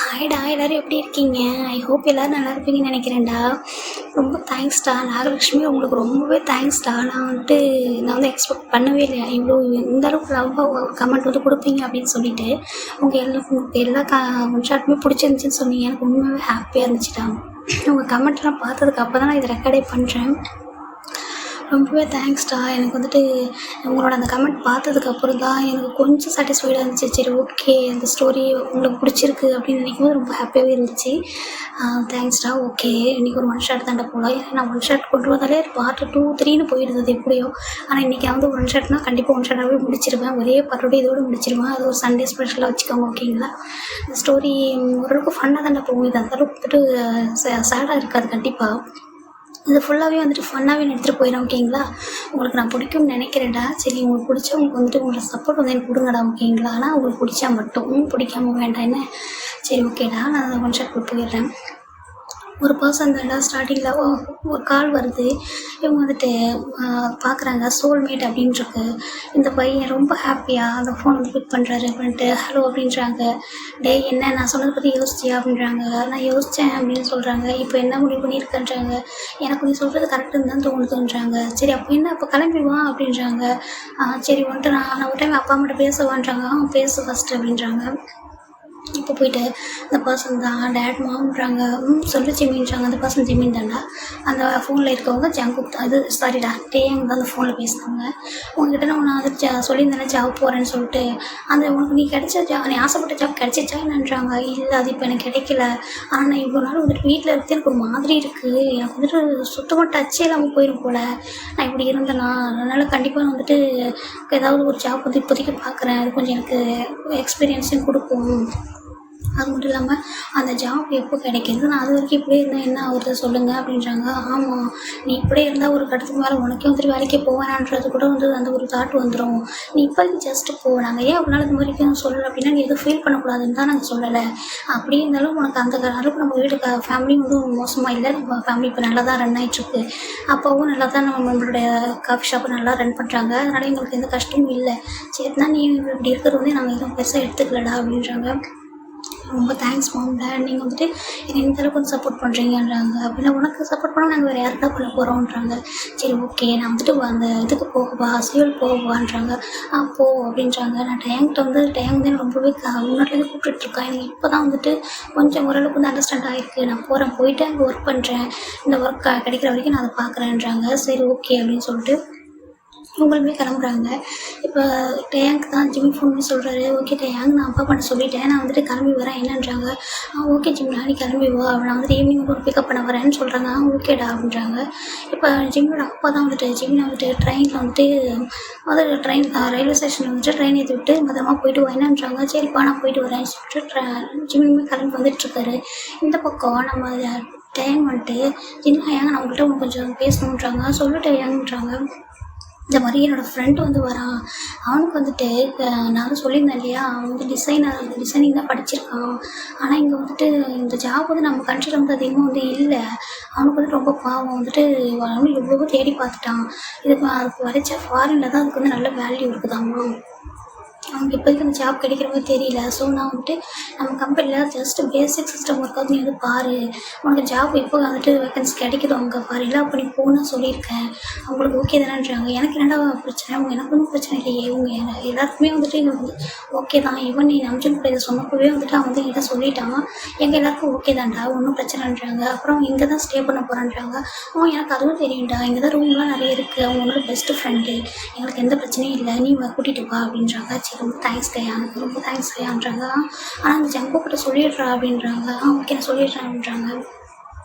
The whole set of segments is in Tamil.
ஹாய்டா, எல்லாரும் எப்படி இருக்கீங்க? ஐ ஹோப் எல்லாரும் நல்லா இருப்பீங்கன்னு நினைக்கிறேன்டா. ரொம்ப தேங்க்ஸ்டா நாகலட்சுமி, உங்களுக்கு ரொம்பவே தேங்க்ஸ்டா. நான் வந்து எக்ஸ்பெக்ட் பண்ணவே இல்லை இவ்வளோ இந்த அளவுக்கு ரொம்ப கமெண்ட் வந்து கொடுப்பீங்க அப்படின்னு சொல்லிட்டு. உங்களுக்கு எல்லா ஒன் ஷாட்டுமே பிடிச்சிருந்துச்சின்னு சொன்னீங்க. எனக்கு உண்மையாகவே ஹாப்பியாக இருந்துச்சுடா. உங்கள் கமெண்ட்லாம் பார்த்ததுக்கு அப்போ தான் நான் இதை ரெக்கார்டே பண்ணுறேன். ரொம்பவே தேங்க்ஸ்டா. எனக்கு வந்துட்டு உங்களோட அந்த கமெண்ட் பார்த்ததுக்கப்புறம் தான் எனக்கு கொஞ்சம் சாட்டிஸ்ஃபைடாக இருந்துச்சு. சரி, ஓகே, அந்த ஸ்டோரி உங்களுக்கு பிடிச்சிருக்கு அப்படின்னு நினைக்கும்போது ரொம்ப ஹாப்பியாகவே இருந்துச்சு. தேங்க்ஸ்டா. ஓகே, இன்றைக்கி ஒரு ஒன் ஷாட் தாண்டா போகலாம். ஏன்னா நான் ஒன் ஷாட் கொண்டு வந்தாலே பார்ட் 2, 3ன்னு போயிடுது எப்படியோ. ஆனால் இன்றைக்கி வந்து ஒன் ஷாட்னால் கண்டிப்பாக ஒன் ஷாட்டாகவே முடிச்சிருவேன். ஒரே பார்ட்டோட இதோடு முடிச்சிருவேன். அது ஒரு சண்டே ஸ்பெஷலாக வச்சுக்கோங்க, ஓகேங்களா? இந்த ஸ்டோரி ஓரளவுக்கு ஃபன்னாக தாண்டா போகும். இது அந்தளவுக்கு வந்துட்டு சேடாக இருக்காது கண்டிப்பாக. இது ஃபுல்லாகவே வந்துட்டு ஃபன்னாகவே எடுத்துகிட்டு போயிடும், ஓகேங்களா? உங்களுக்கு நான் பிடிக்கும்னு நினைக்கிறேன்டா. சரி, உங்களுக்கு பிடிச்சவங்களுக்கு வந்துட்டு உங்களோட சப்போர்ட் வந்து எனக்கு கொடுங்கடா, ஓகேங்களா? ஆனால் உங்களுக்கு பிடிச்சா மட்டும், பிடிக்காம வேண்டாம் என்ன? சரி, ஓகேடா, நான் ஒன் ஷாட் போயிடுறேன். ஒரு பர்சன் தான்டா ஸ்டார்டிங்கில் ஒரு கால் வருது. இவங்க வந்துட்டு பார்க்குறாங்க சோல்மேட் அப்படின்ட்டுருக்கு. இந்த பையன் ரொம்ப ஹாப்பியாக அந்த ஃபோன் வந்து பிக் பண்ணுறாரு அப்படின்ட்டு ஹலோ அப்படின்றாங்க. என்ன நான் சொன்னதை பற்றி யோசிச்சியா அப்படின்றாங்க. நான் யோசித்தேன் அப்படின்னு சொல்கிறாங்க. இப்போ என்ன முடிவு பண்ணியிருக்கேன்றாங்க. எனக்கு நீ சொல்கிறது கரெக்டுன்னு தான் தோணுதுன்றாங்க. சரி, அப்போ என்ன, அப்போ கிளம்பி வா அப்படின்றாங்க. சரி, வந்துட்டு நான் ஒரு டைம் அப்பா அம்மாட்ட பேசவான்றாங்க. பேசு ஃபஸ்ட்டு அப்படின்றாங்க. இப்போ போயிட்டு அந்த பர்சன் தான் டேட் மாம்ன்றாங்க. சொல்லு ஜிமின்றாங்க. அந்த பர்சன் ஜிமின் தான்டா. அந்த ஃபோனில் இருக்கவங்க ஜங்குப் தான். இது சாரிடா, டேங் தான் அந்த ஃபோனில் பேசினாங்க. உங்ககிட்ட நான் அது சொல்லியிருந்தேனே ஜாப் போகிறேன்னு சொல்லிட்டு. அந்த உனக்கு நீ கிடைச்ச நீ ஆசைப்பட்ட ஜாப் கிடைச்சிச்சா என்னன்றாங்க. இல்லை, அது இப்போ எனக்கு கிடைக்கல. ஆனால் நான் இவ்வளோ நாள் வந்துட்டு வீட்டில் இருக்குது, எனக்கு ஒரு மாதிரி இருக்குது. எனக்கு வந்துட்டு சுத்தமாக டச்சே இல்லாமல் போயிடும் போல் நான் இப்படி இருந்தேன்னா. அதனால் கண்டிப்பாக நான் வந்துட்டு ஏதாவது ஒரு ஜாப் வந்து இப்போதைக்கு பார்க்குறேன். அது கொஞ்சம் எனக்கு எக்ஸ்பீரியன்ஸையும் கொடுக்கும். அது மட்டும் இல்லாமல் அந்த ஜாப் எப்போ கிடைக்கிது, நான் அது வரைக்கும் இப்படியே இருந்தேன் என்ன ஆகுறது சொல்லுங்கள் அப்படின்றாங்க. ஆமாம், நீ இப்படியே இருந்தால் ஒரு கட்டத்துக்கு மேலே உனக்கே வந்துட்டு வேலைக்கே போவேனான்றது கூட வந்து அந்த ஒரு தாட் வந்துடும். நீ இப்போதைக்கு ஜஸ்ட்டு போ. நாங்கள் ஏன் ஒரு நாள் இந்த மாதிரி சொல்லலை அப்படின்னா, நீ எதுவும் ஃபீல் பண்ணக்கூடாதுன்னு தான் நாங்கள் சொல்லலை. அப்படியே இருந்தாலும் உனக்கு அந்த அளவுக்கு நம்ம வீட்டுக்கு ஃபேமிலி வந்து மோசமாக இல்லை. நம்ம ஃபேமிலி இப்போ நல்லா தான் ரன் ஆகிட்டுருக்கு. அப்பாவும் நல்லா தான் நம்மளுடைய காஃபி ஷாப்பை நல்லா ரன் பண்ணுறாங்க. அதனால் எங்களுக்கு எந்த கஷ்டமும் இல்லை. சரினா நீ இப்படி இருக்கிறது வந்து நாங்கள் எதுவும் பெருசாக எடுத்துக்கலடா அப்படின்றாங்க. ரொம்ப தேங்க்ஸ் மாம், டேட், நீங்கள் வந்துட்டு என்னை இந்த அளவுக்கு வந்து சப்போர்ட் பண்ணுறீங்கன்றாங்க. அப்படின்னா உனக்கு சப்போர்ட் பண்ணால் நாங்கள் வேறு யார்கிட்ட பண்ண போகிறோன்றாங்க. சரி, ஓகே, நான் வந்துட்டு அந்த இதுக்கு போகவா, சிவில் போகவான்றாங்க. போ அப்படின்றாங்க. நான் டேங்க்ட்ட வந்து டேங்க் ரொம்பவே முன்னாடிலேருந்து கூப்பிட்டுட்ருக்கேன். எனக்கு இப்போ தான் வந்துட்டு கொஞ்சம் ஓரளவுக்கு வந்து அண்டர்ஸ்டாண்ட் ஆகிருக்கு. நான் போயிட்டு அங்கே ஒர்க் பண்ணுறேன். இந்த ஒர்க் கிடைக்கிற வரைக்கும் நான் அதை பார்க்குறேன்றாங்க. சரி, ஓகே அப்படின்னு சொல்லிட்டு உங்களுமே கிளம்புறாங்க. இப்போ டேங்க் தான் ஜிம்மி ஃபோன் பண்ணி சொல்கிறாரு. ஓகே டேங்க், நான் அப்பா பண்ண சொல்லிட்டேன், நான் வந்துட்டு கிளம்பி வரேன் என்னன்றாங்க. ஓகே ஜிம், நானே கிளம்பி வா, நான் வந்துட்டு ஈவினிங் ஒரு பிக்கப் பண்ண வரேன்னு சொல்கிறாங்க. ஓகேடா அப்படின்றாங்க. இப்போ ஜிம்மியோட அப்பா தான் வந்துட்டு ஜிம்மியை வந்துட்டு ட்ரெயினில் வந்துட்டு ரயில்வே ஸ்டேஷனில் வந்துட்டு ட்ரெயின் ஏற்றி விட்டு பத்திரமா போயிட்டு வா என்னன்றாங்க. சரிப்பா, நான் போயிட்டு வரேன்னு சொல்லிட்டு ஜிம்மியுமே கிளம்பி வந்துட்டுருக்காரு. இந்த பக்கம் நம்ம டேங் வந்துட்டு ஏங்க நான் உங்கள்கிட்ட கொஞ்சம் பேசணுன்றாங்க. சொல்லிட்டு ஏங்கன்றாங்க. இந்த மாதிரி என்னோடய ஃப்ரெண்டு வந்து வரான். அவனுக்கு வந்துட்டு நான் சொல்லியிருந்தேன் இல்லையா, அவன் வந்து டிசைனிங் தான் படிச்சிருக்கான். ஆனால் இங்கே வந்துட்டு இந்த ஜாப் வந்து நம்ம கண்ட்ரியில் வந்து அதிகமாக வந்து இல்லை. அவனுக்கு வந்து ரொம்ப பாவம் வந்துட்டு அவனு எவ்வளவோ தேடி பார்த்துட்டான். அதுக்கு வரைச்சா ஃபாரினில் தான் அதுக்கு வந்து நல்ல வேல்யூ இருக்குதாம்மா. அவனுக்கு இப்போதைக்கு அந்த ஜாப் கிடைக்கிற மாதிரி தெரியல. ஸோ நான் வந்துட்டு நம்ம கம்பெனியில் ஜஸ்ட் பேசிக் சிஸ்டம் ஒர்க்காவது நீ வந்து பாரு, உனக்கு ஜாப் எப்போ வந்துட்டு வேகன்சி கிடைக்குதோ அங்கே பாரு, இல்லை அப்போ நீ போகணும்னு சொல்லியிருக்கேன். அவங்களுக்கு ஓகே தானேன்றாங்க. எனக்கு என்னடா பிரச்சனை, எனக்கு ஒன்றும் பிரச்சனை இல்லையே. இவங்க எல்லாருக்குமே வந்துட்டு இங்கே வந்து ஓகே தான். ஈவன் நீ நம்பிச்சு கூட இதை சொன்னப்பவே வந்துட்டு அவன் வந்து என்கிட்ட சொல்லிட்டான், எங்கள் எல்லாருக்கும் ஓகே தான்டா, ஒன்றும் பிரச்சனைன்றாங்க. அப்புறம் இங்கே தான் ஸ்டே பண்ண போகிறான்றாங்க. எனக்கு அதுவும் தெரியும்டா, இங்கே தான் ரூம்லாம் நிறைய இருக்குது, அவங்க உன்னோட பெஸ்ட்டு ஃப்ரெண்டு, எங்களுக்கு எந்த பிரச்சனையும் இல்லை, நீ கூட்டிகிட்டு வா அப்படின்றாங்க. சரி, ரொம்ப தேங்க்ஸ் கையா, ரொம்ப தேங்க்ஸ் கையான்றாங்க. ஆனால் அந்த ஜம்பு கிட்ட சொல்லிடுறா அப்படின்றாங்க. ஓகே, நான் சொல்லிடுறேன் அப்படின்றாங்க.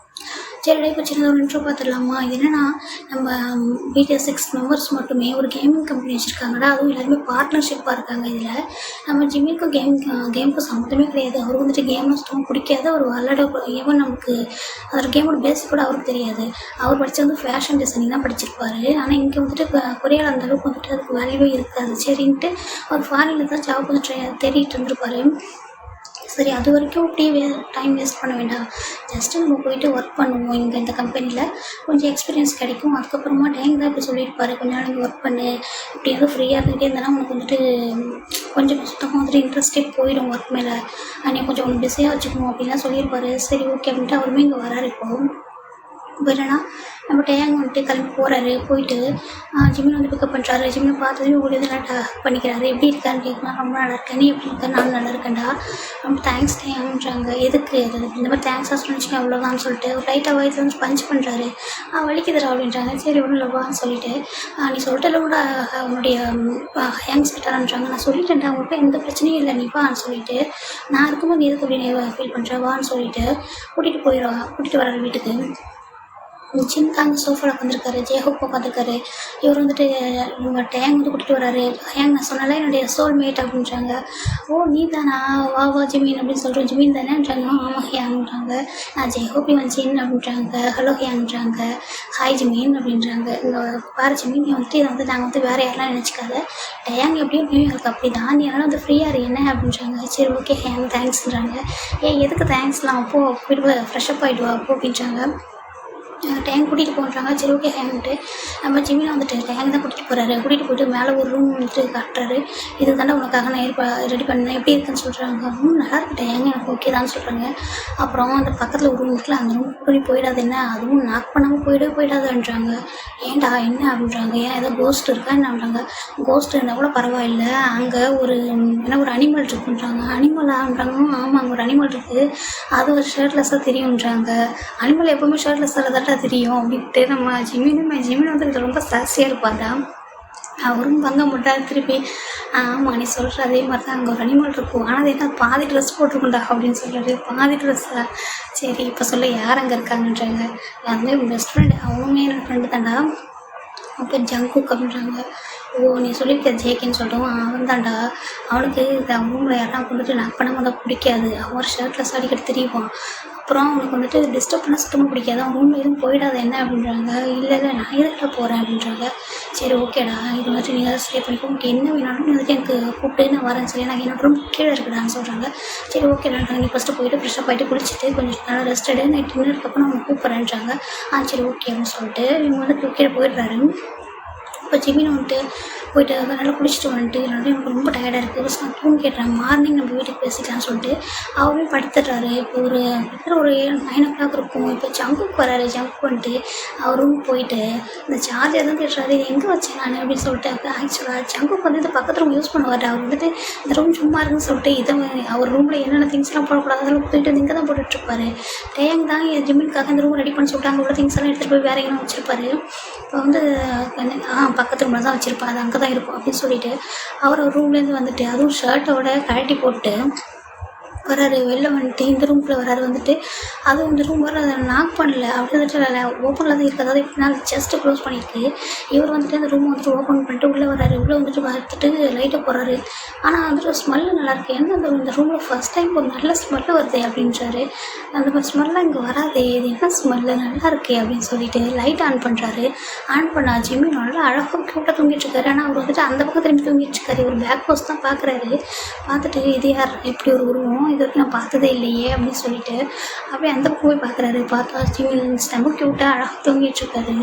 சரி, இப்போ சின்ன ஒரு இன்ட்ரோ பார்த்துடலாமா? இது என்னென்னா, நம்ம வீட்டில் 6 மெம்பர்ஸ் மட்டுமே ஒரு கேமிங் கம்பெனி வச்சுருக்காங்கடா. அதுவும் எல்லாருமே பார்ட்னர்ஷிப்பாக இருக்காங்க. இதில் நம்ம ஜிம்மிக்கும் கேமுக்கும் சம்மந்தமே கிடையாது. அவர் வந்துட்டு கேம்லாம் சுத்தமாக பிடிக்காது. அவர் விளாட ஈவன் நமக்கு அதோட கேமோட பேசிக் கூட அவருக்கு தெரியாது. அவர் படித்தது வந்து ஃபேஷன் டிசைனிங் தான் படிச்சிருப்பார். ஆனால் இங்கே வந்துட்டு கொரியாவில் அந்தளவுக்கு வந்துட்டு அதுக்கு வேல்யூவே இருக்காது. சரின்ட்டு அவர் ஃபாரினில் தான் ஜாப் வந்து தேடிட்டு இருந்திருப்பார். சரி, அது வரைக்கும் அப்படியே டைம் வேஸ்ட் பண்ண வேண்டாம். ஜஸ்ட்டு நம்ம போயிட்டு ஒர்க் பண்ணுவோம். இங்கே இந்த கம்பெனியில் கொஞ்சம் எக்ஸ்பீரியன்ஸ் கிடைக்கும். அதுக்கப்புறமா டைம் தான் இப்படி சொல்லியிருப்பாரு, கொஞ்ச நாள் இங்கே ஒர்க் பண்ணு, இப்படி வந்து ஃப்ரீயாக இருந்துகிட்டே இருந்தேன்னா உனக்கு வந்துட்டு கொஞ்சம் சுத்தமாக வந்துட்டு இன்ட்ரெஸ்ட்டே போயிடும் ஒர்க் மேலே. நீ கொஞ்சம் ஒன்று பிஸியாக வச்சுக்கணும் அப்படின்லாம் சொல்லியிருப்பாரு. சரி ஓகே அப்படின்ட்டு அவருமே இங்கே வராரு இப்போது. என்னன்னா நம்ம டேங் வந்துட்டு கிளம்பி போகிறாரு. போயிட்டு ஜிமின் வந்து பிக்கப் பண்ணுறாரு. ஜிமினை பார்த்ததுமே ஓடி வந்து நல்லா பண்ணிக்கிறாரு. எப்படி இருக்கான்னு கேட்கலாம். ரொம்ப நல்லா இருக்கேன், நீ எப்படி இருக்க? நானும் நல்லா இருக்கேன்டா. ரொம்ப தேங்க்ஸ் டேங்கிறாங்க. எதுக்கு அது இந்த மாதிரி தேங்க்ஸாக சொன்னிச்சிங்க அவ்வளோதான்னு சொல்லிட்டு ஒரு லைட்டாக வயசு வந்து பஞ்ச் பண்ணுறாரு. வலிக்குதுரா அப்படின்றாங்க. சரி ஒன்றும் இல்லைவான்னு சொல்லிட்டு நீ சொல்லிட்டல கூட அவனுடைய ஹேங்ஸ் கிட்டாரான்றாங்க. நான் சொல்லிட்டேன்டா அவங்களுக்கு எந்த பிரச்சனையும் இல்லை, நீ வான்னு சொல்லிட்டு நான் இருக்கும்போது நீ எதுக்கு அப்படின்னு ஃபீல் பண்ணுறேன் வான்னு சொல்லிட்டு கூட்டிகிட்டு வர்றாரு வீட்டுக்கு. சின்காங்க சோஃபாவில் உட்காந்துருக்காரு. ஜேஹோப் உட்காந்துருக்காரு. இவர் வந்துட்டு நம்ம டேங் வந்து கூட்டிகிட்டு வராரு. ஹேங் நான் சொன்னால என்னுடைய சோல்மேட் அப்படின்றாங்க. ஓ நீ தானா, வா வா ஜிமின் அப்படின்னு சொல்கிறேன். ஜிமின் தானேன்றாங்க. ஆமாம் ஹேங்கிறாங்க. நான் ஜேஹோப் இவன் ஜின் அப்படின்றாங்க. ஹலோ ஹேங்கிறாங்க. ஹாய் ஜிமின் அப்படின்றாங்க. இங்கே பாரு ஜிமின், நீ வந்துட்டு இதை வந்து நாங்கள் வந்து வேறு யாரெல்லாம் நினச்சிக்காத, டேங் எப்படியும் எங்களுக்கு அப்படி தான், நீ அதனால் வந்து ஃப்ரீயாக இரு என்ன அப்படின்றாங்க. சரி ஓகே ஹேங் தேங்க்ஸ்ன்றாங்க. எதுக்கு தேங்க்ஸ்லாம் அப்போது போய்ட்டு ஃப்ரெஷ்அப் ஆகிடுவா அப்போ அப்படின்றாங்க. டேங்க் கூட்டிகிட்டு போகிறாங்க. சரி ஓகே ஹேங்ட்டு நம்ம ஜிமினை வந்துட்டு டேங்க் தான் கூட்டிகிட்டு போகிறாரு. கூட்டிகிட்டு போய்ட்டு மேலே ஒரு ரூம் வந்துட்டு காட்டுறாரு. இது தாண்டா உனக்காக நான் ரெடி பண்ணேன், எப்படி இருக்குன்னு சொல்கிறாங்க. நல்லா இருக்கு டேங்க், எனக்கு ஓகே தான் சொல்கிறாங்க. அப்புறம் அந்த பக்கத்தில் ஒரு ரூம் இருக்குல்ல, அந்த ரூம் கூட்டி போயிடாது என்ன, அதுவும் நாக் பண்ணாமல் போயிடாதுன்றாங்க. ஏன்டா என்ன அப்படின்றாங்க. ஏன் ஏதோ கோஸ்ட் இருக்கா என்ன அப்படின்றாங்க. கோஸ்ட் இருந்தால் கூட பரவாயில்லை, அங்கே ஒரு அனிமல் இருக்குன்றாங்க. அனிமலான்றாங்க. ஆமாம் அங்கே ஒரு அனிமல் இருக்குது, அது ஒரு ஷர்ட்லெஸ்ஸாக தெரியுன்றாங்க. அனிமல் எப்போவுமே ஷர்ட்லெஸ்ஸாக தான் தெரியும் அப்படின்ட்டு நம்ம ஜிமின் வந்து இது ரொம்ப சாசியாக இருப்பாங்க. அவரும் பங்க மாட்டார் திருப்பி. ஆமாம் நீ சொல்கிற அதே மாதிரி தான் அங்கே ஒரு அனிமல் இருக்கும், ஆனால் அது என்ன பாதி ட்ரெஸ் போட்டிருக்குண்டா அப்படின்னு சொல்கிறாரு. பாதி ட்ரெஸ்ஸா, சரி இப்போ சொல்ல யார் அங்கே இருக்காங்கன்றாங்க. வந்து பெஸ்ட் ஃப்ரெண்டு, அவனுமே என்னோடய ஃப்ரெண்டு தாண்டா, அப்போ ஜங்குக் அப்படின்றாங்க. ஓ நீ சொல்லியிருக்க ஜேகேன்னு சொல்லிட்டோம், அவன் தாண்டா. அவனுக்கு அவன் ரூமில் யாரெல்லாம் கொண்டுட்டு நாக் பண்ணாமல் தான் பிடிக்காது, அவன் ஒரு ஷர்ட்லெஸ் அடிக்கடி தெரியும். அப்புறம் அவனுக்கு வந்துட்டு டிஸ்டர்ப் பண்ண சுத்தமாக பிடிக்காது, அவன் ரூமில் எதுவும் போயிடாது என்ன அப்படின்றாங்க. இல்லை நான் எதில் போகிறேன் அப்படின்றாங்க. சரி ஓகேடா, இது வந்துட்டு நீங்கள் ஸ்டே பண்ணிக்கோ, உங்களுக்கு என்ன வேணாலும் வந்துட்டு எனக்கு கூப்பிட்டு நான் வரேன்னு சொல்லி நான் என்னோட ரூம் கீழே இருக்குடான்னு சொல்கிறாங்க. சரி ஓகேடா, நீ ஃபஸ்ட்டு போய்ட்டு ஃப்ரெஷ்ஷாக போய்ட்டு குளிச்சுட்டு கொஞ்சம் நல்லா ரெஸ்ட் எடு, நைட் டின்னருக்கு நான் கூப்பிட்றேன்றாங்க. சரி ஓகே அப்படின்னு சொல்லிட்டு இவங்க வந்து கீழே போயிடுறாரு. இப்போ ஜிமின் வந்துட்டு போயிட்டு நல்லா குளிச்சுட்டு வந்துட்டு என்னோட எனக்கு ரொம்ப டயர்டாக இருக்குது, ஃபஸ்ட் நான் தூங்கிடுறேன், மார்னிங் நம்ம வீட்டுக்கு பேசிக்கலாம்னு சொல்லிட்டு அவரும் படுத்துடுறாரு. இப்போ ஒரு 9 o'clock இருக்கும். இப்போ ஜங்குக்கு வராரு. ஜங்க் வந்துட்டு அவர் ரூம் போயிட்டு இந்த சார்ஜர் தான் கேட்டுறாரு, இது எங்கே வச்சேன் நான் அப்படின்னு சொல்லிட்டு. அப்போ ஆக்சுவலாக ஜங்குக்கு வந்து இந்த பக்கத்து ரூம் யூஸ் பண்ணுவார். அவர் வந்துட்டு இந்த ரூம் சும்மா இருக்குன்னு சொல்லிட்டு இதை அவர் ரூமில் என்னென்ன திங்ஸ்லாம் போடக்கூடாது அதெல்லாம் போயிட்டு வந்து இங்கே தான் போட்டுட்ருப்பாரு. டேங் தான் ஜிமின்காக இந்த ரூம் ரெடி பண்ணி சொல்லிட்டு அங்கே உள்ள திங்ஸ் எல்லாம் எடுத்துகிட்டு போய் வேறு எங்கே வச்சுருப்பாரு. இப்போ வந்து பக்கத்து ரூமில் தான் வச்சுருப்பேன், அது அங்கே தான் இருக்கும் அப்படின்னு சொல்லிட்டு அவர் ரூம்லேருந்து வந்துட்டு அதுவும் ஷர்ட்டோட கழட்டி போட்டு வராரு. வெளில வந்துட்டு இந்த ரூம்குள்ளே வராரு. வந்துட்டு அதுவும் இந்த ரூம் வர அதை நாக் பண்ணல, அப்படி வந்துட்டு ஓப்பனில் தான் இருக்குது, அதாவது எப்படின்னா ஜஸ்ட்டு க்ளோஸ் பண்ணியிருக்கு. இவர் வந்துட்டு அந்த ரூம் வந்துட்டு ஓப்பன் பண்ணிட்டு உள்ளே வராரு. உள்ளே வந்துட்டு பார்த்துட்டு லைட்டை போடுறாரு. ஆனால் வந்துட்டு ஸ்மெல்லு நல்லாயிருக்கு, ஏன்னா இந்த ரூமில் ஃபஸ்ட் டைம் ஒரு நல்ல ஸ்மெல்லு வருது அப்படின்றாரு. அந்த ஸ்மெல்லாம் இங்கே வராதே, இது என்ன ஸ்மெல்லு நல்லா இருக்கே அப்படின்னு சொல்லிட்டு லைட் ஆன் பண்ணுறாரு. ஆன் பண்ணா ஜிமின் நல்லா அழகாக க்யூட்டாக தூங்கிட்டுருக்காரு. ஆனால் அவர் வந்துட்டு அந்த பக்கம் திரும்பி தூங்கிட்டுருக்காரு. ஒரு பேக் போஸ்ட் தான் பார்க்குறாரு. பார்த்துட்டு இது யார், எப்படி ஒரு உருவம், இது வரைக்கும் நான் பார்த்ததே இல்லையே அப்படின்னு சொல்லிட்டு அப்படியே அந்த பக்கம் போய் பார்க்குறாரு. பார்த்தா ஜிமின் ரொம்ப க்யூட்டாக அழகாக தூங்கிட்டுருக்காரு.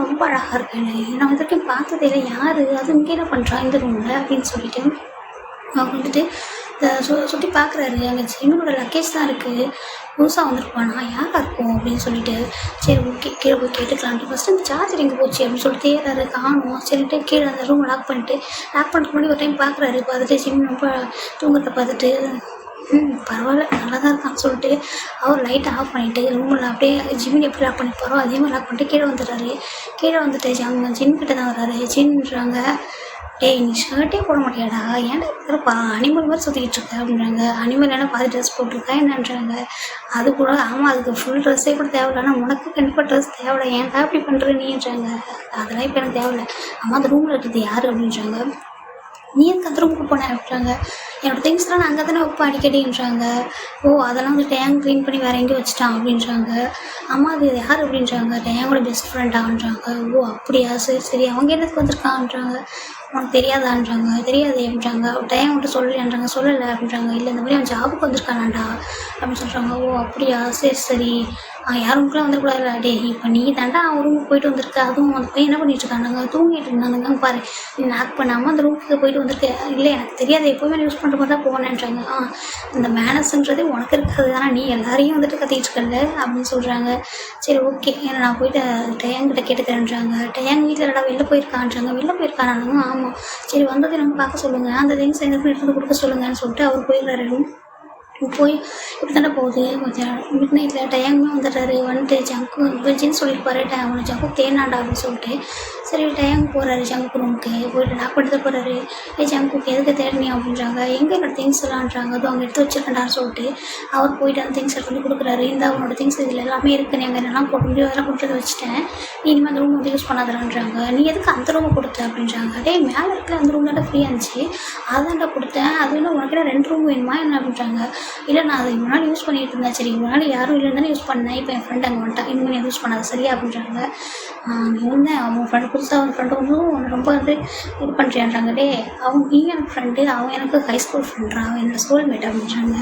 ரொம்ப அழகாக இருக்கேன், நான் இது வரைக்கும் பார்த்ததே இல்லை, யார் அது இங்கே என்ன பண்ணுறான் இந்த ரூமில் அப்படின்னு சொல்லிட்டு அவங்க வந்துட்டு சுற்றி பார்க்குறாரு. அங்கே ஜிமினோட லக்கேஜ் தான் இருக்குது, புதுசாக வந்திருப்பானா யாராக இருக்கும் அப்படின்னு சொல்லிட்டு சரி ஓகே கீழே போய் கேட்டுக்கலான்ட்டு ஃபஸ்ட்டு அந்த சார்ஜர் எங்கே போச்சு அப்படின்னு சொல்லிட்டு தேடுறாரு. காணும். சரிட்டு கீழே அந்த ரூமை லாக் பண்ணிட்டு முன்னாடி ஒரு டைம் பார்க்குறாரு. பார்த்துட்டு ஜிமின் ரொம்ப தூங்குறத பார்த்துட்டு பரவாயில்ல நல்லா தான் இருக்கான்னு சொல்லிட்டு அவர் லைட்டை ஆஃப் பண்ணிவிட்டு ரூமில் அப்படியே ஜிமின் எப்படி லாக் பண்ணிப்பாரோ அதே மாதிரி லாக் பண்ணிட்டு கீழே வந்துடுறாரு. கீழே வந்துட்டு அவங்க ஜின்கிட்ட தான் வர்றாரு. ஜின்றாங்க, டேய் நீ ஷர்ட்டே போட மாட்டியாடா, ஏன்டா இருக்கிறப்பா அனிமல் மாதிரி சுற்றிக்கிட்டு இருக்க அப்படின்றாங்க. அனிமல் என்ன பாதி ட்ரெஸ் போட்டிருக்கா என்னன்றாங்க. அது கூட ஆமாம் அதுக்கு ஃபுல் ட்ரெஸ்ஸே கூட தேவையில்ல, ஆனால் உனக்கு கண்டிப்பாக ட்ரெஸ் தேவையில்ல, ஏன்டா அப்படி பண்ணுற நீன்றாங்க. அதெல்லாம் இப்போ எனக்கு தேவையில்லை, அம்மா அந்த ரூமில் இருக்குது யார் அப்படின்றாங்க. நீ எதுக்கு அந்த ரூமுக்கு போனேன் அப்படின்றாங்க. என்னோடய திங்ஸ்லாம் நான் அங்கே தானே வைப்பேன் அடிக்கடின்றாங்க. ஓ அதெல்லாம் வந்து டேங்க் க்ளீன் பண்ணி வேறு எங்கேயும் வச்சுட்டான் அப்படின்றாங்க. அம்மா அது யார் அப்படின்றாங்க. டேங்கோட பெஸ்ட் ஃப்ரெண்டான்றாங்க. ஓ அப்படியா, சரி சரி அவங்க என்னத்துக்கு வந்திருக்கான்றாங்க. உனக்கு தெரியாதான்றாங்க. தெரியாது அப்படின்றாங்க. டேன் மட்டும் சொல்லலைன்றாங்க. சொல்லலை அப்படின்றாங்க. இல்லை இந்த மாதிரி அவன் ஜாபுக்கு வந்திருக்கானாண்டா அப்படின்னு சொல்கிறாங்க. ஓ அப்படியா, சரி சரி. யார் ரூமுக்குலாம் வந்துடக்கூடாதுல்ல. டே இப்போ நீ தாண்டா அவன் ரூமுக்கு போயிட்டு வந்திருக்க. அதுவும் அந்த பையன் என்ன பண்ணிட்டு இருக்கானுங்க, தூங்கிட்டு இருந்தானுங்க பாரு. நீ லாக் பண்ணாமல் அந்த ரூமுக்கு போயிட்டு வந்திருக்க. இல்லை எனக்கு தெரியாது, எப்போவுமே யூஸ் பண்ணுற மாதிரி தான் போனேன்றாங்க. இந்த மேனஸ்ன்றது உனக்கு இருக்காது, ஆனால் நீ எல்லாரையும் வந்துட்டு கத்திட்டு இருக்கல அப்படின்னு சொல்கிறாங்க. சரி ஓகே நான் போயிட்டு டேங்கிட்ட கேட்டுக்கிறேன்றாங்க. டேங் வீட்டில் இல்லடா வெளில போயிருக்கான்றாங்க. வெளில போயிருக்கானானுங்க. ஆமாம் சரி வந்ததை நம்ம பார்க்க சொல்லுங்கள், அந்த திங்ஸ் எங்களுக்கு எடுத்து கொடுக்க சொல்லுங்கன்னு சொல்லிட்டு அவர் போயிடுறாரு. போய் இப்படி தானே போகுது கொஞ்சம் மிட் நைட்டில் டயமே வந்துடுறாரு. வந்துட்டு ஜங்கு வெஜ்ஜின்னு சொல்லியிருப்பாரு. அவனை ஜங்கு தேனாண்டா அப்படின்னு சொல்லிட்டு சரி டயம் போகிறாரு ஜங்குக்கு ரூமுக்கு. போயிட்டு நான் பண்ணிட்டு போகிறாரு. ஜங்குக்கு எதுக்கு தேடினியா அப்படின்றாங்க. எங்கே என்னோட திங்ஸ் எல்லாம்ன்றாங்க. அதுவும் அவங்க எடுத்து வச்சுருக்கேன்டான்னு சொல்லிட்டு அவர் போயிட்டு அந்த திங்ஸ் எடுத்து கொடுக்குறாரு. இந்த அவனோட திங்ஸ் இதில் எல்லாமே இருக்குது, நீங்கள் என்னெல்லாம் போட்டு முடியும் அதெல்லாம் கொடுத்து வச்சுட்டேன், நீ இனிமேல் அந்த ரூம் வந்து யூஸ் பண்ணாதலான்றாங்க. நீ எதுக்கு அந்த ரூமை கொடுத்த அப்படின்றாங்க. அதே மேலே இருக்கிற அந்த ரூம் தான் ஃப்ரீயாக இருந்துச்சு, அதான்டா கொடுத்தேன். அது இன்னும் உனக்கு 2 ரூம் வேணுமா என்ன அப்படின்றாங்க. இல்லை நான் அதை இவ்வளோ நாள் யூஸ் பண்ணிகிட்டு இருந்தேன். சரி இவ்வளோ நாள் யாரும் இல்லைன்னு தானே யூஸ் பண்ணேன். இப்போ என் ஃப்ரெண்ட் அங்கே வந்துட்டான், இனிமேல் நீ யூஸ் பண்ணாது சரியா அப்படின்றாங்க. நீ வந்து அவன் ஃப்ரெண்டு புதுசாக அவன் ஃப்ரெண்டு ஒன்றும் ரொம்ப வந்து இது பண்ணுறியான்றாங்க. டே அவங்க நீ எனக்கு ஃப்ரெண்டு, அவன் எனக்கு ஹை ஸ்கூல் ஃப்ரெண்ட்ரா, அவன் என்னோடய சோல்மேட் அப்படின்றாங்க.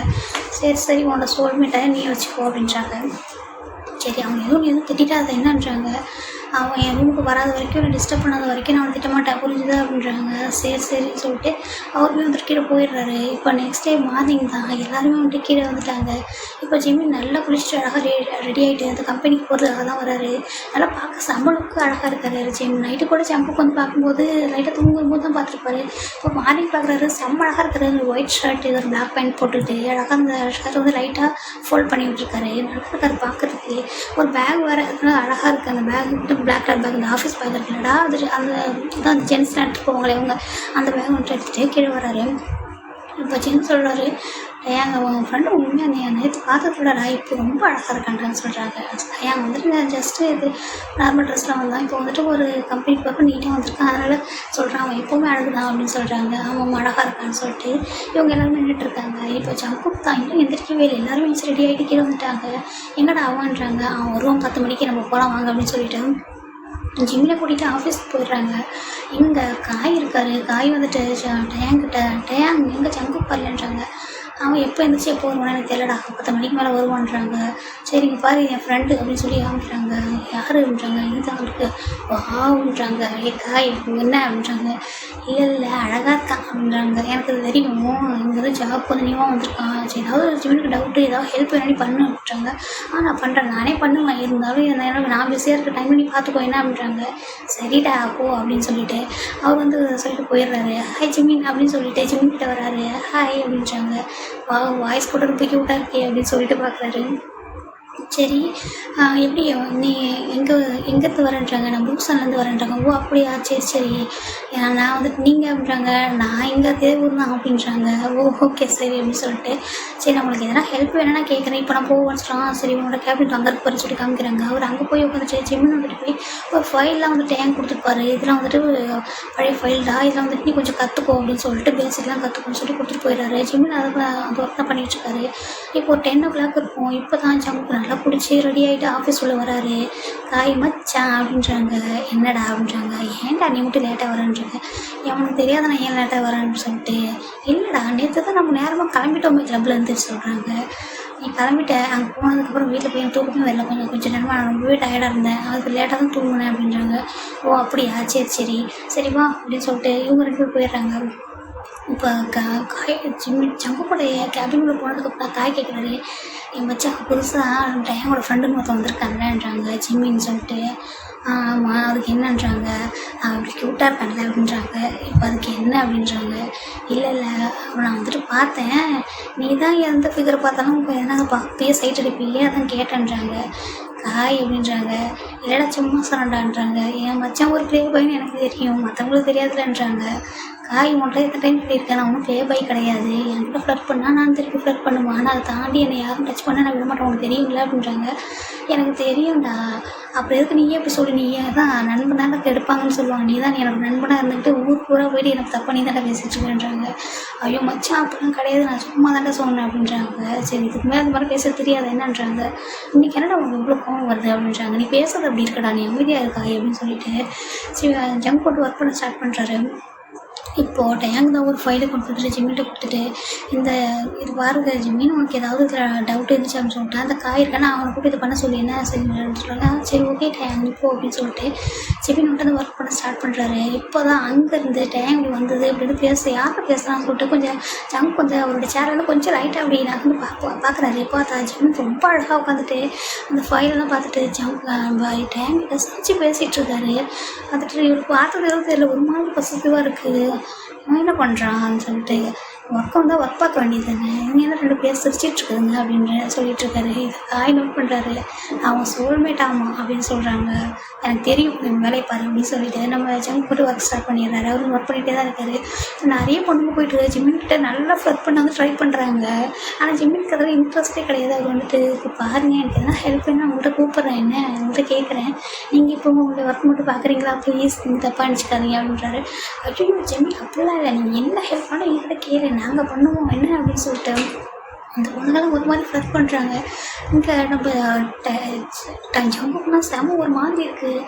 சரி சரி உன்னோட சோல்மேட்டாக நீ வச்சுக்கோ அப்படின்றாங்க. சரி அவங்க எதுவும் திட்டாத அதை என்னன்றாங்க. அவன் என் ரூமுக்கு வராத வரைக்கும் நான் டிஸ்டர்ப் பண்ணாத வரைக்கும் நான் திட்டமாட்டேன் புரிஞ்சுதா அப்படின்றாங்க. சரி சரின்னு சொல்லிட்டு அவருமே வந்துட்டு கீழே போயிடுறாரு. இப்போ நெக்ஸ்ட் டே மார்னிங் தான் எல்லாருமே வந்துட்டு கீழே வந்துட்டாங்க. இப்போ ஜிம்மி நல்லா குளிச்சுட்டு அழகாக ரெடி ஆகிட்டு அந்த கம்பெனிக்கு போகிறதுக்காக தான் வராரு. நல்லா பார்க்க சம்பளுக்கு அழகாக இருக்காரு. ஜிம் நைட்டு கூட ஜம்புக்கு வந்து பார்க்கும்போது லைட்டாக தூங்கும்போது தான் பார்த்துருப்பாரு. இப்போ மார்னிங் பார்க்குறாரு, செம்ம அழகாக இருக்காரு. ஒயிட் ஷர்ட்டு ஒரு பிளாக் பேண்ட் போட்டுட்டு அழகாக அந்த ஷர்ட்டை வந்து லைட்டாக ஃபோல்ட் பண்ணி விட்டுருக்காரு. நல்லா இருக்காரு பார்க்குறதுக்கு. ஒரு பேக் வேறு அழகாக இருக்குது. அந்த பேக் பிளாக் கலர் பேக், அந்த ஆஃபீஸ் பேக் இருக்குல்லடா, அது அந்த ஜென்ஸ்லாம் எடுத்துகிட்டு போவாங்களே அவங்க, அந்த பேக் வந்துட்டு எடுத்துகிட்டு கீழே வராரு. இப்போ ஜென்ஸ் சொல்கிறாரு, ஏங்க உங்கள் ஃப்ரெண்டு உண்மையாக நீ நேற்று பார்த்ததோடா இப்போ ரொம்ப அழகாக இருக்கான்றான்னு சொல்கிறாங்க. ஏன் வந்துட்டு நான் ஜஸ்ட்டு இது நார்மல் ட்ரெஸ்லாம் வந்தான், இப்போ வந்துட்டு ஒரு கம்பெனிக்கு போகிறப்ப நீட்டாக வந்திருக்கான், அதனால் சொல்கிறான் அவன் எப்போவுமே அழகுதான் அப்படின்னு சொல்கிறாங்க. அவன் அழகாக இருக்கான்னு சொல்லிட்டு இவங்க எல்லாருமே நின்றுட்டுருக்காங்க. இப்போ ஜங்குக்கு தான் இன்னும் எந்திரிக்கவே இல்லை. எல்லாருமே ரெடி ஆகிட்டு கீழே வந்துட்டாங்க. எங்கடா அவன்றாங்க. அவன் வருவான் 10 மணிக்கு நம்ம போகலாம் வாங்க அப்படின்னு சொல்லிட்டு ஜிம்மில் கூட்டிகிட்டு ஆஃபீஸ்க்கு போயிடுறாங்க. இங்கே காய் இருக்கார், காய் வந்துட்டு டேங்கிட்ட டேங் எங்கே ஜங்கு வரலன்றாங்க. அவன் எப்போ எழுந்திரிச்சு எப்போ வருவானு எனக்கு தெரியலடா, 10 மணிக்கு மேலே வருவான்றாங்க. சரிங்க பாரு என் ஃப்ரெண்டு அப்படின்னு சொல்லி காமிக்கிறாங்க. யாருன்றாங்க. இதுதான் அவருக்கு வான்றாங்க. காய் என்ன அப்படின்றாங்க. இல்லை அழகாக இருக்கான் அப்படின்றாங்க. எனக்கு அது தெரியும், இங்கே தான் ஜாப் வந்து நியூவாக வந்திருக்கான், சரி ஏதாவது ஜிம்முக்கு டவுட்டு ஏதாவது ஹெல்ப் வேணி பண்ணு அப்படின்றாங்க. நான் பண்ணுறேன், நானே பண்ணுவேன், இருந்தாலும் எனக்கு நான் பிஸியாக இருக்க டைமில் நீ பார்த்துக்கோ என்ன அப்படின்றாங்க. சரிடா போ அப்படின்னு சொல்லிட்டு அவர் வந்து சொல்லிட்டு போயிடுறாரு. ஹாய் ஜிமின் அப்படின்னு சொல்லிட்டு ஜிமின் கிட்ட வராரு. ஹாய் அப்படின்றாங்க. வாய்ஸ் கூட ரொம்ப க்யூட்டாக இருக்கே அப்படின்னு சொல்லிட்டு பார்க்குறாரு. சரி எப்படி நீ எங்கேருந்து வரேன்றாங்க. நான் பூசான்லேருந்து வரேன்றாங்க. ஓ அப்படியா, சரி சரி நான் வந்துட்டு நீங்கள் அப்படின்றாங்க. நான் இங்கே தேவூர் தான் அப்படின்றாங்க. ஓ ஓகே சரி அப்படின்னு சொல்லிட்டு சரி நான் உங்களுக்கு எதனா ஹெல்ப் வேணும்னா கேட்குறேன், இப்போ நான் போக வச்சுட்டான். சரி உன்னோட கேபின் அங்கே இருப்பாரு சொல்லி காமிக்கிறாங்க. அவர் அங்கே போய் உட்காந்துட்டு ஜிம்மின் வந்துட்டு போய் ஒரு ஃபைல்லாம் வந்துட்டு ஏன் கொடுத்துருப்பாரு. இதெல்லாம் வந்துட்டு பழைய ஃபைல்டா, இதெல்லாம் வந்துட்டு நீ கொஞ்சம் கற்றுக்கோ அப்படின்னு சொல்லிட்டு பேசிக்லாம் கற்றுக்கோன்னு சொல்லி கொடுத்துட்டு போயிடுறாரு. ஜிம்மின் அதை அந்த ஒர்க் தான் பண்ணிகிட்ருக்காரு. இப்போ ஒரு 10 o'clock இருக்கும். இப்போ தான் ஜம்முக்கு நல்லா பிடிச்சி ரெடி ஆகிட்டு ஆஃபீஸ் உள்ள வராரு. காய் மச்சான் அப்படின்றாங்க. என்னடா அப்படின்றாங்க. ஏன்டா நீ மட்டும் லேட்டாக வரேன்றாங்க. அவனுக்கு தெரியாத நான் ஏன் லேட்டாக வரேன்னு சொல்லிட்டு. இல்லைடா நேற்று தான் நம்ம நேரமாக கிளம்பிட்டோமே கிளப்லேருந்து சொல்கிறாங்க. நீ கிளம்பிட்ட, அங்கே போனதுக்கப்புறம் வீட்டில் போய் தூக்கமே வரல, கொஞ்சம் நேரமாக நான் ரொம்பவே டயர்டாக இருந்தேன், அதுக்கு லேட்டாக தான் தூங்கினேன் அப்படின்றாங்க. ஓ அப்படியா, சரி சரி சரி வா அப்படின்னு சொல்லிட்டு இவங்க 2 பேர் போயிடுறாங்க. இப்போ காய் ஜங்குடைய கேபின்குள்ளே போனதுக்கப்புறம் காய் கேட்குறாரு. என் மச்சான் புதுசாக டயங்கோட ஃப்ரெண்டுன்னு ஒருத்தன் வந்திருக்காங்கன்றாங்க ஜிம்மின்னு சொல்லிட்டு. ஆமாம் அதுக்கு என்னன்றாங்க. அப்படி க்யூட்டாக இருக்காங்க அப்படின்றாங்க. இப்போ அதுக்கு என்ன அப்படின்றாங்க. இல்லை நான் வந்துட்டு பார்த்தேன், நீ தான் எந்த ஃபிகரை பார்த்தாலும் இப்போ என்ன அப்பயே சைட் அடிப்பீங்க அதான் கேட்டேன்றாங்க. காய் அப்படின்றாங்க. இல்லைடா சும்மா சொன்னான்றாங்க. என் மச்சான் ஒரு பெரிய பையன் எனக்கு தெரியும், மற்றவங்களுக்கு தெரியாதுலன்றாங்க. காய் மட்டும் எத்தனை டைம் சொல்லியிருக்கேன், நான் ஒன்றும் ப்ளே பாய் கிடையாது. என்கிட்ட ஃப்ளட் பண்ணால் நான் திருப்பி ஃப்ளட் பண்ணுவேன், ஆனால் அதை தாண்டி என்னை யாரும் டச் பண்ண நான் விட மாட்டேன், உனக்கு தெரியுங்களா அப்படின்றாங்க. எனக்கு தெரியும்டா, அப்புறம் எதுக்கு நீயே இப்படி சொல்லி, நீயே தான் நண்பனாக கெடுப்பாங்கன்னு சொல்லுவாங்க, நீ தான் எனக்கு நண்பனாக இருந்துட்டு ஊர் பூரா போயிட்டு எனக்கு தப்பா நீ தானே பேசிட்டுருக்கேன்றாங்க. ஐயோ மச்சான் அப்படிலாம் கிடையாது, நான் சும்மா தானே சொன்னேன் அப்படின்றாங்க. சரி இதுக்கு மேலே அந்த மாதிரி பேச தெரியாது என்னன்றாங்க. இன்றைக்கி என்னடா உனக்கு இவ்வளோ கோவம் வருது அப்படின்றாங்க. நீ பேசுறது அப்படி இருக்கடா, நீ அமைதியாக இருக்கா அப்படின்னு சொல்லிட்டு சரி ஜங்க் போட்டு ஒர்க் பண்ண ஸ்டார்ட் பண்ணுறாரு. இப்போது டேங்க் தான் ஒரு ஃபைலை கொடுத்துட்டு ஜிம்மிட்ட கொடுத்துட்டு, இந்த இது பாருங்க ஜிம்மின்னு உனக்கு ஏதாவது டவுட் இருந்துச்சு அப்படின்னு சொல்லிட்டு, அந்த காய் இருக்கானா அவனை கூப்பிட்டு இது பண்ண சொல்லி என்ன செய்யணும்னு சொல்லுவாங்க. சரி ஓகே டேங்க் இப்போ அப்படின்னு சொல்லிட்டு ஜிம்மின் வந்து ஒர்க் பண்ண ஸ்டார்ட் பண்ணுறாரு. இப்போ தான் அங்கேருந்து டேங்க் வந்தது அப்படின்னு யார்கிட்ட பேசுகிறான்னு சொல்லிட்டு கொஞ்சம் ஜங்க் கொஞ்சம் அவரோட சேரில் கொஞ்சம் லைட்டாக அப்படி நகர்ந்து பார்க்குறாரு. பார்த்தா ஜிம்மின் ரொம்ப அழகாக உட்காந்துட்டு அந்த ஃபைலெல்லாம் பார்த்துட்டு டேங்க் ரசிச்சு பேசிகிட்டு இருக்காரு. பார்த்துட்டு இவருக்கு பார்த்தது தெரியல, ஒரு மாதிரி பாசிட்டிவாக இருக்குது, அவன் என்ன பண்ணுறான்னு சொல்லிட்டு ஒர்க்கை வந்தால் ஒர்க் பார்க்க வேண்டியது தானே, இவங்க என்ன 2 பேர் சிரிச்சிட்ருக்குதுங்க அப்படின்னு சொல்லிட்டு இருக்காரு. காய் நோட் பண்ணுறாரு. அவங்க சோல்மேட் ஆமாம் அப்படின்னு சொல்கிறாங்க. எனக்கு தெரியும் நம்ம வேலையை பாரு அப்படின்னு சொல்லிட்டு நம்ம ஜங்க் போட்டு ஒர்க் ஸ்டார்ட் பண்ணிடுறாரு. அவரும் ஒர்க் பண்ணிகிட்டே தான் இருக்காரு. நிறைய பொண்ணுங்க போயிட்டு ஜிம்மின்கிட்ட நல்லா ஃப்ளட் பண்ண வந்து ட்ரை பண்ணுறாங்க. ஆனால் ஜிம்மினுக்கு அதில் இன்ட்ரெஸ்ட்டே கிடையாது. அவர் வந்துட்டு இப்போ பாருங்கள் எனக்கு எதனா ஹெல்ப் பண்ணால் உங்கள்கிட்ட கூப்பிட்றேன், என்ன உங்கள்கிட்ட கேட்குறேன், நீங்கள் இப்போ உங்களுடைய ஒர்க் மட்டும் பார்க்குறீங்களா, ப்ளீஸ் நீங்கள் தப்பாக அனுப்பிச்சிக்காதீங்க அப்படின்றாரு. ஐயோ ஜிம்மின் அப்படிலாம் இல்லை, நீங்கள் என்ன ஹெல்ப் பண்ணால் என்கிட்ட கேளு, நாங்கள் பண்ணுவோம் என்ன அப்படின்னு சொல்லிட்டு அந்த பொண்ணுங்களாம் ஒரு மாதிரி ஃப்ளட் பண்ணுறாங்க. இங்கே நம்ம ஜம்புக்குனா செம ஒரு மாதிரி இருக்குது.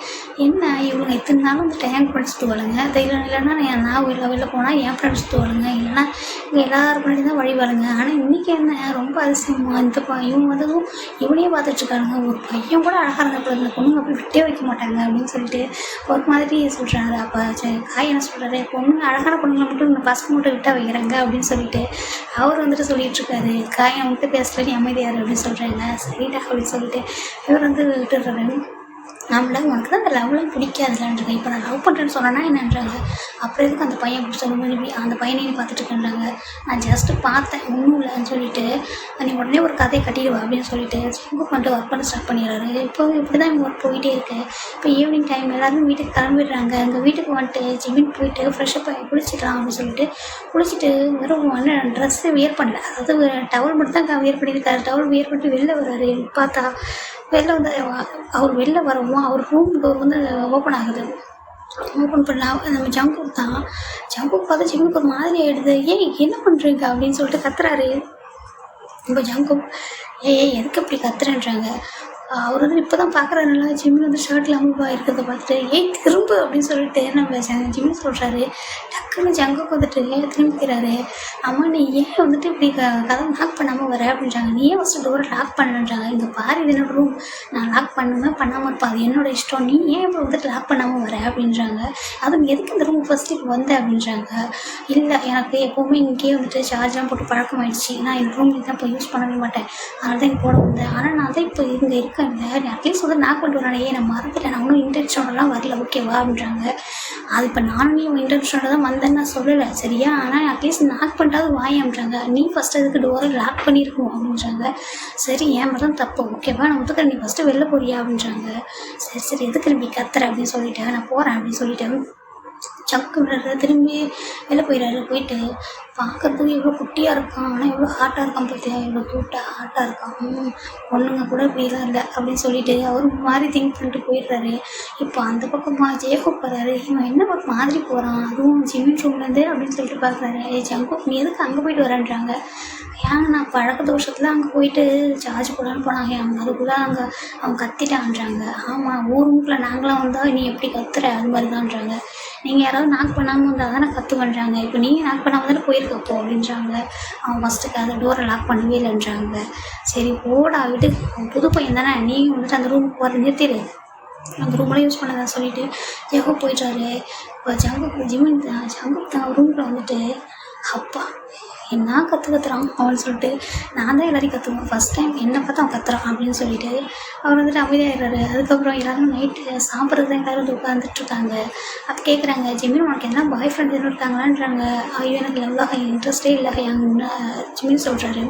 என்ன இவங்க இத்தனை நாளும் வந்து டேங்க் படிச்சுட்டு வளங்க, தைரியம் இல்லைன்னா நான் வெளில போனால் என் ஃப்ரெண்ட்ஸ் வளங்க, இல்லைன்னா இங்கே எல்லாரும் பண்ணி தான் வழி வளங்க. ஆனால் இன்றைக்கி என்ன ரொம்ப அதிசயமாக இந்த இவங்க வந்து இவனையே பார்த்துட்ருக்காங்க. ஒரு பையன் கூட அழகாக இருந்தப்போ இந்த பொண்ணுங்க அப்படி விட்டே வைக்க மாட்டாங்க அப்படின்னு சொல்லிட்டு ஒரு மாதிரி சொல்கிறாரு. அப்போ காய் என்ன சொல்கிறாரு, பொண்ணுங்க அழகான பொண்ணுங்களை மட்டும் இந்த பசங்க மட்டும் விட்டால் வைக்கிறாங்க அப்படின்னு சொல்லிட்டு அவர் வந்துட்டு சொல்லிகிட்ருக்காரு. காயை வந்துட்டு பேசல நீ அமைதியார் அப்படின்னு சொல்கிறாங்க. சரிடா அப்படின்னு சொல்லிட்டு இவர் வந்து விட்டுடுறாரு. நம்மள உனக்கு தான் அந்த லவ்லாம் பிடிக்காதுலான்றாங்க. இப்போ நான் லவ் பண்ணுறேன்னு சொன்னேன்னா என்னன்றாங்க. அப்புறம் எதுக்கு அந்த பையன் அப்படி சொல்லும் போது அந்த பையனையும் பார்த்துட்டு இருக்கேன்றாங்க. நான் ஜஸ்ட்டு பார்த்தேன் ஒன்றும் இல்லைன்னு சொல்லிட்டு நீ உடனே ஒரு கதையை கட்டிடுவா அப்படின்னு சொல்லிட்டு ரொம்ப பண்ணிட்டு ஒர்க் பண்ண ஸ்டார்ட் பண்ணிடுறாரு. இப்போ இப்படி தான் இவங்க ஒர்க் போயிட்டே இருக்கு. இப்போ ஈவினிங் டைம் எல்லாரும் வீட்டுக்கு கிளம்பிடுறாங்க. எங்கள் வீட்டுக்கு வந்துட்டு ஜிம்மின் போயிட்டு ஃப்ரெஷ்ஷப் ஆகி குளிச்சிடலாம் அப்படின்னு சொல்லிட்டு குளிச்சுட்டு வெறும் ட்ரெஸ்ஸு வியர் பண்ணல, அதாவது டவல் மட்டும் தான் வியர் பண்ணியிருக்காரு. டவல் வியர் பண்ணிட்டு வெளில வர்றாரு. பார்த்தா வெளில வந்து அவர் வெளில வரவும் அவர் ரூம் டோர் வந்து ஓப்பன் ஆகுது. ஓப்பன் பண்ணலாம் நம்ம ஜங்குக் தான். ஜங்குக் பார்த்தா ஜிம்முக்கு ஒரு மாதிரி ஆகிடுது. ஏய் என்ன பண்ணுறீங்க அப்படின்னு சொல்லிட்டு கத்துறாரு. இப்போ ஜங்குக் ஏய் எதுக்கு இப்படி கத்துறேன்றாங்க. அவர் வந்து இப்போ தான் பார்க்குறாருல ஜிம்மின் வந்து ஷர்ட்டில் அமுவாக இருக்கிறத பார்த்துட்டு ஏய் திரும்ப அப்படின்னு சொல்லிட்டு நம்ம ஜிம்மின் சொல்கிறாரு. டக்குன்னு ஜங்குக்கு வந்துட்டு திரும்பிக்கிறாரு. அம்மா நீ ஏன் வந்துட்டு இப்படி கதை லாக் பண்ணாமல் வர அப்படின்றாங்க. நீ ஏன் ஃபஸ்ட்டு டோரை லாக் பண்ணுன்றாங்க. இங்கே பாரு இது என்னோட ரூம், நான் லாக் பண்ணுவேன் பண்ணாமல் இருப்பேன், அது என்னோட இஷ்டம், நீ ஏன் இப்போ வந்துட்டு லாக் பண்ணாமல் வர அப்படின்றாங்க. அதுவும் எதுக்கு இந்த ரூம் ஃபஸ்ட்டு இப்போ வந்த அப்படின்றாங்க. இல்லை எனக்கு எப்போவுமே இங்கேயே வந்துட்டு சார்ஜெலாம் போட்டு பழக்கம் ஆகிடுச்சு, நான் இந்த ரூம் தான் இப்போ யூஸ் பண்ணவே மாட்டேன், அதனால தான் இங்கே போட வந்தேன். ஆனால் நான் தான் இப்போ இங்கே இருக்கேன், அட்லீஸ்ட் வந்து நான் கொண்டு வரேன், நான் மறந்துட்டேன், நான் ஒன்றும் இன்டென்ஷனோடலாம் வரல ஓகேவா அப்படின்றாங்க. அது இப்போ நானும் உங்கள் இன்டென்ஷனோட தான் வந்தேன்னு நான் சொல்லலை சரியா, ஆனால் அட்லீஸ்ட் லாக் பண்ணிட்டாவது வாயாம்ன்றாங்க. நீ ஃபஸ்ட்டு அதுக்கு டோரை லாக் பண்ணியிருக்கணும் அப்படின்றாங்க. சரி ஏன் மட்டும் தப்பு ஓகேவா, நான் ஒத்துக்கிறேன், நீ ஃபஸ்ட்டு வெளில போறியா அப்படின்றாங்க. சரி சரி எதுக்கு நீ கத்துற அப்படின்னு சொல்லிட்டேன், நான் போகிறேன் அப்படின்னு சொல்லிட்டேன். சக்கு விடுறாரு. திரும்பி வெளில போயிடுறாரு. போயிட்டு பார்க்கறதுக்கு எவ்வளோ குட்டியாக இருக்கான், ஆனால் எவ்வளோ ஹார்ட்டாக இருக்கான் பார்த்தியா, எவ்வளோ க்யூட்டாக ஹார்ட்டாக இருக்கான், பொண்ணுங்க கூட இப்படிலாம் இல்லை அப்படின்னு சொல்லிட்டு அவர் மாதிரி திங்க் பண்ணிட்டு போயிடுறாரு. இப்போ அந்த பக்கமாக ஜெயகோப் போகிறாரு. இவன் என்ன ஒரு மாதிரி போகிறான், அதுவும் ஜிம்மின் ரூம்லேருந்து அப்படின்னு சொல்லிட்டு பார்க்குறாரு. ஜங்கோப் நீ எதுக்கு அங்கே போயிட்டு வரேன்றாங்க. ஏங்க நான் பழக்க தோஷத்தில் அங்கே போயிட்டு சார்ஜ் போடான்னு போனாங்க, அவங்க அதுக்குள்ளே அங்கே அவங்க கத்திட்டான்றாங்க. ஆமாம் ஊருக்குள்ளே நாங்களாம் வந்தால் நீ எப்படி கத்துற அது மாதிரி தான்றாங்க. நீங்கள் யாராவது நாக் பண்ணாமல் வந்தால் தானே கற்று பண்ணுறாங்க, இப்போ நீங்கள் நாக் பண்ணாமல் தானே போயிருக்கப்போ அப்படின்றாங்க. அவன் ஃபஸ்ட்டுக்கு அந்த டோரை லாக் பண்ணவே இல்லைன்றாங்க. சரி போடா விட்டு, புது பையன் தானே, நீங்கள் வந்துட்டு அந்த ரூமுக்கு போகிற நிறுத்திடு, அந்த ரூம்லாம் யூஸ் பண்ணதான் சொல்லிவிட்டு ஜெகோ போயிட்டாரு. இப்போ ஜிம்மின் தான் ரூமில் வந்துட்டு அப்பா என்ன கற்றுறான் அவன்னு சொல்லிட்டு நான் தான் எல்லாரையும் கற்றுக்குவேன், ஃபஸ்ட் டைம் என்னை பார்த்து அவன் கத்துறான் அப்படின்னு சொல்லிட்டு அவர் வந்துட்டு அமைதியாகிடுறாரு. அதுக்கப்புறம் எல்லோரும் நைட்டு சாப்பிட்றது தான் எல்லோரும் வந்து உட்காந்துட்ருக்காங்க. அப்போ கேட்குறாங்க ஜிம்மின் உனக்கு என்ன பாய் ஃப்ரெண்ட் எதுவும் இருக்காங்களான்றாங்க. ஐயோ எனக்கு லவ்வாக இன்ட்ரெஸ்டே இல்லை ஜிம்மின் சொல்கிறாரு.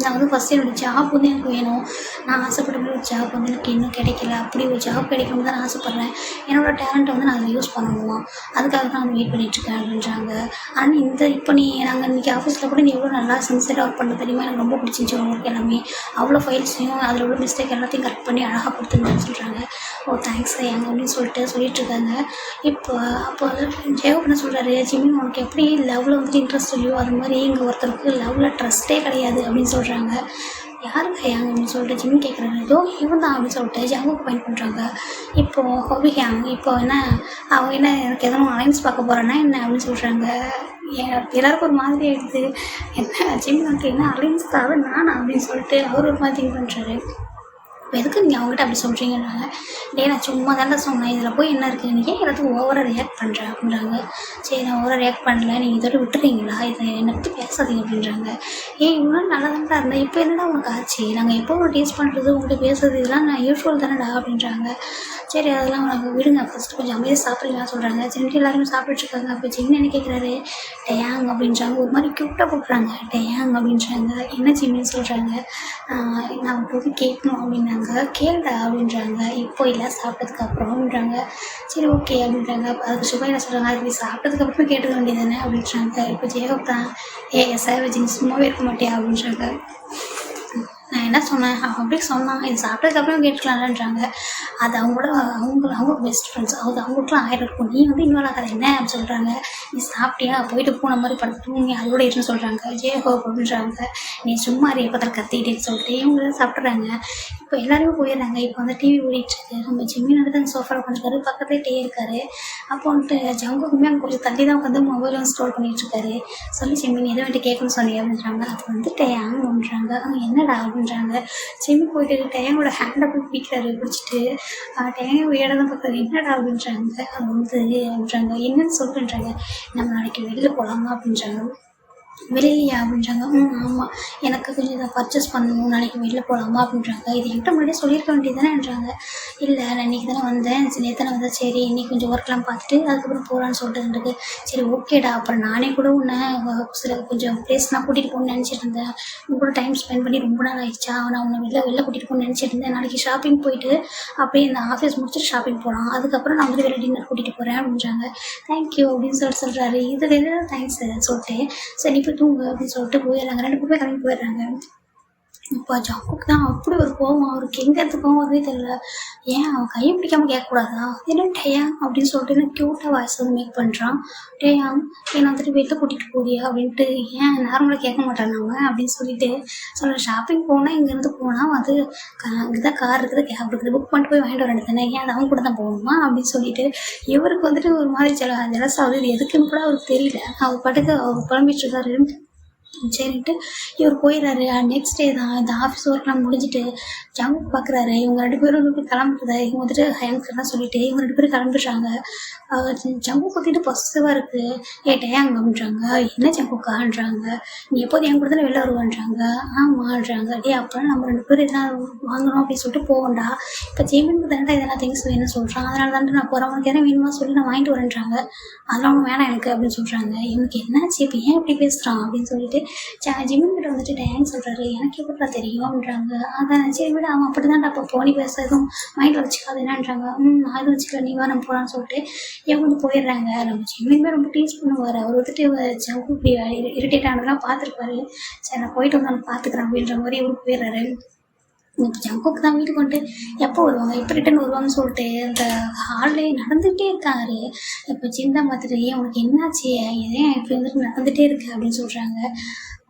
நான் வந்து ஃபஸ்ட்டு என்னோடய ஜாப் வந்து எனக்கு வேணும். நான் ஆசைப்பட்ட மாதிரி ஒரு ஜாப் வந்து எனக்கு இன்னும் கிடைக்கல. அப்படி ஒரு ஜாப் கிடைக்கணும்னு தான் நான் ஆசைப்பட்றேன். என்னோடய டேலண்ட்டை வந்து நான் அதில் யூஸ் பண்ணணுமா, அதுக்காக தான் வந்து வெயிட் பண்ணிகிட்ருக்கேன் அப்படின்றாங்க. ஆனால் இப்போ நாங்கள் இன்றைக்கி ஆஃபீஸில் கூட நீ எவ்வளோ நல்லா சின்சியராக ஒர்க் பண்ண தெரியுமா, எனக்கு ரொம்ப பிடிச்சிருந்துச்சி உங்கள் ஒர்க் எல்லாமே. அவ்வளோ ஃபைல்ஸையும் அதில் உள்ள மிஸ்டேக் எல்லாத்தையும் கரெக்ட் பண்ணி அழகாக கொடுத்துருந்தேன்னு சொல்கிறாங்க. ஓ தேங்க்ஸ் ஏங்க அப்படின்னு சொல்லிட்டுருக்காங்க. அப்போ ஜெயப் என்ன சொல்கிறாரு, ஜிமின் உனக்கு எப்படி லவ்வில் வந்துட்டு இன்ட்ரெஸ்ட் இல்லையோ அது மாதிரி இங்கே ஒருத்தருக்கு லவ்வில் ட்ரஸ்ட்டே கிடையாது அப்படின்னு சொல்கிறாங்க. யாருங்க ஹேங் அப்படின்னு சொல்லிட்டு ஜிமின் கேட்குறாரு. ஏதோ இவன் தான் அப்படின்னு சொல்லிட்டு ஜாங்குக்கு பாயிண்ட் பண்ணுறாங்க. இப்போது ஹோபி ஹேங் இப்போ என்ன அவங்க என்ன எனக்கு எதனா அலைன்ஸ் பார்க்க போகிறேன்னா என்ன அப்படின்னு சொல்கிறாங்க. எல்லாருக்கும் ஒரு மாதிரி ஆகிடுது. என்ன ஜிமின் வந்துட்டு என்ன அலைன்ஸ் தான் நானா அப்படின்னு சொல்லிட்டு அவர் ஒரு மாதிரி திங்க் பண்ணுறாரு. இப்போ எதுக்கு நீங்கள் அவங்ககிட்ட அப்படி சொல்கிறீங்கன்றாங்க. நான் சும்மா தானே சொன்னேன், இதில் போய் என்ன இருக்குது, நீ ஏன் எல்லாத்துக்கும் ஓவராக ரியாக்ட் பண்ணுறேன் அப்படின்றாங்க. சரி நான் ஓவராக ரியாக்ட் பண்ணல, நீங்கள் இதோட விட்டுறீங்களா, இதை என்னை பற்றி பேசாதீங்க அப்படின்றாங்க. இவ்வளோ நல்லா தானடா இருந்தேன், இப்போ என்னடா உனக்கு ஆச்சு, நாங்கள் எப்போ ஒரு டேஸ்ட் பண்ணுறது உங்கள்கிட்ட பேசுறது இதெல்லாம் நான் யூஸ்வல் தானடா அப்படின்றாங்க. சரி அதெல்லாம் உனக்கு விடுங்க, ஃபஸ்ட்டு கொஞ்சம் அமைதியாக சாப்பிட்றீங்களான்னு சொல்கிறாங்க. சரின்ட்டு எல்லாருமே சாப்பிட்டுருக்காங்க. அப்போ ஜிமின் என்ன கேட்குறாரு, டேயாங் அப்படின்றாங்க. ஒரு மாதிரி க்யூட்டாக கூப்பிட்றாங்க, டேயாங் அப்படின்றாங்க. என்ன ஜிமின்னு சொல்கிறாங்க. நான் போய் கேட்கணும் அப்படின்னாங்க. கேளுடா அப்படின்றாங்க. இப்போ இல்லை சாப்பிட்டதுக்கு அப்புறம் அப்படின்றாங்க. சரி ஓகே அப்படின்றாங்க. அதுக்கு சுபா என்ன சொல்கிறாங்க, அது சாப்பிட்டதுக்கு அப்புறம் கேட்டுக்க வேண்டியது தானே அப்படின்றாங்க. இப்போ ஜெயப் தான் சேவ் சும்மாவே இருக்க மாட்டியா அப்படின்றாங்க. நான் என்ன சொன்னேன், அவன் அப்படியே சொன்னான், இது சாப்பிட்டதுக்கப்புறம் கேட்டுக்கலாம்லன்றாங்க. அது அவங்க பெஸ்ட் ஃப்ரெண்ட்ஸ், அவங்களுக்குலாம் 1000 இருக்கும், நீ வந்து இன்வால்வ் ஆகாத என்ன அப்படின்னு சொல்கிறாங்க. நீ சாப்பிட்டியா, போயிட்டு பூனை மாதிரி படுத்துட்டு நீ அதோட இருன்னு சொல்கிறாங்க. ஹோப் அப்படின்றாங்க. நீ சும்மா எப்போதான் கத்திக்கிட்டேன்னு சொல்லிட்டு இவங்க சாப்பிட்றாங்க. இப்போ எல்லாருமே போயிடுறாங்க. இப்போ வந்து டிவி ஓடிட்டுருக்கு. நம்ம ஜிம்மின் வந்து அந்த சோஃபாவில் உட்காந்துருக்காரு, பக்கத்துலேயே டே இருக்காரு. அப்போ வந்துட்டு ஜங்குக்குமே அங்கே கொஞ்சம் தள்ளி தான் உட்காந்து மொபைல் வந்து ஸ்க்ரோல் பண்ணிகிட்ருக்காரு. சொல்லி ஜிம்மின் எதை வந்துட்டு கேட்கணும்னு சொல்லி அப்படின்றாங்க. அது வந்து டேயாங் அப்படின்றாங்க. அவங்க என்னடா அப்படின்றாங்க. ஜிம்மி போயிட்டு டேயாங்கோட ஹேண்டை போய் பிடிக்கிறாரு, பிடிச்சிட்டு டேயாங் உயர தான் பார்க்குறாரு. என்னடா அப்படின்றாங்க. அது வந்து அப்படின்றாங்க. என்னன்னு சொல்லுன்றாங்க. நம்ம நாளைக்கு வெளியில் போகலாமா அப்படின்றாங்க. வெளியிலையா அப்படின்றாங்க. ஆமாம், எனக்கு கொஞ்சம் இதை பர்ச்சேஸ் பண்ணணும், நாளைக்கு வெளில போகலாமா அப்படின்றாங்க. இது என்கிட்ட முன்னாடியே சொல்லியிருக்க வேண்டியதானேன்றாங்க. இல்லை நான் இன்றைக்கி தானே வந்தேன், நேற்று வந்தேன், சரி இன்னைக்கு கொஞ்சம் ஒர்க்லாம் பார்த்துட்டு அதுக்கப்புறம் போகலான்னு சொல்லிட்டு இருந்துருக்கு. சரி ஓகேடா, அப்புறம் நானே கூட உன்னை சில கொஞ்சம் பிளேஸ்லாம் கூட்டிகிட்டு போகணுன்னு நினச்சிட்டு இருந்தேன். உங்க கூட டைம் ஸ்பெண்ட் பண்ணி ரொம்ப நாள் ஆயிடுச்சா, நான் உன்னை வெளில கூட்டிகிட்டு போகணுன்னு நினச்சிட்டு இருந்தேன். நாளைக்கு ஷாப்பிங் போயிட்டு அப்படியே இந்த ஆஃபீஸ் முடிச்சுட்டு ஷாப்பிங் போகலாம், அதுக்கப்புறம் நான் வந்து வெளில டின்னர் கூட்டிகிட்டு போகிறேன் அப்படின்றாங்க. தேங்க்யூ அப்படின்னு சொல்கிறாரு. இது வெளில தேங்க்ஸ் சொல்லிட்டு சரி இப்போ தூங்கு அப்படின்னு சொல்லிட்டு போயிடுறாங்க. 2 பேருமே கிளம்பி போயிடுறாங்க. இப்போ ஜங்குக்கு தான் அப்படி ஒரு கோவம், அவருக்கு எங்கே இருந்து கோவம் வருதே தெரியல. ஏன் அவன் கையை பிடிக்காமல் கேட்கக்கூடாதா, என்ன டேயாங் அப்படின்னு சொல்லிட்டு என்ன க்யூட்டாக வாய்ஸ் வந்து மேக் பண்ணுறான். டேயாங் என்னை வந்துட்டு வெளில கூட்டிகிட்டு போறியா அப்படின்ட்டு, ஏன் நார்மலாக கேட்க மாட்டாங்க அவங்க அப்படின்னு சொல்லிட்டு சொல்கிறேன். ஷாப்பிங் போனால் இங்கேருந்து போனால் அது இங்கே தான் கார் இருக்குது, கேப் இருக்குது, புக் பண்ணிட்டு போய் வாங்கிட்டு வரேன் தானே, ஏன் அது அவங்க கூட தான் போகணுமா அப்படின்னு சொல்லிட்டு இவருக்கு வந்துட்டு ஒரு மாதிரி ஜலசாகுது. இது எதுக்குன்னு கூட அவருக்கு தெரியல. அவர் பாட்டுக்கு அவர் புலம்பிட்டு இருக்காரு. சரின்ட்டு இவர் போயிடுறாரு. நெக்ஸ்ட் டே தான் இந்த ஆஃபீஸ் ஒர்க்லாம் முடிஞ்சுட்டு ஜங்கு பார்க்குறாரு. இவங்க 2 பேரும் வந்து கிளம்புறத இவங்க வந்துட்டு ஹேங்க்லாம் சொல்லிட்டு இவங்க 2 பேரும் கிளம்பிடுறாங்க. ஜங்கு பார்த்துட்டு பாசிட்டிவாக இருக்குது. டேயாங் அப்படின்றாங்க. என்ன ஜங்குக்கான்றாங்க. நீ எப்போது என் கூட தானே வெளில வருவான்றாங்க. ஆமான்றாங்க. அப்புறம் நம்ம 2 பேரும் எதனா வாங்கணும் அப்படின்னு சொல்லிட்டு போவோம்டா. இப்போ ஜெய்மனுக்கு தானே எதனா திங்ஸ் வேணும்னு சொல்கிறான், அதனால தானே நான் போகிறேன், உனக்கு எதனா வேணுமா சொல்லி நான் வாங்கிட்டு வரேன்றாங்க. அதெல்லாம் ஒன்றும் வேணாம் எனக்கு அப்படின்னு சொல்கிறாங்க. இவனுக்கு என்னாச்சு, இப்போ ஏன் இப்படி பேசுகிறான் அப்படின்னு சொல்லிட்டு ஜிமின் கிட்ட வந்துட்டு டேயாங் சொல்கிறாரு. எனக்கு எப்படா தெரியும் அப்படின்றாங்க. அதான் சரி விட, அவன் அப்படி தான் அப்போ போனி பேச எதுவும் மைண்டில் வச்சுக்காது என்னன்றாங்க. நான் எதுவும் வச்சுக்கல, நீ வா நம்ம போகலான்னு சொல்லிட்டு இவங்க வந்து போயிடுறாங்க. நம்ம ஜிமின்மே ரொம்ப டீஸ் பண்ணுவார். அவர் வந்துட்டு ஜங்கு இப்படி இரிட்டேட் ஆனதெல்லாம் பார்த்துருப்பாரு. சரி நான் போயிட்டு வந்து பார்த்துக்கிறேன் அப்படின்ற மாதிரி இவரு போயிடுறாரு. இப்போ ஜங்குக்கு தான் வீட்டுக்கு வந்துட்டு எப்போ வருவாங்க, எப்போ ரிட்டன் வருவாங்கன்னு சொல்லிட்டு அந்த ஹால்லே நடந்துகிட்டே இருக்காரு. இப்போ சின்ன மாதிரி உனக்கு என்னாச்சு, ஏன் இப்படி வந்துட்டு நடந்துகிட்டே இருக்கு அப்படின்னு சொல்கிறாங்க.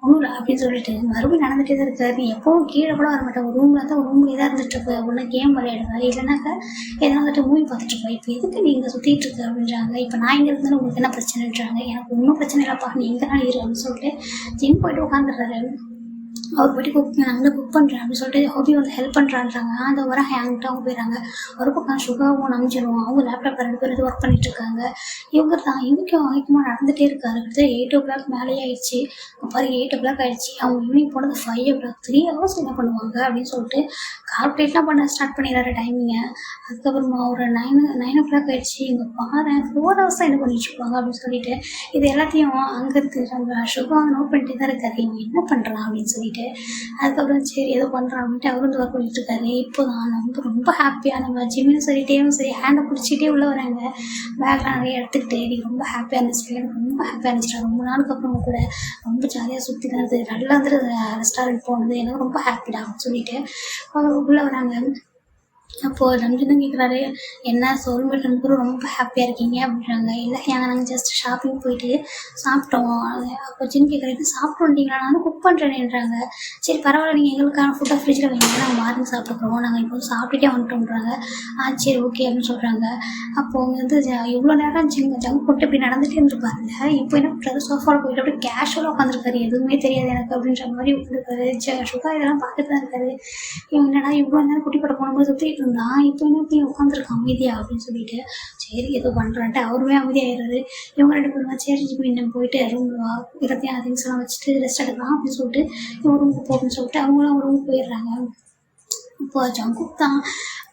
ஒன்றும் இல்லை அப்படின்னு சொல்லிட்டு மறுபடியும் நடந்துகிட்டே தான் இருக்காரு. நீ எப்பவும் கீழே கூட வர மாட்டேன், ஒரு ரூமில் தான் ரூம்லேயே தான் இருந்துட்டுருப்ப, ஒன்று கேம் விளையாடுவேன், இல்லைனாக்கா எதனா வந்துட்டு மூவி பார்த்துட்ருப்பேன். இப்போ எதுக்கு நீ இங்கே சுற்றிட்டு இருக்கு அப்படின்றாங்க. இப்போ நான் இங்கே இருந்தாலும் உங்களுக்கு என்ன பிரச்சனைன்றாங்க. எனக்கு ஒன்றும் பிரச்சனை இல்லைப்பா, நீ எங்கே தான் இரு அப்படின்னு சொல்லிட்டு ஜிம் போயிட்டு உட்காந்துடுறாரு. அவர் போய்ட்டு நான் வந்து குக் பண்ணுறேன் அப்படின்னு சொல்லிட்டு ஹோபி வந்து ஹெல்ப் பண்ணுறான்றாங்க. அந்த வர ஹேங்கிட்ட அவங்க போயிடறாங்க. ஒரு பக்கம் சுகாவும் நம்பிச்சிடுவோம். அவங்க லேப்டாப் 2 பேர் ஒர்க் பண்ணிட்டு இருக்காங்க. இவங்க தான் இன்றைக்கும் அதிகமாக நடந்துகிட்டே இருக்காரு. கிட்டத்தட்ட 8 o'clock மேலேயே ஆயிடுச்சு. பாரு 8 o'clock ஆயிடுச்சு. அவங்க ஈவினிங் போனது 5 o'clock. 3 hours என்ன பண்ணுவாங்க அப்படின்னு சொல்லிட்டு கால்குலேட்லாம் பண்ண ஸ்டார்ட் பண்ணிடுறாரு டைமிங்கை. அதுக்கப்புறமா ஒரு 9 o'clock ஆயிடுச்சு. இங்கே பாரு 4 hours தான் என்ன பண்ணிட்டு இருப்பாங்க அப்படின்னு சொல்லிட்டு இது எல்லாத்தையும் அங்கே இருந்து நம்ம சுகா நோட் பண்ணிட்டே தான் இருக்காரு. இவங்க என்ன பண்ணுறான் அப்படின்னு சொல்லிட்டு சொல்லிட்டு. அதுக்கப்புறம் சரி ஏதோ பண்ணுறான் அப்படின்ட்டு அவரும் வந்து ஒர்க் பண்ணிட்டு இருக்காரு. இப்போ தான் நம்ம ரொம்ப ஹாப்பியாக நம்ம ஜிம்மின்னு சொல்லிட்டேவும் சரி ஹேண்டை பிடிச்சிட்டே உள்ளே வராங்க. பேக்லாம் நிறைய எடுத்துக்கிட்டு எனக்கு ரொம்ப ஹாப்பியாக இருந்துச்சு. எனக்கு ரொம்ப ஹாப்பியாக இருந்துச்சு. ரொம்ப நாளுக்கு அப்புறம் கூட ரொம்ப ஜாலியாக சுற்றினது நல்லா வந்துட்டு ரெஸ்டாரண்ட் போனது எனக்கு ரொம்ப ஹாப்பிடா அப்படின்னு சொல்லிட்டு அவங்க உள்ளே வராங்க. அப்போது ரம்ஜனும் கேட்குறாரு, என்ன சோல்மேட் 2 பேரும் ரொம்ப ஹாப்பியாக இருக்கீங்க அப்படின்றாங்க. இல்லை ஏங்க நாங்கள் ஜஸ்ட் ஷாப்பிங் போயிட்டு சாப்பிட்டோம். அப்போ ஜின் கேட்குறது சாப்பிட்டு வந்துட்டீங்களா, நான் வந்து குக் பண்ணுறேன்ன்றாங்க. சரி பரவாயில்ல, நீங்கள் எங்களுக்கான ஃபுட்டை ஃப்ரிட்ஜில் வைங்க, நாங்கள் மார்னிங் சாப்பிட்டுக்கிறோம், நாங்கள் இப்போ சாப்பிட்டுட்டே வந்துட்டோன்றாங்க. சரி ஓகே அப்படின்னு சொல்கிறாங்க. அப்போது அவங்க வந்து இவ்வளோ நேரம் ஜங்க் போட்டு இப்படி நடந்துகிட்டே இருந்துருப்பாருல்ல, இப்போ என்ன பண்ணுறாரு, சோஃபாவில் போயிட்டு அப்படியே கேஷுவலாக உட்காந்துருக்காரு. எதுவுமே தெரியாது எனக்கு அப்படின்ற மாதிரி உட்காந்துருக்காரு. சுகா இதெல்லாம் பார்த்துட்டு தான் இருக்காரு. இவங்க என்னடா இவ்வளோ நேரம் குட்டி படம் போகும்போது சுற்றிட்டு இருந்தான், இப்போ என்ன இப்படி உட்காந்துருக்கான் அமைதியா அப்படின்னு சொல்லிட்டு சரி ஏதோ பண்ணுறான்ட்டு அவருமே அமைதியாகிடுறாரு. இவங்க 2 பேரும் சரி நம்ம போயிட்டு ரூம் இருபத்தியான திங்ஸ் எல்லாம் வச்சுட்டு ரெஸ்ட் எடுக்கலாம் அப்படின்னு சொல்லிட்டு இவங்க ரூமுக்கு போகணும்னு சொல்லிட்டு அவங்களும் ஒரு ரூமுக்கு போயிடுறாங்க. இப்போ ஜங்குக் தான்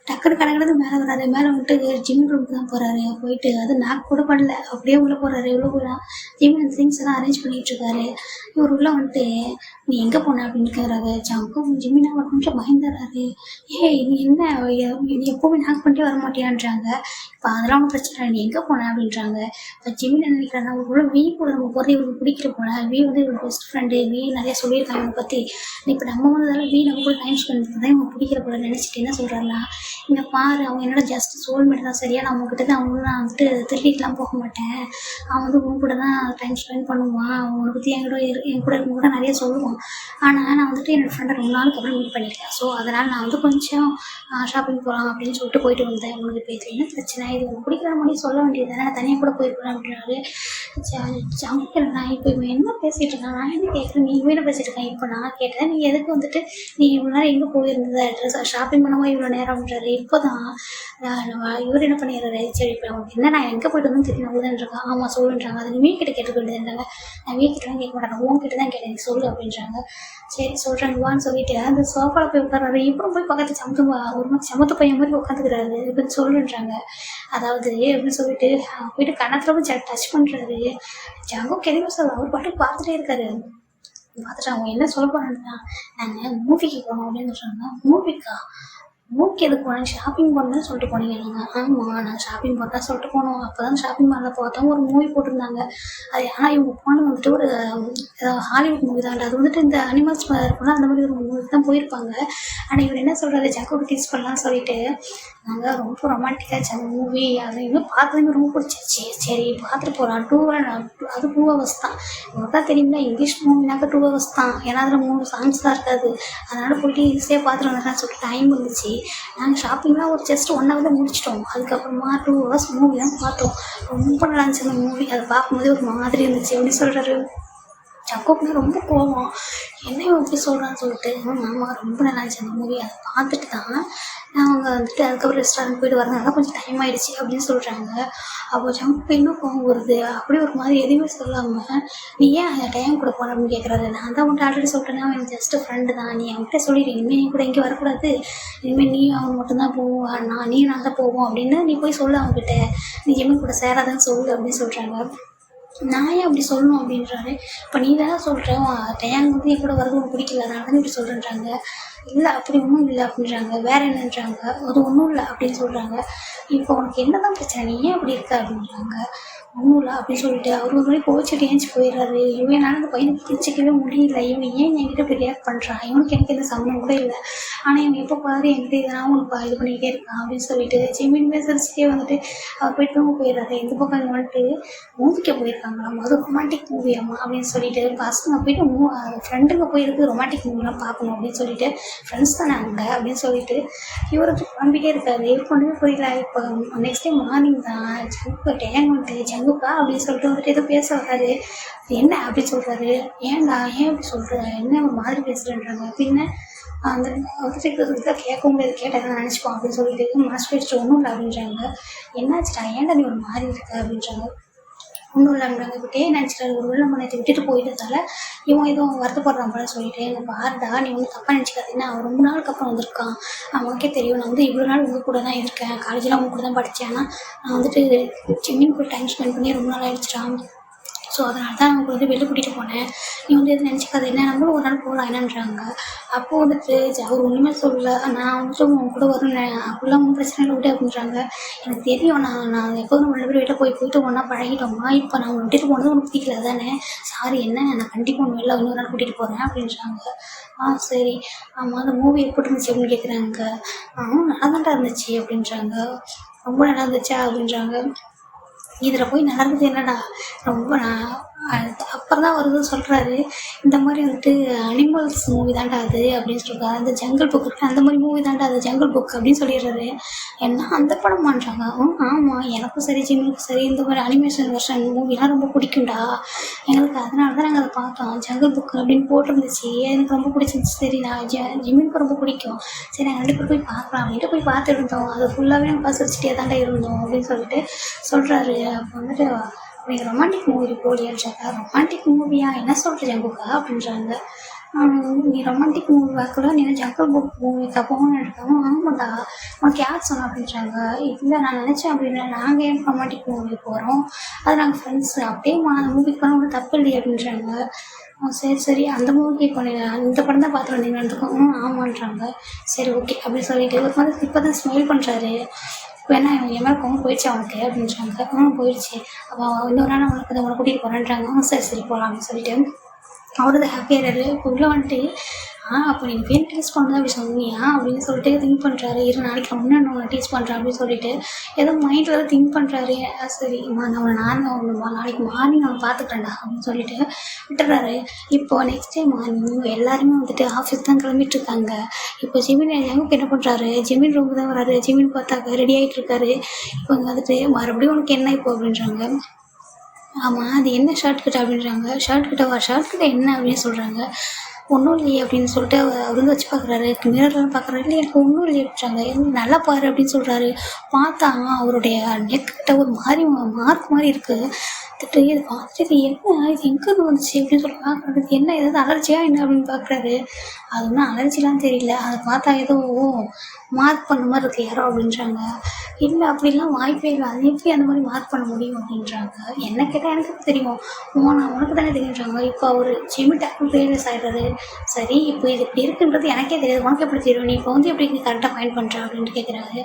டக்குனு கடற்கடந்து மேலே வராது. மேலே வந்துட்டு ஜிம் ரூமுக்கு தான் போகிறாரு. போயிட்டு அது நாக் கூட பண்ணல, அப்படியே உள்ளே போகிறாரு. உள்ளே போனால் ஜிம் அந்த திங்ஸ் எல்லாம் அரேஞ்ச் பண்ணிகிட்டு இருக்காரு. இவர் உள்ளே வந்துட்டு நீ எங்கே போன அப்படின்னு கேட்குறாரு. ஜங்கும் ஜிம்மினா ஒரு கொஞ்சம் பயந்துடுறாரு. நீ என்ன நீ எப்போவுமே நாக் பண்ணிட்டே வர மாட்டியான்றாங்க. இப்போ அதெல்லாம் ஒன்றும் பிரச்சனை இல்லை, நீ எங்கே போன அப்படின்றாங்க. இப்போ ஜிம்மின் நினைக்கிறாங்க ஒரு வீ கூட நம்ம போகிறது இவருக்கு பிடிக்கிற போல. வீ வந்து இவருக்கு பெஸ்ட் ஃப்ரெண்டு. வீ நிறையா சொல்லியிருக்காங்க இவனை பற்றி. இப்போ நம்ம வந்ததால வீ நம்ம கூட டைம் ஸ்பெண்ட் பண்ணி தான் இவங்க பிடிக்கிற போல நினச்சிட்டு என்ன சொல்கிறாருன்னா, இங்கே பாரு அவங்க என்னோட ஜஸ்ட் சோல்மேட் தான், சரியா நான் அவங்ககிட்ட தான் நான் வந்துட்டு திருடிட்டுலாம் போக மாட்டேன். அவன் வந்து உங்க கூட தான் டைம் ஸ்பெண்ட் பண்ணுவான். அவனை பற்றி என் கூட இருக்கும் கூட நிறைய சொல்லுவான். ஆனால் நான் வந்துட்டு என்னோடய ஃப்ரெண்டை ரொம்ப நாளுக்கு அப்புறம் மீட் பண்ணியிருக்கேன். ஸோ அதனால் நான் வந்து கொஞ்சம் ஷாப்பிங் போகலாம் அப்படின்னு சொல்லிட்டு போயிட்டு வந்தேன். உங்களுக்கு இப்போ இதில் என்ன பிரச்சனை, இது உங்களுக்கு பிடிக்கிற மாதிரி சொல்ல வேண்டியது தானே, நான் தனியாக கூட போயிருக்கேன் அப்படின்னாரு. ஜம்முக்கு நான் இப்போ இவன் என்ன பேசிகிட்டு இருக்கான், நான் என்ன கேட்குறேன், நீ இவன் என்ன பேசிகிட்டு இருக்கேன். இப்போ நான் கேட்டேன் நீ எதுக்கு வந்துட்டு நீ இவ்வளோ நேரம் எங்கே போயிருந்தது ட்ரெஸ் ஷாப்பிங் பண்ணவும் இவ்வளோ நேரம் அப்படின்றாரு. இப்போ தான் இவர் என்ன பண்ணிடுறாரு, சரி இப்போ அவனுக்கு என்ன நான் எங்கே போய்ட்டு வந்து தெரியும் உள்ளதுன்றாங்க. ஆமாம் சொல்லுன்றாங்க. அது நீ கிட்ட கேட்டுக்க வேண்டியதுன்றாங்க. நான் வீக்கிட்டலாம் கேட்க மாட்டேன், உங்ககிட்ட தான் கேட்டேன், நீ சொல்லு அப்படின்றாங்க. சரி சொல்கிறாங்க வான்னு சொல்லிட்டு அந்த சோஃபாவில் போய் உட்காராரு. இப்போ போய் பக்கத்து ஒரு மாதிரி சமத்து பையன் மாதிரி உட்காந்துக்கிறாரு. இப்படி சொல்லுன்றாங்க. அதாவது அப்படின்னு சொல்லிட்டு போயிட்டு கணத்துல போய் டச் பண்ணுறாரு. ஜங்கும் எதுவுமே சொல்ல, அவர் பாட்டுக்கு பார்த்துட்டே இருக்காரு. பார்த்துட்டு அவங்க என்ன சொல்ல போகிறாங்கன்னா, நாங்கள் மூவிக்கு போனோம் அப்படின்னு சொல்கிறாங்க. மூவிக்கா? மூவிக்கு எதுக்கு போனேன், ஷாப்பிங் போனேன்னு சொல்லிட்டு போனீங்க நீங்கள். ஆமாம் நாங்கள் ஷாப்பிங் போகிறதா சொல்லிட்டு போனோம். அப்போ தான் ஷாப்பிங் மாலில் பார்த்தோம் ஒரு மூவி போட்டிருந்தாங்க. அது ஆனால் இவங்க போனது வந்துட்டு ஒரு ஹாலிவுட் மூவி தான். அது வந்துட்டு இந்த அனிமல்ஸ் இருக்கும்ல அந்த மாதிரி ஒரு மூவி தான் போயிருப்பாங்க. ஆனால் இவர் என்ன சொல்கிறாரு, ஜாக்கோபை கிஸ் பண்ணலாம்னு சொல்லிட்டு நாங்கள் ரொம்ப ரொமான்டிக்காக அந்த மூவி அது இன்னும் பார்த்ததுமே ரொம்ப பிடிச்சிருச்சு. சரி பார்த்துட்டு போகலாம். 2 hours தான். உங்களுக்கு தான் தெரியுங்களா இங்கிலீஷ் மூவினாக்க 2 hours தான். ஏன்னா அதில் 3 சாங்ஸ் தான் இருக்காது. அதனால் போயிட்டு ஈஸியாக பார்த்துட்டு வந்துடலாம்னு சொல்லிட்டு டைம் இருந்துச்சு. நாங்கள் ஷாப்பிங்லாம் ஒரு ஜஸ்ட் 1 hour முடிச்சிட்டோம். அதுக்கப்புறமா 2 hours மூவி தான் பார்த்தோம். ரொம்ப நல்லா இருந்துச்சு அந்த மூவி. அதை பார்க்கும்போதே ஒரு மாதிரி இருந்துச்சு. எப்படி சொல்கிறாரு, ஜக்கோப்னா ரொம்ப கோவம், என்ன எப்படி சொல்கிறான்னு சொல்லிட்டு. ஆமாம் ரொம்ப நல்லா இருந்துச்சு அந்த மூவி. அதை பார்த்துட்டு தான் அவங்க வந்துட்டு அதுக்கப்புறம் ரெஸ்டாரண்ட் போயிட்டு வரதுனால கொஞ்சம் டைம் ஆகிடுச்சி அப்படின்னு சொல்கிறாங்க. அப்போ ஜங்கு இன்னும் கோவம் வருது. அப்படி ஒரு மாதிரி எதுவுமே சொல்லாமல் நீ ஏன் அந்த டைம் கூட போன அப்படின்னு கேட்குறாரு. நான் தான் உன்ட்டு ஆல்ரெடி சொல்கிறேன்னா அவன் ஜஸ்ட்டு ஃப்ரெண்டு தான், நீ அவன்கிட்ட சொல்லிடு இனிமேல் நீ கூட இங்கே வரக்கூடாது, இனிமேல் நீ அவன் மட்டும்தான் போவான், நான் தான் போவோம் அப்படின்னு நீ போய் சொல்லு அவங்ககிட்ட, நீ ஜிம்மி கூட சேராதான்னு சொல்லு அப்படின்னு சொல்கிறாங்க. நான் ஏன் அப்படி சொல்லணும் அப்படின்றாரு. இப்போ நீ தானே சொல்கிறேன் டயான் வந்து என் கூட வரது உனக்கு பிடிக்கல, அதனால தான் இப்படி சொல்கிறேன்றாங்க. இல்லை அப்படி ஒன்றும் இல்லை அப்படின்றாங்க. வேறு என்னன்றாங்க. அது ஒன்றும் இல்லை அப்படின்னு சொல்கிறாங்க. இப்போ உனக்கு என்ன தான் பிரச்சனை, நீ ஏன் அப்படி இருக்க அப்படின்றாங்க. ஒன்றும் இல்லை அப்படின்னு சொல்லிட்டு அவர் ஒரு மாதிரி கோச்சிட்டு ஏஞ்சி போயிடுறாரு. இவனால அந்த பையனுக்கு பிடிச்சிக்கவே முடியல. இவன் ஏன் என்கிட்ட இப்படி ரியாக்ட் பண்ணுறான், இவனுக்கு எனக்கு எந்த சம்மந்தம் கூட இல்லை, ஆனால் இவன் எப்போ பாரு என்கிட்ட இதெல்லாம் உனக்கு இது பண்ணிக்கிட்டே இருக்கான் அப்படின்னு சொல்லிட்டு ஜிம்மின் பேசுறதுக்கே வந்துட்டு அவர் போய் தூங்க போயிடுறாரு. இந்த பக்கம் இங்கே வந்துட்டு மூவிக்க போயிருக்காங்களாம், அது ரொமான்டிக் மூவியாம்மா அப்படின்னு சொல்லிட்டு பசங்க போயிட்டு ஃப்ரெண்டுங்க போயிருக்கு ரொமான்டிக் மூவிலாம் பார்க்கணும் அப்படின்னு சொல்லிட்டு ஃப்ரெண்ட்ஸ் தானே அங்கே அப்படின்னு சொல்லிட்டு இவருக்கு குழம்பிட்டே இருக்காரு. இவர் கொண்டு போய் புரியல. இப்போ நெக்ஸ்ட் டே மார்னிங் தான் ஜங்கு டேங் வந்துட்டு ஜங்குக்கா அப்படின்னு சொல்லிட்டு வந்துட்டு ஏதோ பேச வராரு. என்ன அப்படின்னு சொல்கிறாரு. ஏன்டா ஏன் அப்படி சொல்கிற, என்ன ஒரு மாதிரி பேசுகிறேன்றாங்க. பின்ன அந்த வந்துட்டு கேட்க முடியாது, கேட்டால் நினச்சிப்போம் அப்படின்னு சொல்லிட்டு மனசு வச்சுட்டு ஒன்றும் இல்லை அப்படின்றாங்க. என்னாச்சுடா ஏன்டா நீ ஒரு மாதிரி இருக்க அப்படின்றாங்க. ஒன்றும் இல்லை அப்படின்றாங்க. இப்போ நினச்சிட்டாரு ஒரு வேளை நம்ம நேற்று விட்டுட்டு போயிட்டதால இவன் எதுவும் வருத்தப்படுறான் போல சொல்லிட்டு, எனக்கு பாருடா நீ ஒன்றும் தப்பாக நினச்சிக்காதீங்கன்னா அவன் ரொம்ப நாளுக்கு அப்புறம் வந்திருக்கான், அவனுக்கே தெரியும் நான் வந்து இவ்வளோ நாள் உங்கள் கூட தான் இருக்கேன், காலேஜில் அவங்க கூட தான் படித்தேன், ஆனால் நான் வந்துட்டு ஜிம்மின் கூட டைம் ஸ்பெண்ட் பண்ணி ரொம்ப நாள் ஆகிடுச்சிட்டான், ஸோ அதனால தான் நான் வந்து வெளில கூட்டிகிட்டு போனேன். நீ வந்து எதுவும் நினச்சிக்காத, என்ன நம்மளும் ஒரு நாள் போகலாம் என்னன்றாங்க. அப்போது வந்துட்டு அவர் ஒன்றுமே சொல்லல. நான் வந்துட்டு உன் கூட வருவேன், அப்படிலாம் ஒன்றும் பிரச்சனை இல்லை விடு அப்படின்றாங்க. எனக்கு தெரியும், நான் எப்போதும் நம்ம 2 பேரும் வெளில போயிட்டு ஒன்றா பழகிட்டோமா, இப்போ நான் உன்னை விட்டுட்டு போனது உனக்கு பிடிக்கல தானே, சாரி என்ன, நான் கண்டிப்பாக உன்னை வெளில இன்னொரு நாள் கூட்டிகிட்டு போகிறேன் அப்படின்றாங்க. சரி. ஆமாம், அந்த மூவி எப்படி இருந்துச்சு அப்படின்னு கேட்குறாங்க. நல்லா தான்டா இருந்துச்சு அப்படின்றாங்க. ரொம்ப நல்லா இருந்துச்சா அப்படின்றாங்க. இதில் போய் நடந்தது என்னடா, ரொம்ப அப்புறம் தான் வருதுன்னு சொல்கிறாரு. இந்த மாதிரி வந்துட்டு அனிமல்ஸ் மூவி தான்டா அது அப்படின்னு சொல்கிறாரு. அந்த ஜங்கிள் புக் இருக்கு, அந்த மாதிரி மூவி தான்டா அது ஜங்கிள் புக் அப்படின்னு சொல்லிடுறாரு. என்ன அந்த படம் பண்ணுறாங்க? ஆமாம், எனக்கும் சரி ஜிம்மிக்கும் சரி இந்த மாதிரி அனிமேஷன் வெர்ஷன் மூவிலாம் ரொம்ப பிடிக்கும்டா எங்களுக்கு, அதனால தான் நாங்கள் அதை பார்த்தோம். ஜங்கிள் புக் அப்படின்னு போட்டிருந்துச்சு, எனக்கு ரொம்ப பிடிச்சிருந்துச்சு. சரி, நான் ஜிம்மிக்கு ரொம்ப பிடிக்கும், சரி நாங்கள் 2 பேரும் போய் பார்க்கலாம் அப்படின்ட்டு போய் பார்த்துருந்தோம். அது ஃபுல்லாகவே நாங்கள் பாஸ் வச்சுட்டே தான்டா இருந்தோம் அப்படின்னு சொல்லிட்டு சொல்கிறாரு. அப்போ வந்துட்டு நீங்கள் ரொமான்டிக் மூவி போலியான்றாங்க. ரொமான்டிக் மூவியா, என்ன சொல்கிற ஜங்குக்கா அப்படின்றாங்க. நீ ரொமான்டிக் மூவி பார்க்கல, நீ ஜங்கிள் புக் மூவிக்கா போகணுன்னு இருக்காங்க. ஆமாடா, உனக்கு யார் சொன்னா அப்படின்றாங்க. இல்லை நான் நினச்சேன் அப்படின்னா, நாங்கள் ஏன் ரொமான்டிக் மூவி போகிறோம், அது நாங்கள் ஃப்ரெண்ட்ஸு, அப்படியே மூவிக்கு போனால் ஒன்றும் தப்பு இல்லையே அப்படின்றாங்க. சரி சரி, அந்த மூவிக்கு இப்போ இந்த படம் தான் பார்த்து வந்தீங்கன்னு ஆமான்றாங்க. சரி ஓகே அப்படின்னு சொல்லிட்டு ஒரு மாதிரி இப்போ தான் ஸ்மைல் பண்ணுறாரு. வேணா என் மேலே கோவம் போயிடுச்சு அவனுக்கு அப்படின்றாங்க. போயிடுச்சு. அப்போ இன்னொரு நாள் அவனுக்கு உன்னை கூட்டிகிட்டு போகிறேன்றாங்க. சரி சரி போகலாம் அப்படின்னு சொல்லிட்டு அவரு தான் ஹாப்பியாகிறாரு. இப்போ உள்ளே வந்துட்டு அப்போ நீங்கள் பெயின் டீச் பண்ணதான் அப்படி சொன்னியா அப்படின்னு சொல்லிட்டு திங்க் பண்ணுறாரு. நாளைக்கு நான் ஒன்று டீச் பண்ணுறேன் அப்படின்னு சொல்லிட்டு ஏதோ மைண்டில் தான் திங்க் பண்ணுறாரு. சரி நான் நாளைக்கு மார்னிங் அவனை பார்த்துக்கிறேன்டா அப்படின்னு சொல்லிட்டு விட்டுறாரு. இப்போ நெக்ஸ்ட் டே மார்னிங் எல்லாருமே வந்துட்டு ஆஃபீஸ் தான் கிளம்பிட்டு இருக்காங்க. இப்போ ஜிமின் எங்கே என்ன பண்ணுறாரு, ஜிமின் ரூம் தான் வராரு. ஜிமின் பார்த்தாக்க ரெடி ஆகிட்டு இருக்காரு. இப்போ வந்துட்டு மறுபடியும் உனக்கு என்ன இப்போ அப்படின்றாங்க. ஆமாம், அது என்ன ஷர்ட் கிட்ட அப்படின்றாங்க. ஷர்ட் கிட்ட என்ன அப்படின்னு சொல்கிறாங்க. ஒன்றும் இல்லையே அப்படின்னு சொல்லிட்டு அவர் வந்து வச்சு பார்க்குறாரு. மிரர்லாம் பார்க்குறாரு. இல்லை எனக்கு ஒன்றும் இல்லையே அப்படின்றாங்க. நல்லா பாரு அப்படின்னு சொல்கிறாரு. பார்த்தா அவருடைய நெக்கிட்ட ஒரு மாதிரி மார்க் மாதிரி இருக்குது. இதை பார்த்துட்டு என்ன இது எங்கேருந்து வந்துச்சு அப்படின்னு சொல்லி பார்க்குறது. என்ன ஏதாவது அலர்ஜியா என்ன அப்படின்னு பார்க்குறாரு. அது ஒன்றும் அலர்ஜிலாம் தெரியல, அதை பார்த்தா ஏதோ மார்க் பண்ண மாதிரி இருக்குது யாரோ அப்படின்றாங்க. இல்லை அப்படிலாம் வாய்ப்பே இல்லை, அது எப்படி அந்த மாதிரி மார்க் பண்ண முடியும் அப்படின்றாங்க. என்ன கேட்டால் எனக்கு தெரியும், உனக்கு தானே தெரியுன்றாங்க. இப்போ அவர் ஜிம்மி டேக்கிள் ரியலைஸ் ஆகிடுறாரு. சரி, இப்போ இது இப்படி இருக்குன்றது எனக்கே தெரியாது, உனக்கு எப்படி தெரியும், நீ இப்போ வந்து எப்படி கரெக்டாக ஃபைண்ட் பண்ணுற அப்படின்ட்டு கேட்குறாரு.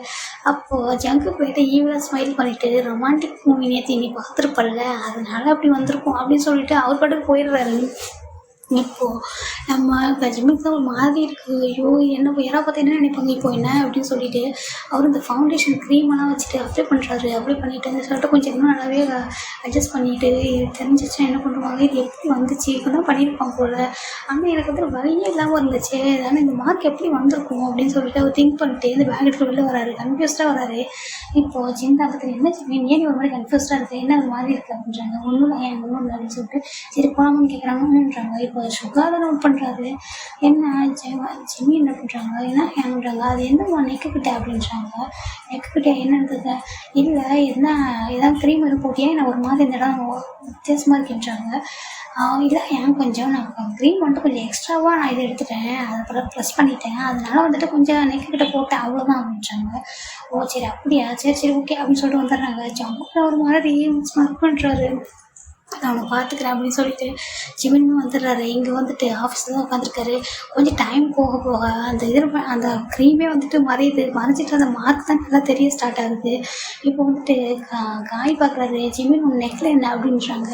அப்போது ஜங்கு போயிட்டு ஈவலாக ஸ்மைல் பண்ணிவிட்டு ரொமான்டிக் மூவி நேற்று நீ பார்த்துருப்பல்ல, அதனால அப்படி வந்திருக்கும் அப்படின்னு சொல்லிட்டு அவர் பாட்டுக்கு போயிடுறாரு. இப்போது நம்ம இப்போ ஜிம்மிக்கு தான் ஒரு மாதிரி இருக்குது. ஐயோ என்ன யாராவது பார்த்தா என்ன நினைப்பாங்க இப்போ என்ன அப்படின்னு சொல்லிட்டு அவர் இந்த ஃபவுண்டேஷன் க்ரீமெல்லாம் வச்சுட்டு அப்ளை பண்ணுறாரு. அப்ளை பண்ணிவிட்டு அந்த ஷர்ட்டை கொஞ்சம் இன்னும் நல்லாவே அட்ஜஸ்ட் பண்ணிவிட்டு தெரிஞ்சிச்சுன்னா என்ன பண்ணுவாங்க, இது எப்படி வந்துச்சு, இப்போ தான் பண்ணியிருப்பாங்க போல், ஆனால் எனக்கு வந்து வழியே இல்லாமல் இருந்துச்சு, ஆனால் இந்த மார்க் எப்படி வந்திருக்கும் அப்படின்னு சொல்லிட்டு அவர் திங்க் பண்ணிட்டு இந்த பேக் எடுத்து வெளில வராரு. கன்ஃபியூஸ்டாக வராரு. இப்போது ஜிந்தா பற்றி என்ன ஜிம்மின் ஏன் ஒரு மாதிரி கன்ஃபியூஸ்டாக இருக்குது, என்ன அது மாதிரி இருக்குது அப்படின்றாங்க. ஒன்றும் இல்லை ஒன்றும் இல்லை அப்படின்னு சொல்லிட்டு சரி போகலாமான்னு கேட்குறாங்கன்றாங்க. இப்போ சுகாதாரம் நோட் பண்ணுறாரு. என்ன ஜிம்மி என்ன பண்ணுறாங்க, என்ன ஹேங்கிறாங்க, அது என்னம்மா நெக்குக்கிட்ட அப்படின்றாங்க. நெக்குக்கிட்ட என்னன்றது இல்லை, என்ன ஏதாவது க்ரீம் எதுவும் போட்டியா, என்ன ஒரு மாதிரி இந்த இடம் வித்தியாசமாக இருக்குன்றாங்க. இல்லை ஏன் கொஞ்சம் நான் க்ரீம் வந்துட்டு கொஞ்சம் எக்ஸ்ட்ராவாக நான் இதை எடுத்துட்டேன், அதை ப்ரெஸ் பண்ணிட்டேன், அதனால வந்துட்டு கொஞ்சம் நெக்குக்கிட்ட போட்டேன் அவ்வளோதான் அப்படின்றாங்க. ஓ சரி அப்படியா, சரி சரி ஓகே அப்படின்னு சொல்லிட்டு வந்துடுறாங்க. ஜம்முக்கு ஒரு மாதிரி ஸ்மார்ட் பண்ணுறாரு. நான் அவனை பார்த்துக்கிறேன் அப்படின்னு சொல்லிட்டு ஜிமின்னு வந்துடுறாரு. இங்கே வந்துட்டு ஆஃபீஸில் தான் உட்காந்துருக்காரு. கொஞ்சம் டைம் போக போக அந்த அந்த க்ரீமே வந்துட்டு மறைஞ்சிட்டு அந்த மார்க் தான் நல்லா தெரிய ஸ்டார்ட் ஆகுது. இப்போ வந்துட்டு காய் பார்க்குறாரு. ஜிமின் உன் நெக்கில் என்ன அப்படின்றாங்க.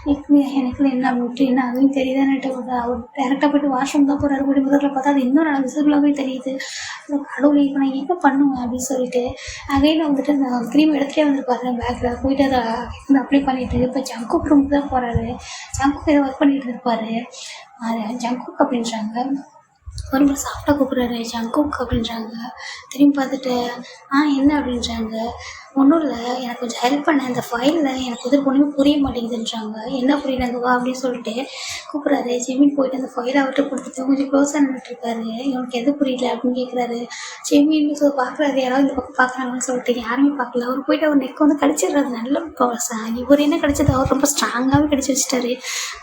நெக்கில் என்ன அப்படின்ட்டு என்ன அதுவும் தெரியுதான்ட்டு அவர் டேரெக்டாக போய்ட்டு வாஷ்ரூம் தான் போகிறாரு. போய் முதல்ல பார்த்தா அது இன்னும் நல்லா விசிபிளாகவே தெரியுது. கடவுளை இப்போ நான் என்ன பண்ணுவேன் அப்படின்னு சொல்லிட்டு அகையில் வந்துட்டு அந்த க்ரீம் எடுத்துகிட்டே வந்துருப்பாரு. பேக்கில் போயிட்டு அதை அப்ளை பண்ணிவிட்டு இப்போ ஜங்கு ரூமுக்கு தான் போகிறாரு. ஜங்குக்கு ஏதோ ஒர்க் பண்ணிகிட்டு இருப்பார். ஜங்குக் அப்படின்றாங்க. ஒரு முறை சாப்பிட்டா கூப்பிட்றாரு. ஜங்குக் அப்படின்றாங்க. திரும்பி பார்த்துட்டு என்ன அப்படின்றாங்க. ஒன்றும் இல்லை, எனக்கு கொஞ்சம் ஹெல்ப் பண்ண, இந்த ஃபைலில் எனக்கு வந்து ஒன்றுமே புரிய மாட்டேங்குதுன்றாங்க. என்ன புரியலங்க வா அப்படின்னு சொல்லிட்டு கூப்பிட்றாரு. ஜெமீன் போயிட்டு அந்த ஃபைலை அவர்கிட்ட கொடுத்துட்டு கொஞ்சம் க்ளோஸாக நின்றுட்டுருக்காரு. இவனுக்கு எது புரியல அப்படின்னு கேட்குறாரு. ஜெமீன் பார்க்குறாரு, யாராவது இந்த பக்கம் பார்க்குறாங்கன்னு சொல்லிட்டு யாருமே பார்க்கல. அவர் போயிட்டு அவர் நெக் வந்து கடிச்சிடுறாரு. நல்ல இவர் என்ன கடிச்சது, அவர் ரொம்ப ஸ்ட்ராங்காகவே கடிச்சு வச்சுட்டாரு.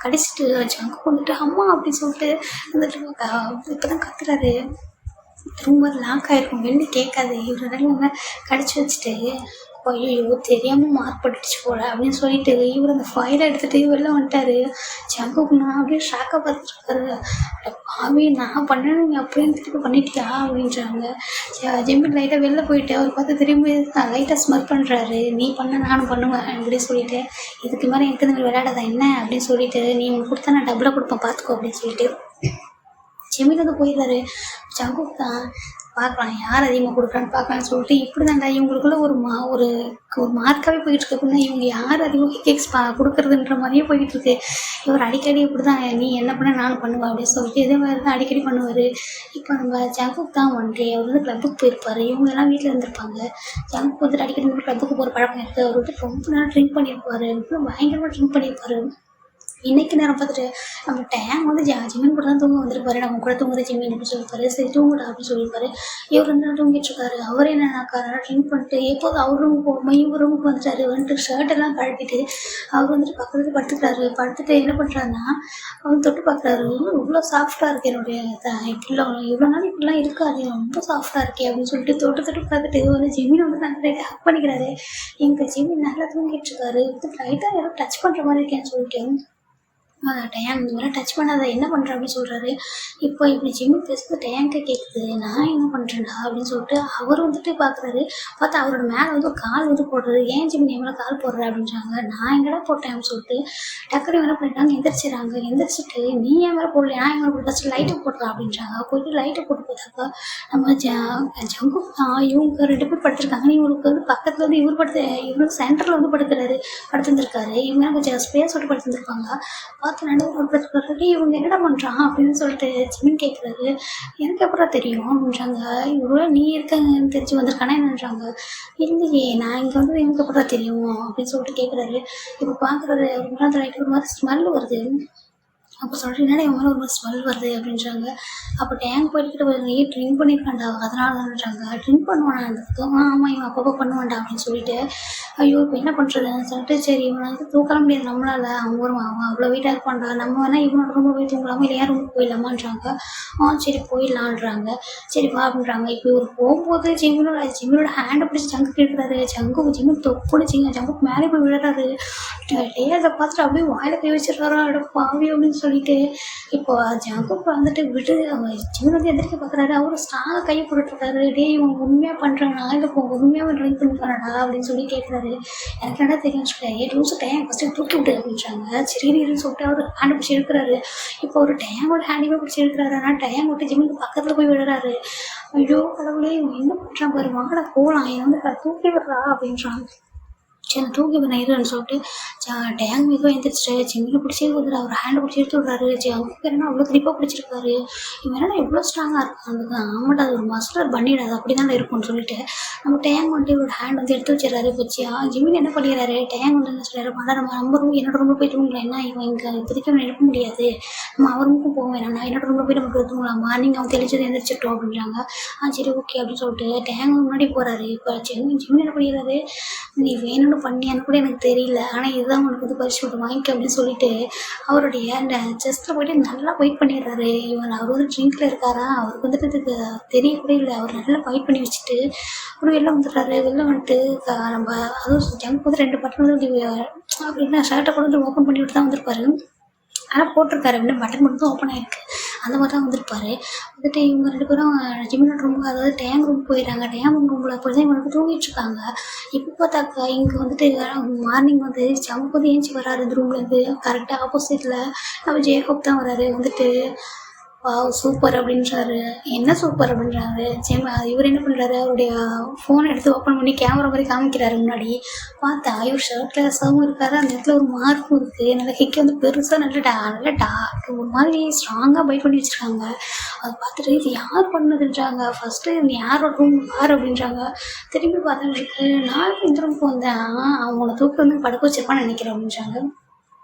கடிச்சிட்டு ஜங்கு வந்துட்டு அம்மா அப்படின்னு சொல்லிட்டு வந்துட்டு இப்போ தான் கத்துறாரு. ரொம்ப லாக் ஆகிருக்கும், வெளில கேட்காது. இவர் நல்லா கடிச்சு வச்சுட்டு ஐயோ தெரியாமல் மார்க் பட்டுச்சு போல அப்படின்னு சொல்லிட்டு இவர் அந்த ஃபைலை எடுத்துகிட்டு வெளில வந்துட்டாரு. ஜங்குக்கு நான் அப்படியே ஷாக்காக பார்த்துருக்காரு. பாவி நான் பண்ணேன்னு நீ அப்படியே திருப்பி பண்ணிட்டியா அப்படின்றாங்க. ஜிம்மின் லைட்டாக வெளில போயிட்டு அவர் பார்த்து திரும்பி லைட்டாக ஸ்மெல் பண்ணுறாரு. நீ பண்ண நானும் பண்ணுவேன் அப்படின்னு சொல்லிட்டு இதுக்கு மேலே எனக்கு இந்த மாதிரி விளையாடாத என்ன அப்படின்னு சொல்லிட்டு நீ உனக்கு கொடுத்தா நான் டபுளாக கொடுப்பேன் பார்த்துக்கோ அப்படின்னு சொல்லிட்டு ஜெமின் வந்து போயிடுறாரு. ஜங்குக்கு தான் பார்க்கலாம் யார் அதிகமாக கொடுக்குறான்னு பார்க்கலான்னு சொல்லிட்டு இப்படி தான்டா இவங்களுக்குள்ள ஒரு மார்க்காகவே போயிட்டு இருக்குன்னா இவங்க யார் அதிகமாக கேக்ஸ் கொடுக்குறதுன்ற மாதிரியே போயிட்டு இருக்கு. இவர் அடிக்கடி இப்படி தான் நீ என்ன பண்ண நானும் பண்ணுவேன் அப்படின்னு சொல்லிட்டு இதே மாதிரி தான் அடிக்கடி பண்ணுவார். இப்போ நம்ம ஜங்குக்கு தான் ஒன்றே அவர் வந்து கிளப்புக்கு போயிருப்பார். இவங்கெல்லாம் வீட்டில் இருந்திருப்பாங்க. ஜங்குக்கு வந்துட்டு அடிக்கடி கிளப்புக்கு போகிற பழக்கம் இருக்குது. அவர் வந்து ரொம்ப நேரம் ட்ரிங்க் பண்ணியிருப்பார். இப்போ பயங்கரமாக ட்ரிங்க் பண்ணியிருப்பார். இன்னைக்கு நேரம் பார்த்துட்டு நம்ம டேங் வந்து ஜிமின் கூட தான் தூங்க வந்திருப்பாரு. நம்ம கூட தூங்குற ஜிமின் அப்படின்னு சொல்லியிருப்பாரு. சரி தூங்குடா அப்படின்னு சொல்லியிருப்பாரு. இவர் வந்து தூங்கிட்டு இருக்காரு. அவர் என்னன்னாக்கா ட்ரிங்க் பண்ணிட்டு எப்போது அவர் ரூமுக்கு இவர் ரூமுக்கு வந்துட்டாரு. வந்துட்டு ஷர்ட் எல்லாம் கழட்டிட்டு அவர் வந்துட்டு பக்கத்துல படுத்துக்கிறாரு. படுத்துட்டு என்ன பண்ணுறாருன்னா அவர் தொட்டு பார்க்குறாரு. இவ்வளோ சாஃப்டாக இருக்கு என்னுடைய இப்படிலாம் இவ்வளோ நாள் இப்படிலாம் இருக்காது ரொம்ப சாஃப்டாக இருக்கே அப்படின்னு சொல்லிட்டு தொட்டு பார்த்துட்டு ஒரு ஜிமின் வந்து நல்லா ஹக் பண்ணிக்கிறாரு. எங்கள் ஜிமின் நல்லா தூங்கிட்டு இருக்காரு. லைட்டாக யாரும் டச் பண்ணுற மாதிரி இருக்கேன்னு சொல்லிட்டு டேங்க் இந்த மாதிரி டச் பண்ணாத என்ன பண்ணுற அப்படின்னு சொல்கிறாரு. இப்போ இப்படி ஜிம்மி பேசுறது டேங்கை கேட்குது. நான் என்ன பண்ணுறேன்டா அப்படின்னு சொல்லிட்டு அவர் வந்துட்டு பார்க்குறாரு. பார்த்தா அவரோட மேலே வந்து ஒரு கால் வந்து போடுறாரு. ஏன் ஜிம்மி என் மேலே கால் போடுற அப்படின்றாங்க. நான் எங்கடா போட்டேன் அப்படின்னு சொல்லிட்டு டக்குனு என்ன பண்ணிட்டாங்க எந்திரிச்சிடறாங்க. எந்திரிச்சிட்டு நீ என் மேலே போடல நான் என் மேலே போட்டு ஃபஸ்ட்டு லைட்டை போடலாம் அப்படின்றாங்க. போயிட்டு லைட்டை போட்டு பார்த்தாக்கா நம்ம ஜங்கு இவங்க 2 பேர் படுத்திருக்காங்க. இவங்களுக்கு வந்து பக்கத்தில் வந்து இவர் சென்டரில் வந்து படுத்துருந்துருக்காரு. இவங்க கொஞ்சம் ஸ்பேஸ் விட்டு படுத்துருந்துருப்பாங்க. பார்த்து நடுவில் இவங்க என்னடா பண்ணுறான் அப்படின்னு சொல்லிட்டு ஜிமின் கேட்குறாரு. எனக்கு அப்புறம் தெரியும் அப்படின்றாங்க. இவ்வளோ நீ இருக்கங்கன்னு தெரிஞ்சு வந்திருக்கானா என்னன்றாங்க. இல்லையே நான் இங்கே வந்து எனக்கு அப்புறம் தெரியும் அப்படின்னு சொல்லிட்டு கேட்குறாரு. இப்போ பார்க்குறது ஒரு மாதிரி ஸ்மெல் வருது. அப்போ சொல்லிட்டு என்னடா இவங்க மேலே ஒரு ஸ்மெல் வருது அப்படின்றாங்க. அப்போ டேங்க் போய்கிட்டு நீ ட்ரிங்க் பண்ணியிருக்காண்டா அதனால தான்ன்றாங்க. ட்ரிங்க் பண்ணுவானா இருந்ததுக்கு ஆமாம் இவன் அப்பப்போ பண்ணுவான்டா அப்படின்னு சொல்லிட்டு ஐயோ இப்போ என்ன பண்ணுறதுன்னு சொல்லிட்டு சரி இவனை வந்து தூக்கலாம் முடியாது நம்மளால். அவன் அவ்வளோ வீட்டாக இருப்பான்டா நம்ம வேணால் இவனோட ரூமில் போய் தூங்கலாமா இல்லை ஏன் ரூமுக்கு போயிடலாமான்றாங்க. சரி போயிடலான்றாங்க. சரி வா அப்படின்றாங்க. இப்போ இவர் போகும்போது ஜிம்மினோட ஹேண்டை பிடிச்சி ஜங்கு கேட்குறாரு. ஜிம்மின் தொப்புன்னு ஜங்குக்கு மேலே போய் விழுறாரு. அதை பார்த்துட்டு அப்படியே வாயில கை வச்சிடறாரா அட பாவி அப்படின்னு சொல்லிட்டு இப்போ ஜங்குக்கு வந்துட்டு விட்டு ஜிம்மின் வந்து எதிர்க்க பார்க்குறாரு. அவரும் ஸ்ட்ராங்காக கையை போட்டுருக்காரு. இவன் உண்மையாக பண்ணுறானா இல்லை உண்மையாக ட்ரிங்க் பண்ணிக்கிறானா அப்படின்னு சொல்லி கேட்குறாரு. எனக்கு என்ன தெரியும் சொல்லிட்டு லூஸு டேம் ஃபஸ்ட்டு தூக்கி விட்டு அப்படின்றாங்க. சரின்னு சொல்லிட்டு அவர் ஹேண்டை பிடிச்சி எடுக்கிறாரு. இப்போ ஒரு டேமோட ஹேண்டையுமே பிடிச்சி எடுக்கிறாரு. ஆனால் டேம் விட்டு ஜிம்முக்கு பக்கத்தில் போய் விடுறாரு. ஐயோ கடவுளே இவன் என்ன பண்ணுறான் பாரு வாங்கடா போகலாம் என்னை வந்து தூக்கி விடுறா அப்படின்றான். சரி தூக்கி இருன்னு சொல்லிட்டு டேங் மிகவும் எழுந்திரிச்சிட்டு ஜிம்மில் பிடிச்சி வந்துட்டு அவர் ஹேண்டை பிடிச்சி எடுத்து விட்றாரு. அங்கே என்ன அவ்வளோ கிரிப்பாக பிடிச்சிருக்காரு. இவன் என்ன எவ்வளோ ஸ்ட்ராங்காக இருக்கான். ஆமாட்டா அது ஒரு மஸ்டர் பண்ணிடாது அப்படி தான் இருக்கும்னு சொல்லிட்டு நம்ம டேங் வந்துட்டு இவரோட ஹேண்ட் வந்து எடுத்து வச்சிடறாரு. வச்சு ஜிம்மின் என்ன பண்ணிடுறாரு. டேங் வந்து என்ன சொல்கிறாரு பண்ணா நம்ம ரூம் என்னோட ரூமில் போய் தூங்கலாம். என்ன இவன் இங்கே இப்போதைக்கு அவன் எழுப்ப முடியாது. நம்ம அவர் ரூமுக்கும் போக வேணாம். நான் என்னோட ரூமில் போய் நம்ம தூங்கலாம் மார்னிங் அவன் தெளிச்சது எழுந்திரிச்சிட்டோம் அப்படின்றாங்க. சரி ஓகே அப்படின்னு சொல்லிட்டு டேங் முன்னாடி போகிறாரு. இப்போ ஜிம்மின் என்ன பண்ணிடுறாரு. நீ வேணும்னு பண்ணியான்னு கூட எனக்கு தெரியல ஆனால் இதுதான் உனக்கு வந்து பரிசு விட்டு வாங்கிக்க அப்படின்னு சொல்லிட்டு அவருடைய அந்த செஸ்ட்டில் போய்ட்டு நல்லா ஃபைட் பண்ணிடுறாரு. அவர் வந்து ட்ரிங்க்கில் இருக்காரா அவருக்கு வந்துட்டு இதுக்கு தெரியக்கூட இல்லை. அவர் நல்லா ஃபைட் பண்ணி வச்சுட்டு அப்புறம் வெளில வந்துடுறாரு. வெளில வந்துட்டு நம்ம அதுவும் ஜங்க் வந்து 2 பட்டன் வந்து அப்படின்னா ஷர்ட்டை கூட வந்து ஓப்பன் பண்ணி விட்டு தான் வந்திருப்பாரு. ஆனால் போட்டிருக்காரு அப்படின்னா பட்டன் மட்டும் தான் ஓப்பன் ஆகிருக்கு. அந்த மாதிரி தான் வந்திருப்பாரு. வந்துட்டு இவங்க 2 பேரும் ஜிம்மினோட ரூமுக்கு அதாவது டேங் ரூமுக்கு போயிடுறாங்க. டேங் ரூமில் போய் தான் இவங்க தூங்கிட்டு இருக்காங்க. இப்போ பார்த்தாக்கா இங்கே வந்துட்டு மார்னிங் வந்து ஜங்க் வந்து ஏஞ்சி வர்றாரு. இந்த ரூம்லேருந்து கரெக்டாக ஆப்போசிட்டில் நம்ம ஜேக்கப் தான் வர்றாரு. வந்துட்டு சூப்பர் அப்படின்றாரு. என்ன சூப்பர் அப்படின்றாரு. இவர் என்ன பண்ணுறாரு அவருடைய ஃபோனை எடுத்து ஓப்பன் பண்ணி கேமரா மாதிரி காமிக்கிறாரு. முன்னாடி பார்த்தா இவர் ஷர்ட்டில் சவும் இருக்காரு. அந்த இடத்துல ஒரு மார்க்கும் இருக்குது. நல்லா ஹிக்கை வந்து பெருசாக நல்ல டார்க் ஒரு மாதிரி ஸ்ட்ராங்காக பைட் பண்ணி வச்சுருக்காங்க. அதை பார்த்துட்டு இது யார் பண்ணதுன்றாங்க. ஃபஸ்ட்டு இது யாரோட ரூம் பார் அப்படின்றாங்க. திரும்பி பார்த்தவங்களுக்கு நான் இந்த ரூமுக்கு வந்தேன் அவங்கள தூக்கி வந்து படுக்க வச்சிருப்பான்னு நினைக்கிறேன் அப்படின்றாங்க.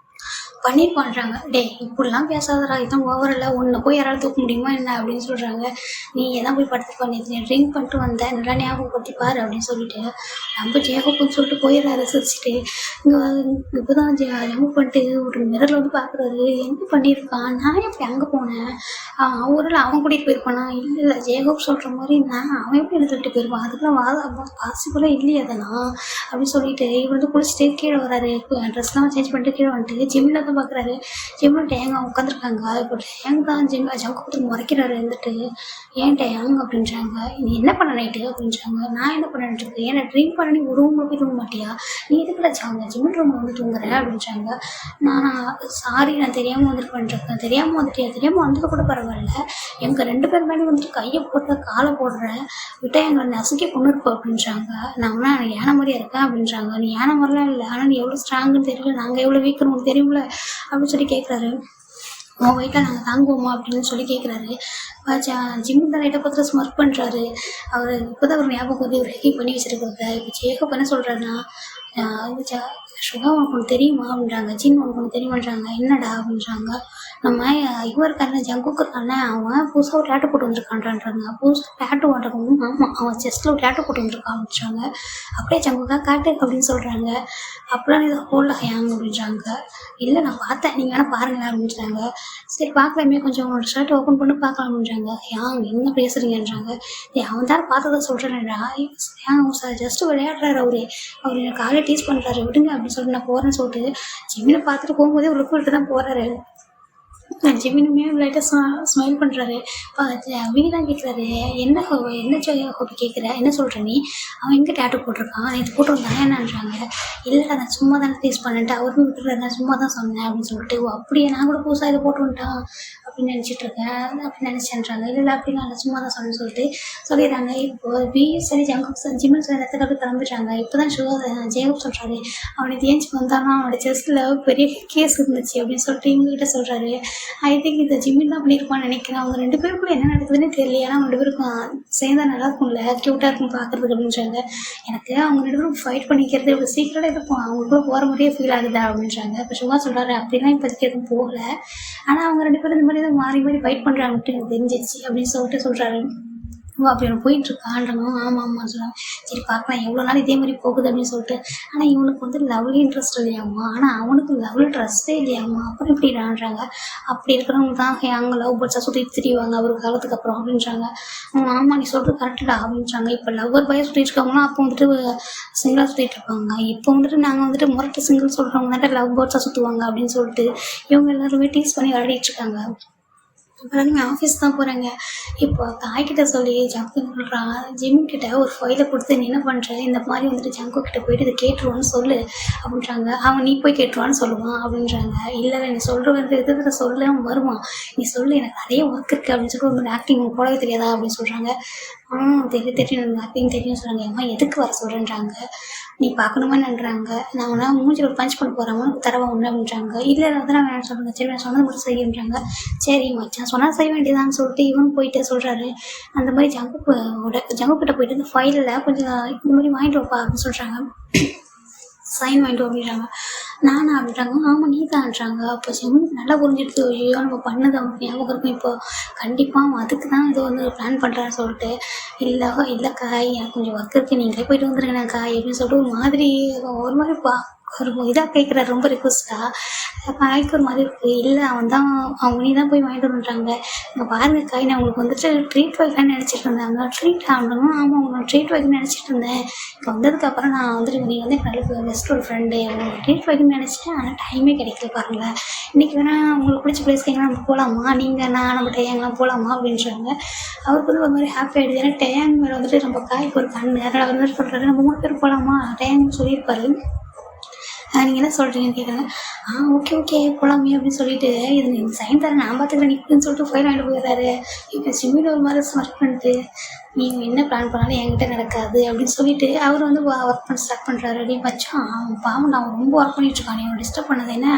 பண்ணியிருப்பான்றாங்க. டேய் இப்படிலாம் பேசாதடா, இதான் ஓவர் இல்ல. உன்ன போய் யாராவது தூக்க முடியுமா என்ன அப்படின்னு சொல்றாங்க. நீ தான் போய் படுத்துப்பா, நேத்து நீ ட்ரிங்க் பண்ணிட்டு வந்த, நல்லா ஞாபகப்படுத்தி பாரு அப்படின்னு சொல்லிட்டு நம்ம ஜேகப்னு சொல்லிட்டு போயிடுறாரு சிரிச்சுட்டு. இங்க இப்பதான் ஜம்ப் பண்ணிட்டு ஒரு மிரர்ல வந்து பாக்குறாரு. என்ன பண்ணியிருக்கான், நான் எப்படி அங்க போனேன், ஊரில் அவன் கூட்டிட்டு போயிருப்பானா? இல்ல ஜேகப் சொல்ற மாதிரி அவன் எப்படி எடுத்துக்கிட்டு போயிருப்பான், அதுக்கெல்லாம் பாசிபிளா இல்லையே அதெல்லாம் அப்படின்னு சொல்லிட்டு இவர் வந்து குளிச்சுட்டு கீழே வராரு. ட்ரெஸ்லாம் சேஞ்ச் பண்ணிட்டு கீழே வந்துட்டு ஜிம்மில் தான் பார்க்குறாரு. ஜிம்மில் டேங்க உட்காந்துருக்காங்க. இப்போ டேங் தான் ஜம்கு முறைக்கிறாரு இருந்துட்டு. ஏன் டேங் அப்படின்றாங்க. நீ என்ன பண்ண நைட்டு அப்படின்றாங்க. நான் என்ன பண்ணிட்டு இருக்கேன், ஏன்னா ட்ரிங்க் பண்ண நீ ஒரு ரூமில் போய் தூங்க மாட்டியா, நீ எதுக்குள்ள ஜிம்மில் ரூமில் வந்து தூங்குறேன் அப்படின்றாங்க. நான் சாரி, நான் தெரியாமல் வந்துட்டு பண்ணிருக்கேன். தெரியாமல் வந்துட்டியா, தெரியாமல் வந்தது கூட பரவாயில்ல, எங்கள் 2 பேர் மேலே வந்துட்டு கையை போடுற காலை போடுறேன், விட்டா எங்களை நசுக்கி கொண்டு இருப்போம் அப்படின்றாங்க. நான் யானை மாதிரியா இருக்கேன் அப்படின்றாங்க. நீ யானை மாதிரிலாம் இல்லை, ஆனால் நீ எவ்வளோ ஸ்ட்ராங்குன்னு தெரியல, நாங்கள் எவ்வளோ வீக்குன்னு உங்களுக்கு தெரியும்ல அப்படின்னு சொல்லி கேட்குறாரு. உன் வெயிட்டாக நாங்கள் தாங்குவோமா அப்படின்னு சொல்லி கேட்குறாரு. ஜிம்மு தான் லைட்டாக பார்த்து ஸ்மர்க் பண்ணுறாரு. அவர் இப்போ தான் ஒரு ஞாபகம் வந்து ஒரு ரெக்கி பண்ணி வச்சுருக்கிறத. இப்போ ஜேகப் என்ன சொல்கிறாருன்னா, சுகா உனக்கு ஒன்று தெரியுமா அப்படின்றாங்க. ஜின் உனக்கு ஒன்று தெரியுமான்றாங்க. என்னடா அப்படின்றாங்க. நம்ம இவருக்கான ஜங்குக்கு இருக்கானே, அவன் புதுசாக ஒரு டேட்டு போட்டு வந்துருக்கான்றாங்க. புதுசாக டேட்டு வாட்டவும், ஆமாம் அவன் செஸ்ட்டில் ஒரு டேட்டு போட்டு வந்துருக்கான் அப்படின்றாங்க. அப்படியே ஜங்குக்கா காட்டு அப்படின்னு சொல்கிறாங்க. அப்படிலாம் இதை போடல ஹேங் அப்படின்றாங்க. இல்லை நான் பார்த்தேன், நீங்கள் வேணால் பாருங்களேன் அப்படின்றாங்க. சரி பார்க்கலாமே, கொஞ்சம் உங்களோட ஷர்ட் ஓப்பன் பண்ணி பார்க்கலாம் அப்படின்றாங்க. ஹேங் என்ன பேசுகிறீங்கன்றாங்க. அவன் தான் பார்த்ததை சொல்கிறேன்டா, ஹேங் சார் ஜஸ்ட்டு விளையாடுறாரு, அவர் எனக்கு காலையில் டீஸ் பண்ணுறாரு, விடுங்க அப்படின்னு சொல்லிட்டு நான் போகிறேன்னு சொல்லிட்டு ஜிம்மில் பார்த்துட்டு போகும்போதே ஒரு லுக் விட்டு தான் போகிறாரு. ஜிமினுமே லைட்டாக ஸ்மைல் பண்ணுறாரு. வீணா தான் கேட்குறாரு. என்ன ஹோபி கேட்குற, என்ன சொல்கிற நீ, அவன் எங்கே டேட்டு போட்டிருக்கான், நேற்று போட்டு வந்தானே என்னன்றாங்க. இல்லைடா நான் சும்மா தானே டேஸ்ட் பண்ணிட்டு அவரும் விட்டுறாரு, நான் சும்மா தான் சொன்னேன் அப்படின்னு சொல்லிட்டு. அப்படியே நான் கூட புதுசாக இதை போட்டு வந்துட்டான் அப்படின்னு நினச்சிட்ருக்கேன் அப்படின்னு நினச்சேன்றாங்க. இல்லை அப்படின்னா நான் சும்மா தான் சொன்னேன்னு சொல்லிட்டு சொல்லிடுறாங்க. இப்போ சரி ஜிம்மில் சில நேரத்துக்கு அப்படி கிளம்பிடுறாங்க. இப்போ தான் ஜேகப் சொல்கிறாரு, அவனுக்கு ஏஞ்சி வந்தாலும் அவனோட செஸ்ட்டில் பெரிய கேஸ் இருந்துச்சு அப்படின்னு சொல்லிட்டு இவங்ககிட்ட சொல்கிறாரு. ஐ திங்க் இந்த ஜிம்மின் தான் பண்ணியிருப்பான்னு நினைக்கிறேன். அவங்க 2 பேருக்குள்ள என்ன நடக்குதுன்னு தெரியல. ஏன்னா அவங்க 2 பேருக்கும் சேர்ந்தா நல்லா இருக்கும்ல, க்யூட்டாக இருக்கும் பார்க்குறதுக்கு அப்படின்றாங்க. எனக்கு அவங்க 2 பேரும் ஃபைட் பண்ணிக்கிறது இவ்வளோ சீக்கிரட்டாக இருக்கும், அவங்களுக்குள்ள போகிற மாதிரியே ஃபீல் ஆகுதா அப்படின்றாங்க. இப்போ சும்மா சொல்கிறாரு, அப்படிலாம் இப்போதைக்கு எதுவும் போகல, ஆனால் அவங்க 2 பேரும் இந்த மாதிரி தான் மாறி மாறி ஃபைட் பண்ணுறாங்கன்ட்டு எனக்கு தெரிஞ்சிச்சு அப்படின்னு சொல்லிட்டு சொல்கிறாரு. அப்படி ஒன்று போயிட்டுருக்கான்றனும். ஆமாம்மா சொன்னாங்க. சரி பார்க்கலாம் எவ்வளோ நாள் இதே மாதிரி போகுது அப்படின்னு சொல்லிட்டு. ஆனால் இவனுக்கு வந்து லவ்லி இன்ட்ரெஸ்ட் இல்லையாம்மா, ஆனால் அவனுக்கு லவ்லி ட்ரெஸ்ட்டே இல்லையாம்மா, அப்புறம் இப்படின்றாங்க. அப்படி இருக்கிறவங்க தான் அங்கே லவ் பேர்ட்ஸாக சுற்றிட்டு திரிவாங்க ஒரு காலத்துக்கு அப்புறம் அப்படின்றாங்க. ஆமாம் நீ சொல்கிறது கரெக்டா அப்படின்றாங்க. இப்போ லவ்வர் பையன் சுற்றிட்டு இருக்காங்கன்னா அப்போ வந்துட்டு சிங்கிளாக சுற்றிட்டு இருப்பாங்க. இப்போ வந்துட்டு நாங்கள் வந்துட்டு முரட்டு சிங்கிள் சொல்கிறவங்க வந்துட்டு லவ் பேர்ட்ஸாக சுற்றுவாங்க அப்படின்னு சொல்லிட்டு இவங்க எல்லாருமே டீஸ் பண்ணி விளையாடிட்டு இருக்காங்க. அப்புறம் நீங்கள் ஆஃபீஸ் தான் போகிறாங்க. இப்போ தாய்கிட்ட சொல்லி ஜங்கு சொல்கிறான், ஜிம்கிட்ட ஒரு ஃபைலை கொடுத்து நீ என்ன பண்ணுற, இந்த மாதிரி வந்துட்டு ஜங்கு கிட்ட போயிட்டு இதை கேட்டுருவான்னு சொல்லு அப்படின்றாங்க. அவன் நீ போய் கேட்டுருவான்னு சொல்லுவான் அப்படின்றாங்க. இல்லை நீ சொல்கிற வந்து எது சொல்ல அவன் வருவான், நீ சொல்லு எனக்கு நிறைய ஒர்க் இருக்குது அப்படின்னு சொல்லிட்டு உங்களுக்கு ஆக்டிங் உங்களுக்கு போடவே தெரியாதா அப்படின்னு சொல்கிறாங்க. தெரியும் எனக்கு ஆக்டிங் தெரியும் சொல்கிறாங்க. அம்மா எதுக்கு வர சொல்கிறேன்றாங்க. நீ பார்க்கணுமான்னுன்றாங்க. நான் ஒன்றா மூஞ்சில் ஒரு பஞ்ச் பண்ண போகிறேன், உனக்கு தரவா ஒன்று அப்படின்றாங்க. இல்லை அதெல்லாம் வேணாம்னு சொல்லுங்க. சரி நான் சொன்னது மட்டும் செய்யுன்றாங்க. சரி மச்சான் சொன்னால் செய்ய வேண்டியதான்னு சொல்லிட்டு இவன் போயிட்டு சொல்கிறாரு. அந்த மாதிரி ஜங்குக்கிட்ட போயிட்டு இந்த ஃபைலில் கொஞ்சம் இந்த மாதிரி வாங்கிட்டு வைப்பா அப்படின்னு சொல்கிறாங்க. சைன் வாங்கிட்டு அப்படின்றாங்க. நானா அப்படின்றாங்க. ஆமாம் நீ தான்றாங்க. அப்போ ஜிம்முக்கு நல்லா புரிஞ்சிடுது, ஐயோ நம்ம பண்ணது அவனுக்கு ஞாபகம் இருக்கும், இப்போ கண்டிப்பாக அவன் அதுக்கு தான் இது வந்து பிளான் பண்ணுறான்னு சொல்லிட்டு. இல்லைக்கா எனக்கு கொஞ்சம் ஒர்க் இருக்குது, நீங்களே போயிட்டு வந்துருங்கண்ணாக்கா அப்படின்னு சொல்லிட்டு ஒரு மாதிரி ஒரு இதாக கேட்குறாரு, ரொம்ப ரிக்வஸ்ட்டாக. காய்க்கு ஒரு மாதிரி இருக்குது. இல்லை அவங்க நீ தான் போய் வாங்கிட்டு வந்துட்டாங்க. இங்கே பாருங்க காய், நான் உங்களுக்கு வந்துட்டு ட்ரீட் வைக்கலான்னு நினச்சிட்டு இருந்தாங்க. ட்ரீட் ஆகணும். ஆமாம் உங்களுக்கு ட்ரீட் வைக்கணும்னு நினச்சிட்டு இருந்தேன். இங்கே வந்ததுக்கப்புறம் நான் வந்துட்டு நீங்கள் வந்து நல்ல பெஸ்ட் ஒரு ஃப்ரெண்டு, உங்களுக்கு ட்ரீட் வைக்கணும்னு நினச்சேன், ஆனால் டைமே கிடைக்கல பாருங்களேன். இன்றைக்கி வேணால் உங்களுக்கு பிடிச்ச பிளேஸ்க்கு எங்கேனா நம்ம போகலாமா, நீங்கள் நம்ம டேங்கெலாம் போகலாமா அப்படின்றாங்க. அவருக்கு வந்து ஒரு மாதிரி ஹாப்பி ஆகிடுது. ஏன்னா டேங் மேலே வந்துட்டு நம்ம காய்க்கு ஒரு கண் அதனால் வந்துட்டு சொல்கிறாரு, நம்ம 3 பேர் போகலாமா டேங்க்னு சொல்லியிருப்பாரு. நீங்கள் என்ன சொல்கிறீங்கன்னு கேட்குறாங்க. ஓகே போகலாமே அப்படின்னு சொல்லிட்டு, இது நீங்கள் சைன் தரேன் நான் பார்த்துக்கிறேன் நிற்குன்னு சொல்லிட்டு ஃபைல் வாங்கிட்டு போயிடுறாரு. இப்போ ஜிம்மில் ஒரு மாதிரி ஸ்மார்ட் பண்ணிட்டு, நீங்கள் என்ன பிளான் பண்ணாலும் என்கிட்ட நடக்காது அப்படின்னு சொல்லிட்டு அவர் வந்து ஒர்க் பண்ண ஸ்டார்ட் பண்ணுறாரு. அப்படி மச்சான் அவன் பாவம், நான் ரொம்ப ஒர்க் பண்ணிகிட்ருக்கான், நீ அவன் டிஸ்டர்ப் பண்ணது என்ன,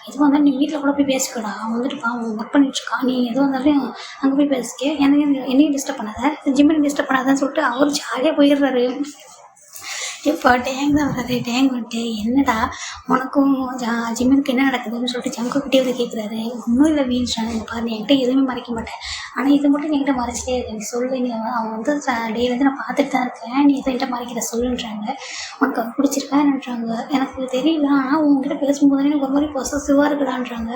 எதுவும் வந்தாலும் நீ வீட்டில் கூட போய் பேசிக்கடா, அவன் வந்துட்டு பாவம் ஒர்க் பண்ணிகிட்ருக்கான், நீ எதுவும் வந்தாலும் அங்கே போய் பேசிக்க, என்னையும் டிஸ்டர்ப் பண்ணாத, ஜிம்மில் டிஸ்டர்ப் பண்ணாதான்னு சொல்லிட்டு அவர் ஜாலியாக போயிடுறாரு. இப்போ டேங் தான் வராது. டேங் வந்துட்டு என்னடா உனக்கும் ஜிம்முக்கு என்ன நடக்குதுன்னு சொல்லிட்டு ஜங்குக்கிட்டே வந்து கேட்குறாரு. ஒன்றும் இல்லை வீழ்ச்சான், இந்த பாரு நீ என்கிட்ட எதுவுமே மறைக்க மாட்டேன், ஆனால் இது மட்டும் நீ என்கிட்ட மறைச்சிட்டே இருக்க, நீ சொல்லு, நீ அவன் வந்து டேலேருந்து நான் பார்த்துட்டு தான் இருக்கேன், நீ இதை என்கிட்ட மறைக்கிற சொல்லுன்றாங்க. உனக்கு அவன் பிடிச்சிருக்கா என்னன்றாங்க. எனக்கு தெரியல, ஆனால் உங்ககிட்ட பேசும்போது எனக்கு ஒரு மாதிரி பொசசிவாக இருக்குடான்றாங்க.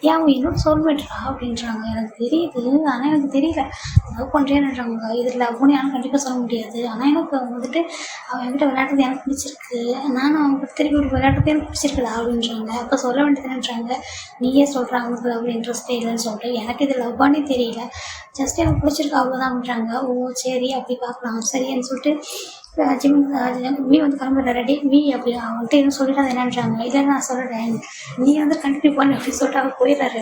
ஏன் அவன் என்னோட சோல்மேட்ரா அப்படின்றாங்க. எனக்கு தெரியுது, ஆனால் எனக்கு தெரியல லவ் பண்ணுறேன்னுறாங்க. இதில் லவ்னு யாரும் கண்டிப்பாக சொல்ல முடியாது, ஆனால் எனக்கு அவன் வந்துட்டு அவன் என்கிட்ட விளையாடுறது எனக்கு பிடிச்சிருக்கு, நானும் அவங்க திருப்பி ஒரு விளையாடுறது எனக்கு பிடிச்சிருக்குடா அப்படின்றாங்க. அப்போ சொல்ல வேண்டியதுன்றாங்க. நீயே சொல்கிற அவங்களுக்கு லவ் இன்ட்ரெஸ்ட்டே இல்லைன்னு சொல்லிட்டு, எனக்கு இது லவ்வானே தெரியல, ஜஸ்ட் எனக்கு பிடிச்சிருக்கு அவ்வளோதான் அப்படின்றாங்க. ஓ சரி அப்படி பார்க்கலாம் சரின்னு சொல்லிட்டு ஜிம் வீ வந்து கிளம்புற ரெடி வீ அப்படி அவன்கிட்ட எதுவும் சொல்லிடாது என்னன்றாங்க. இல்லை நான் சொல்கிறேன், நீ வந்து கண்டினியூ பண்ணு அப்படின்னு சொல்லிட்டு அவர் போயிடுறாரு.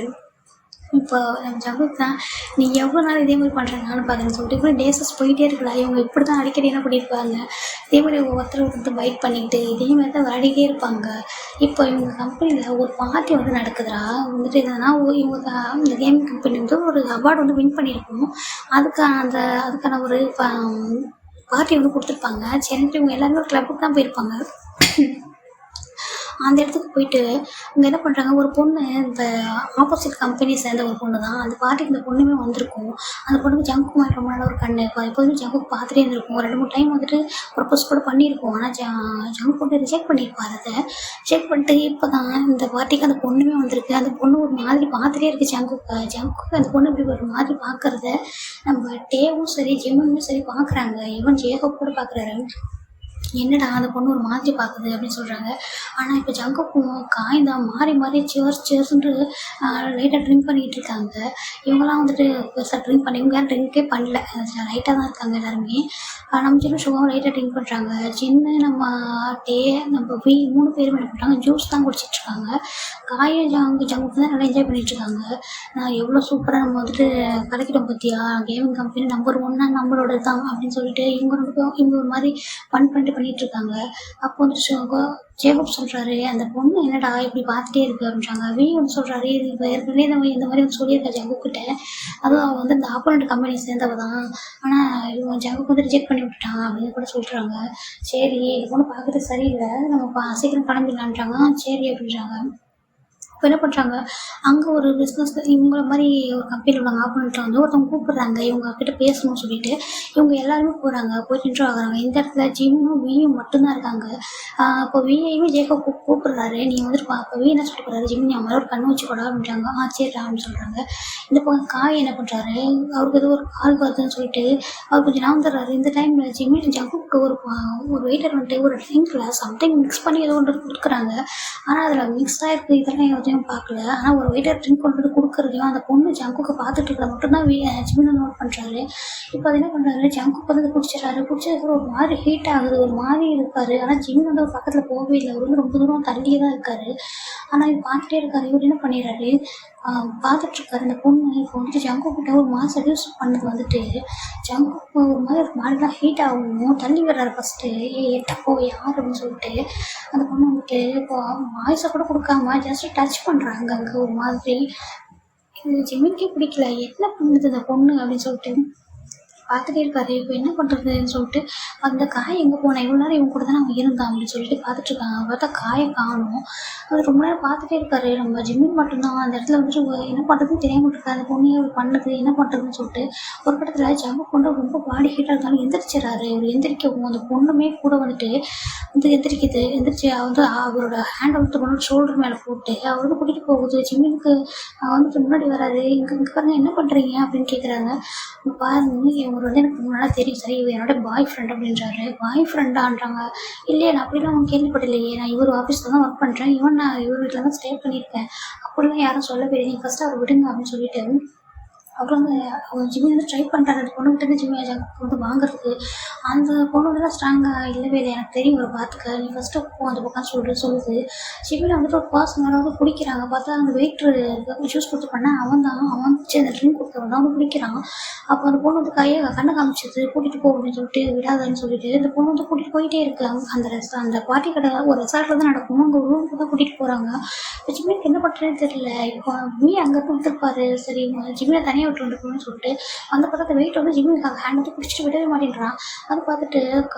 இப்போ நம்ம ஜங்குக்கு தான், நீ எவ்வளோ நாள் இதே மாதிரி பண்ணுற நானும் பார்க்குறேன்னு சொல்லிட்டு இப்படி டேஸஸ் போயிட்டே இருக்கல. இவங்க இப்படி தான் அடிக்கடி என்ன பண்ணியிருப்பாங்க, இதே மாதிரி ஒவ்வொருத்தர் வந்து பைட் பண்ணிக்கிட்டு இதே மாதிரி தான் விளையாடிட்டே இருப்பாங்க. இப்போ இவங்க கம்பெனியில் ஒரு பார்ட்டி வந்து நடக்குதுடா, வந்துட்டு என்னன்னா இவங்க இந்த கேமிங் கம்பெனி வந்து ஒரு அவார்டு வந்து வின் பண்ணியிருக்கணும். அதுக்கான ஒரு பார்ட்டி வந்து கொடுத்துருப்பாங்க. சரின்ட்டு இவங்க எல்லாருமே ஒரு கிளப்புக்கு தான் போயிருப்பாங்க. அந்த இடத்துக்கு போயிட்டு அவங்க என்ன பண்ணுறாங்க, ஒரு பொண்ணு இந்த ஆப்போசிட் கம்பெனியை சேர்ந்த ஒரு பொண்ணு தான். அந்த பார்ட்டிக்கு இந்த பொண்ணுமே வந்திருக்கும். அந்த பொண்ணுக்கு ஜங்கு மாதிரி ரொம்ப நாள் ஒரு கண்ணு இப்போ எப்போதுமே ஜங்குக்கு பார்த்துட்டே இருந்திருக்கும். 2-3 டைம் வந்துட்டு ப்ரப்போஸ் கூட பண்ணியிருக்கோம். ஆனால் ஜங்கு போட்டு ரிஜெக்ட் பண்ணியிருப்பார். அதை ரிஜெக்ட் பண்ணிட்டு இப்போ தான் இந்த பார்ட்டிக்கு அந்த பொண்ணுமே வந்திருக்கு. அந்த பொண்ணு ஒரு மாதிரி பார்த்துட்டே இருக்குது ஜங்குக்கு அந்த பொண்ணு இப்படி ஒரு மாதிரி பார்க்குறத நம்ம டேவும் சரி ஜிம்முமே சரி பார்க்குறாங்க. ஈவன் ஜேகப் கூட பார்க்குறாரு. என்னடா அந்த பொண்ணு ஒரு மாதிரி பார்க்குது அப்படின்னு சொல்கிறாங்க. ஆனால் இப்போ ஜங்குக்கும் காய்ந்தா மாறி மாறி சேர்ஸ்ன்ட்டு லைட்டாக ட்ரிங்க் பண்ணிகிட்டு இருக்காங்க. இவங்கெல்லாம் வந்துட்டு பெருசாக ட்ரிங்க் பண்ணி இவங்க யாரும் ட்ரிங்க்கே பண்ணல, லைட்டாக தான் இருக்காங்க எல்லாருமே. நம்ம சின்ன ஷுகாவும் லைட்டாக ட்ரிங்க் பண்ணுறாங்க. சின்ன நம்ம டே நம்ம 3 பேரும் என்ன பண்ணுறாங்க, ஜூஸ் தான் குடிச்சிட்ருக்காங்க. காயும் ஜங்குக்கு தான் நல்லா என்ஜாய் பண்ணிகிட்ருக்காங்க. எவ்வளோ சூப்பராக நம்ம வந்துட்டு கலக்கிட்டோம் பார்த்தியா, கேமிங் கம்பெனி நம்பர் 1 நம்மளோட தான் அப்படின்னு சொல்லிட்டு இவங்க ஒரு மாதிரி பண்ணிட்டுருக்காங்க. அப்போ வந்துட்டு ஜேகப் சொல்கிறாரு, அந்த பொண்ணு என்னடா இப்படி பார்த்துட்டே இருக்கு அப்படின்றாங்க. ஒன்று சொல்கிறாரு, இது இப்போ ஏற்கனவே இந்த மாதிரி வந்து சொல்லியிருக்கா ஜங்குக்கிட்ட, அதுவும் அவள் வந்து இந்த ஆப்போனண்ட் கம்பெனி சேர்ந்தவ தான், ஆனால் இவன் ஜங்குக்கு வந்து ரிஜெக்ட் பண்ணி விட்டுட்டான் அப்படின்னு கூட சொல்கிறாங்க. சரி இந்த பொண்ணு பார்க்குறது சரியில்லை, நம்ம சீக்கிரம் கிளம்பிடலான்றாங்க. சரி அப்படின்றாங்க. இப்போ என்ன பண்ணுறாங்க, அங்கே ஒரு பிஸ்னஸ் இவங்கள மாதிரி ஒரு கம்பெனியில் உள்ளவங்க ஆப்போனண்ட்டில் வந்து ஒருத்தவங்க கூப்பிட்றாங்க இவங்க கிட்ட பேசணும்னு சொல்லிட்டு. இவங்க எல்லாருமே போகிறாங்க, போயிட்டு இன்ட்ரோ ஆகுறாங்க. இந்த இடத்துல ஜிம்மும் வியும் மட்டும்தான் இருக்காங்க. இப்போ வியையுமே ஜேக்கப் கூப்பிட்றாரு, நீ வந்துட்டு இப்போ வி என்ன சொல்லிட்டு போகிறாரு, ஜிம் நீ அவன் ஒரு கண்ணு வச்சு போடா அப்படின்றாங்க. சரிடா அப்படின்னு சொல்கிறாங்க. இந்த பக்கம் காய் என்ன பண்ணுறாரு, அவருக்கு ஏதோ ஒரு கால் வருதுன்னு சொல்லிட்டு அவர் கொஞ்சம் நவந்துடுறாரு. இந்த டைமில் ஜிம்மி ஜங்குக்கு ஒரு வெயிட்டர் வந்துட்டு ஒரு ட்ரிங்கில் சம்திங் மிக்ஸ் பண்ணி ஏதோ ஒன்று கொடுக்குறாங்க. ஆனால் அதில் மிக்ஸ் ஆகிருக்கு, இதெல்லாம் எதையும் பார்க்கல. ஆனால் ஒரு வெயிட்டர் ட்ரிங்க் கொண்டு வந்து கொடுக்குறதையும் அந்த பொண்ணு ஜங்குக்கு பார்த்துட்டு இருக்கிற மட்டும்தான் ஜிம்மினை நோட் பண்ணுறாரு. இப்போ அது என்ன பண்ணுறாரு, ஜங்குக்கு வந்து குடிச்சிடறாரு. குடிச்சதுக்கு ஒரு மாதிரி ஹீட் ஆகுது, ஒரு மாதிரி இருக்காரு. ஆனால் ஜிம் வந்து ஒரு பக்கத்தில் போகவே இல்லை, அவர் வந்து ரொம்ப தூரம் தள்ளியே தான் இருக்காரு. ஆனால் இவர் பார்த்துட்டே இருக்காரு. இவர் என்ன பண்ணிடுறாரு, பார்த்துட்ருக்காரு. அந்த பொண்ணு இப்போ வந்துட்டு ஜங்குக்கிட்ட ஒரு மாதிரி சஜஸ் பண்ணது வந்துட்டு ஜங்குக்கு ஒரு மாதிரி மாடெலாம் ஹீட் ஆகணும், தள்ளி வர்றாரு. ஃபஸ்ட்டு எட்டப்போ யார் அப்படின்னு சொல்லிட்டு அந்த பொண்ணு வந்துட்டு இப்போ வாய்ஸை கூட கொடுக்காம ஜஸ்ட் டச் பண்ணுறாங்க. அங்கே ஒரு மாதிரி ஜிம்மிக்கே பிடிக்கல, என்ன பண்ணுது இந்த பொண்ணு அப்படின்னு சொல்லிட்டு பார்த்துட்டே இருக்காரு. இப்போ என்ன பண்ணுறதுன்னு சொல்லிட்டு அந்த காய் எங்கே போனேன், இவ்வளோ நேரம் இவங்க கூட தானே அவன் இருந்தான் அப்படின்னு சொல்லிட்டு பார்த்துட்ருக்காங்க. பார்த்தா காயை காணும். அது ரொம்ப நேரம் பார்த்துட்டே இருக்காரு. நம்ம ஜிம்மின் மட்டும்தான் அந்த இடத்துல வந்துட்டு என்ன பண்ணுறதுன்னு தெரியாமல் இருக்காது. அந்த பொண்ணு அப்படி பண்ணுது, என்ன பண்ணுறதுன்னு சொல்லிட்டு ஒரு கட்டத்தில் ஜம்பு கொண்டு ரொம்ப பாடி ஹீட்டாக இருந்தாலும் எந்திரிச்சிடறாரு. அவர் எந்திரிக்கவும் அந்த பொண்ணுமே கூட வந்துட்டு வந்து எந்திரிச்சு வந்து அவரோட ஹேண்ட் வந்து கொண்டு ஷோல்டர் மேலே போட்டு அவர் வந்து கூட்டிகிட்டு போகுது. ஜிம்மினுக்கு வந்துட்டு முன்னாடி வராது. இங்கே பாருங்க என்ன பண்ணுறீங்க அப்படின்னு கேட்குறாங்க. பாருங்க இவர் வந்து எனக்கு முன்னாடி தெரியும், சரி இவர் என்னோட பாய் ஃப்ரெண்ட் அப்படின்றாரு. பாய் ஃப்ரெண்டான்றாங்க. இல்லையே நான் அப்படிலாம் அவங்க கேள்விப்படலையே, நான் இவர் ஆஃபீஸில் தான் ஒர்க் பண்ணுறேன், நான் இவர் வீட்டில் தான் ஸ்டே பண்ணியிருக்கேன், அப்படிலாம் யாரும் சொல்லவே இல்லை, நீங்கள் ஃபஸ்ட்டு அவர் விடுங்க அப்படின்னு சொல்லிட்டு அப்புறம் வந்து அவங்க ஜிம்மி வந்து ட்ரை பண்ணுறாரு. அந்த பொண்ணுகிட்ட ஜிம்மி வந்து வாங்குறதுக்கு. அந்த பொண்ணு வந்து ஸ்ட்ராங்காக இல்லவே இல்லை, எனக்கு தெரியும் ஒரு பார்த்துக்க, நீ ஃபஸ்ட்டு போ அந்த பக்கம் சொல்லுது. ஜிம்மியில் வந்துட்டு ஒரு பர்சன் வந்து குடிக்கிறாங்க. பார்த்தா அந்த வெயிட்ரு ஜூஸ் கொடுத்து பண்ணால் அவன் சரி அந்த ட்ரிங்க் கொடுத்தவன் தான் வந்து குடிக்கிறான். அப்போ அந்த பொண்ணு வந்து கண்ணை காமிச்சது, கூட்டிகிட்டு போ அப்படின்னு சொல்லிட்டு விடாதுன்னு சொல்லிட்டு இந்த பொண்ணு வந்து கூட்டிகிட்டு போயிட்டே இருக்கு. அந்த பார்ட்டி கடை ஒரு ரெசார்ட்டில் தான் நடக்கும், அங்கே ஒரு ரூமுக்கு தான் கூட்டிகிட்டு போகிறாங்க. இப்போ ஜிம்மிக்கு என்ன பண்ணுறதுன்னு தெரியல. இப்போ மீ அங்கே கொடுத்துருப்பாரு, சரி ஜிம்மியை தனியாக தனியாக விட்டு வந்துருக்கணும்னு சொல்லிட்டு அந்த பக்கத்து வெயிட் வந்து ஜிம்மி ஹேண்ட் வந்து பிடிச்சிட்டு விடவே மாட்டேன்றான். அது பார்த்துட்டு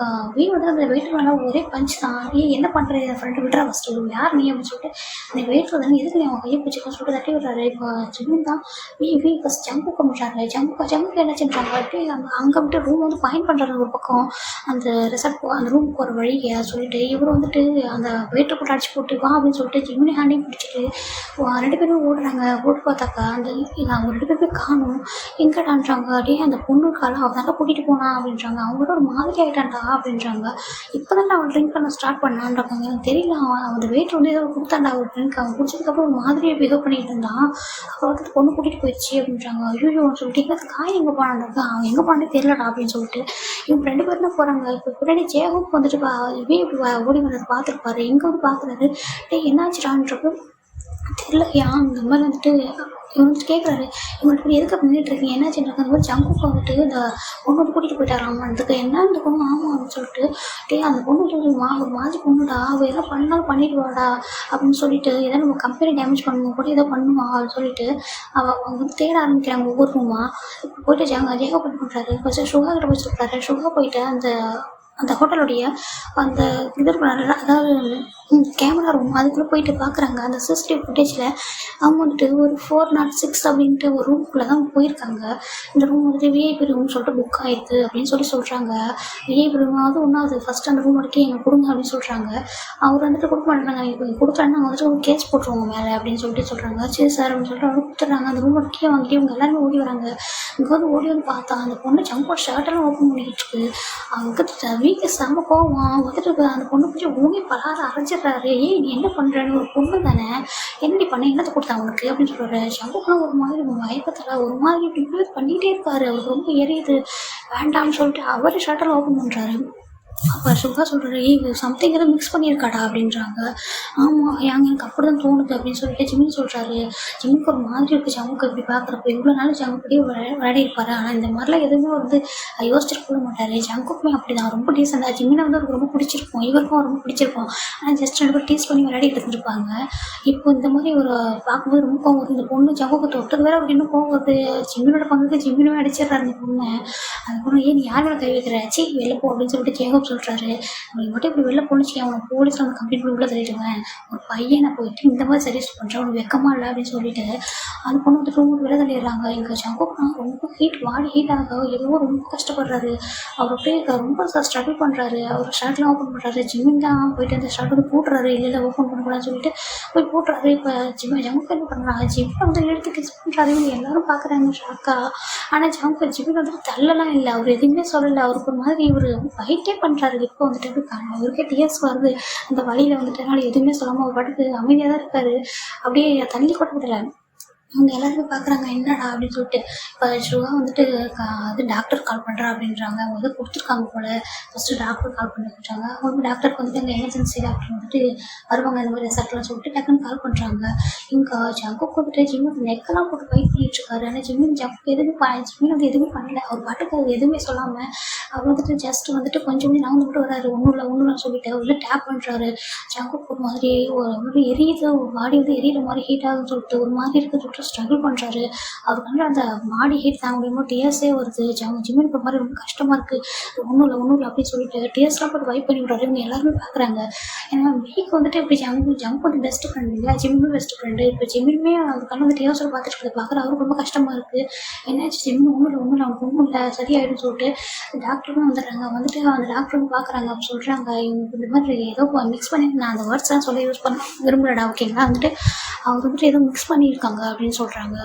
வீடு வந்து அந்த வெயிட் மேலே ஒரே பஞ்ச் தான். என்ன பண்ணுற என் ஃப்ரெண்டு விட்றா ஃபஸ்ட்டு யார் நீ அப்படின்னு சொல்லிட்டு அந்த வெயிட் வந்து எதுக்கு நீ அவன் கையை பிடிச்சிக்கன்னு சொல்லிட்டு தட்டி விடுறாரு. இப்போ ஜிம்மி தான் ஃபஸ்ட் ஜம்பு கும்பிட்றாரு. ஜம்புக்கு என்ன செஞ்சாங்க அப்படியே அங்கே விட்டு ரூம் வந்து பயன் பண்ணுறாரு ஒரு பக்கம் அந்த ரிசார்ட் அந்த ரூமுக்கு போகிற வழியை சொல்லிட்டு இவர் வந்துட்டு அந்த வெயிட்டை போட்டு அடிச்சு போட்டு வா அப்படின்னு சொல்லிட்டு ஜிம்மி ஹேண்டையும் பிடிச்சிட்டு 2 பேரும் ஓடுறாங்க. ஓட்டு பார்த்தாக்கா அவங்க 2 பேருமே காணும் எங்கடான்றாங்க. அப்படியே அந்த பொண்ணு இருக்கால அவதால கூட்டிகிட்டு போனா அப்படின்றாங்க. அவங்களோட ஒரு மாதிரி ஆகிட்டான்டா அப்படின்றாங்க. இப்போ தான் அவன் ட்ரிங்க் பண்ண ஸ்டார்ட் பண்ணான்றாங்க. எனக்கு தெரியல அவன் அந்த வெயிட் வந்து ஏதோ கொடுத்தாண்டா ஒரு ட்ரிங்க். அவன் குடிச்சதுக்கப்புறம் ஒரு மாதிரியே பிஹேவ் பண்ணிட்டு இருந்தான். அப்புறம் வந்து பொண்ணு கூட்டிகிட்டு போயிடுச்சு அப்படின்றாங்க. ஐயோன்னு சொல்லிட்டு எங்கே காய் எங்கே போனான்றாங்க. அவன் எங்கே போனானே தெரியலடா அப்படின்னு சொல்லிட்டு இவங்க 2 பேரும் தான் போகிறாங்க. இப்போ பின்னாடி ஜேஹோப் வந்துட்டு ஓடி வந்ததை பார்த்துருப்பாரு. எங்கே வந்து பார்க்குறாரு என்னாச்சுடான்றப்ப தெரியலையா அந்த மாதிரி வந்துட்டு இவன் வந்துட்டு கேட்குறாரு இவங்களுக்கு எதுக்கு பண்ணிட்டு இருக்கீங்க என்ன செஞ்சுருக்காங்க. அந்த மாதிரி ஜங்குக்கு வந்துட்டு இந்த பொண்ணு வந்து கூட்டிகிட்டு போயிட்டாராம். அதுக்கு என்ன இந்த பொண்ணு ஆமாம் அப்படின்னு சொல்லிட்டு அந்த பொண்ணு ஒரு மாதிரி பொண்ணுடா அவள் எதோ பண்ணாலும் பண்ணிடுவாடா அப்படின்னு சொல்லிட்டு எதாவது நம்ம கம்பெனி டேமேஜ் பண்ணுவோம் கூட ஏதோ பண்ணுவா அப்படின்னு சொல்லிட்டு அவங்க வந்து தேட ஆரம்பிக்கிறாங்க ஒவ்வொரு ரூமா. இப்போ போயிட்டு ஜேகோ பண்ணுறாரு. ஃபஸ்ட்டு சுகா கிட்ட போய் சொல்கிறாரு. சுகா போயிட்டு அந்த ஹோட்டலுடைய அந்த இது அதாவது கேமரா ரூம் அதுக்குள்ளே போயிட்டு பார்க்குறாங்க. அந்த சிசிடிவி ஃபுட்டேஜில் அவங்க வந்துட்டு ஒரு 406 அப்படின்ட்டு ஒரு ரூமுக்குள்ளே தான் போயிருக்காங்க. இந்த ரூம் வந்துட்டு விஐபி ரூம்னு சொல்லிட்டு புக் ஆகிருக்கு அப்படின்னு சொல்கிறாங்க. விஐபி ரூமாவது ஒன்றாவது ஃபஸ்ட்டு அந்த ரூம் வரைக்கும் எங்களுக்கு கொடுங்க அப்படின்னு சொல்கிறாங்க. அவர் வந்துட்டு கொடுக்க மாட்டாங்க. இப்போ கொடுக்குறாங்கன்னா வந்துட்டு ஒரு கேஸ் போட்டுருவாங்க மேலே அப்படின்னு சொல்கிறாங்க. சரி சார் அப்படின்னு சொல்லிட்டு அவங்க கொடுத்துட்றாங்க. அந்த ரூம் வரைக்கும் வாங்கிட்டு இவங்க எல்லாருமே ஓடி வராங்க. இங்கே வந்து ஓடி வந்து பார்த்தா அந்த பொண்ணு ஜம்போட் ஷர்ட்டெல்லாம் ஓப்பன் பண்ணிக்கிட்டு இருக்கு. அவங்க வீட்டுக்கு செம்ம கோவம் வந்துட்டு அந்த பொண்ணு கொஞ்சம் ஊங்கி பலார அரைஞ்சிடுறாரு. நீ என்ன பண்ணுறன்னு ஒரு பொண்ணு தானே என்னடி பண்ண என்னத்தை கொடுத்தா அவனுக்கு அப்படின்னு சொல்கிறாரு. ஷம்புக்கெல்லாம் ஒரு மாதிரி மயக்கத்தில் ஒரு மாதிரி இப்படி பண்ணிகிட்டே இருப்பார். அவருக்கு ரொம்ப எரியுது வேண்டாம்னு சொல்லிட்டு அவர் ஷர்ட்டெல்லாம் ஓப்பன் பண்ணுறாரு. அப்போ சுகா சொல்கிறாரு சம்திங் எதாவது மிக்ஸ் பண்ணியிருக்காடா அப்படின்றாங்க. ஆமாம் எனக்கு அப்படி தான் தோணுது அப்படின்னு சொல்லிட்டு ஜிம்மி சொல்கிறாரு. ஜிம்மிக்கு ஒரு மாதிரி இருக்குது ஜம்முக்கு இப்படி பார்க்குறப்ப இவ்வளோ நாள் ஜம்முப்படியே விளையாடி இருப்பார். ஆனால் இந்த மாதிரிலாம் எதுவுமே வந்து யோசிச்சிருக்க மாட்டார். ஜங்குக்குமே அப்படி தான் ரொம்ப டீசெண்டாக ஜிம்மினை வந்து அவருக்கு ரொம்ப பிடிச்சிருக்கும். இவருக்கும் ரொம்ப பிடிச்சிருக்கும். ஆனால் ஜஸ்ட் 2 பேர் டீஸ் பண்ணி விளையாடிட்டு இருந்திருப்பாங்க. இப்போ இந்த மாதிரி ஒரு பார்க்கும்போது ரொம்ப கோவம் வருது. இந்த பொண்ணு ஜங்குக்கு தொட்டது வேறு அவருக்கு இன்னும் கோவம் வருது. ஜிம்மினோட பங்குக்கு ஜிம்மினுமே அடிச்சிடுறாரு அந்த பொண்ணு. அந்த பொண்ணு நீ யார் மேலே கை வைக்கிற சி வெளில போ அப்படின்னு சொல்லிட்டு ஜேகப் சொல்கிறாரு. அவனுக்கு மட்டும் இப்படி வெளில போணுச்சு அவனை போலீஸில் வந்து கம்ப்ளீட் பண்ணி உள்ள தள்ளிடுவேன். ஒரு பையனை போயிட்டு இந்த மாதிரி சர்வீஸ் பண்ணுறேன் அவனுக்கு வெக்கமாக இல்லை அப்படின்னு சொல்லிட்டு அந்த பொண்ணு வந்து ரூமுக்கு வெளில தள்ளிடுறாங்க. எங்கள் ஜங்குக்கு ரொம்ப பாடி ஹீட் ஆக எவ்வளோ ரொம்ப கஷ்டப்படுறாரு. அவர் அப்படியே ரொம்ப ஸ்ட்ரகிள் பண்ணுறாரு. அவர் ஷர்ட்லாம் ஓப்பன் பண்ணுறாரு. ஜிம்மின் தான் போயிட்டு அந்த ஷர்ட் வந்து போட்டுறாரு. இல்லை ஓப்பன் பண்ணக்கூடாதுன்னு சொல்லிட்டு போய் போட்டுறாரு. இப்போ ஜங்குக்கு என்ன பண்ணுறாங்க ஜிம்மில் வந்து எடுத்து கிஸ் பண்ணுறாரு. இவங்க எல்லாரும் பார்க்குறாங்க ஷாக்கா. ஆனால் ஜிம்மில் வந்து தள்ளலாம் இல்லை. அவர் எதுவுமே சொல்லலை. அவருக்கு ஒரு மாதிரி இவர் ஃபைட்டே பண்ணுறாரு. இப்போ வந்துட்டு அவருக்கே டிஎஸ் வருது. அந்த வழியில் வந்துட்டு எதுவுமே சொல்லாமல் ஒரு பாட்டுக்கு அமைதியாக தான் இருக்காரு. அப்படியே தண்ணி கூட விடலை. அவங்க எல்லாருமே பார்க்குறாங்க என்னடா அப்படின்னு சொல்லிட்டு. இப்போ சுகா வந்துட்டு அது டாக்டர் கால் பண்ணுறா அப்படின்றாங்க. அவங்க வந்து கொடுத்துருக்காங்க போல். ஃபஸ்ட்டு டாக்டர் கால் பண்ணிட்டாங்க. அவங்க டாக்டருக்கு வந்துட்டு அங்கே எமர்ஜென்சி டாக்டர் வந்துட்டு வருவாங்க இந்த மாதிரி ரிசல்ட்லாம் சொல்லிட்டு டக்குன்னு கால் பண்ணுறாங்க. இங்கே ஜங்குக்கு வந்துட்டு ஜிம்முக்கு நெக்கெல்லாம் போட்டு ஃபைட் பண்ணிட்டுருக்காரு. ஆனால் ஜங்குக்கு ஜிம்மின் வந்து எதுவுமே பண்ணல. அவர் பாட்டுக்கு அது எதுவுமே சொல்லாமல் அவர் வந்துட்டு ஜஸ்ட் வந்துட்டு கொஞ்சம் நான் வந்துட்டு வராரு. ஒன்றும் சொல்லிட்டு அவர் வந்து டேப் பண்ணுறாரு. ஜங்குக்கு ஒரு மாதிரி ஒரு எரியுது. ஒரு பாடி வந்து எரியிற மாதிரி ஹீட் ஆகுதுன்னு சொல்லிட்டு ஒரு மாதிரி இருக்குது சொல்லிட்டு ஸ்ட்ரகிள் பண்ணுறாரு. அவருக்கு அந்த பாடி ஹீட் தாங்க முடியுமோ டிஎஸ்ஸே வருது. ஜிம்மினுக்கு ஒரு மாதிரி ரொம்ப கஷ்டமாக இருக்குது. ஒன்றும் இல்லை அப்படின்னு சொல்லிட்டு டிஎஸ்லாம் போட்டு வைப் பண்ணி விட்றாரு. இவங்க எல்லாருமே பார்க்குறாங்க. ஏன்னா வீக் வந்துட்டு இப்படி ஜம்ப் வந்து பெஸ்ட் ஃப்ரெண்ட் இல்லையா ஜிம்மினும் பெஸ்ட் ஃப்ரெண்டு. இப்போ ஜிம்மினுமே அதுக்கான வந்து டிஎஸோட பார்த்துட்டு இருக்கிறத பார்க்குற அவருக்கு ரொம்ப கஷ்டமாக இருக்குது. என்னாச்சு ஜிம்மின் ஒன்றும் இல்லை அவனுக்கு ஒன்றும் இல்லை சரியாயிடும்னு சொல்லிட்டு டாக்டரும் வந்துடுறாங்க. வந்துட்டு அந்த டாக்டரும் பார்க்குறாங்க. அப்போ சொல்கிறாங்க இவங்க இந்த மாதிரி ஏதோ மிக்ஸ் பண்ணி நான் அந்த வேர்ட்ஸ்லாம் சொல்ல யூஸ் பண்ண விரும்பலடா ஓகேங்களா. வந்துட்டு அவர் வந்துட்டு ஏதோ மிக்ஸ் பண்ணியிருக்காங்க அப்படின்னு சொல்கிறாங்க.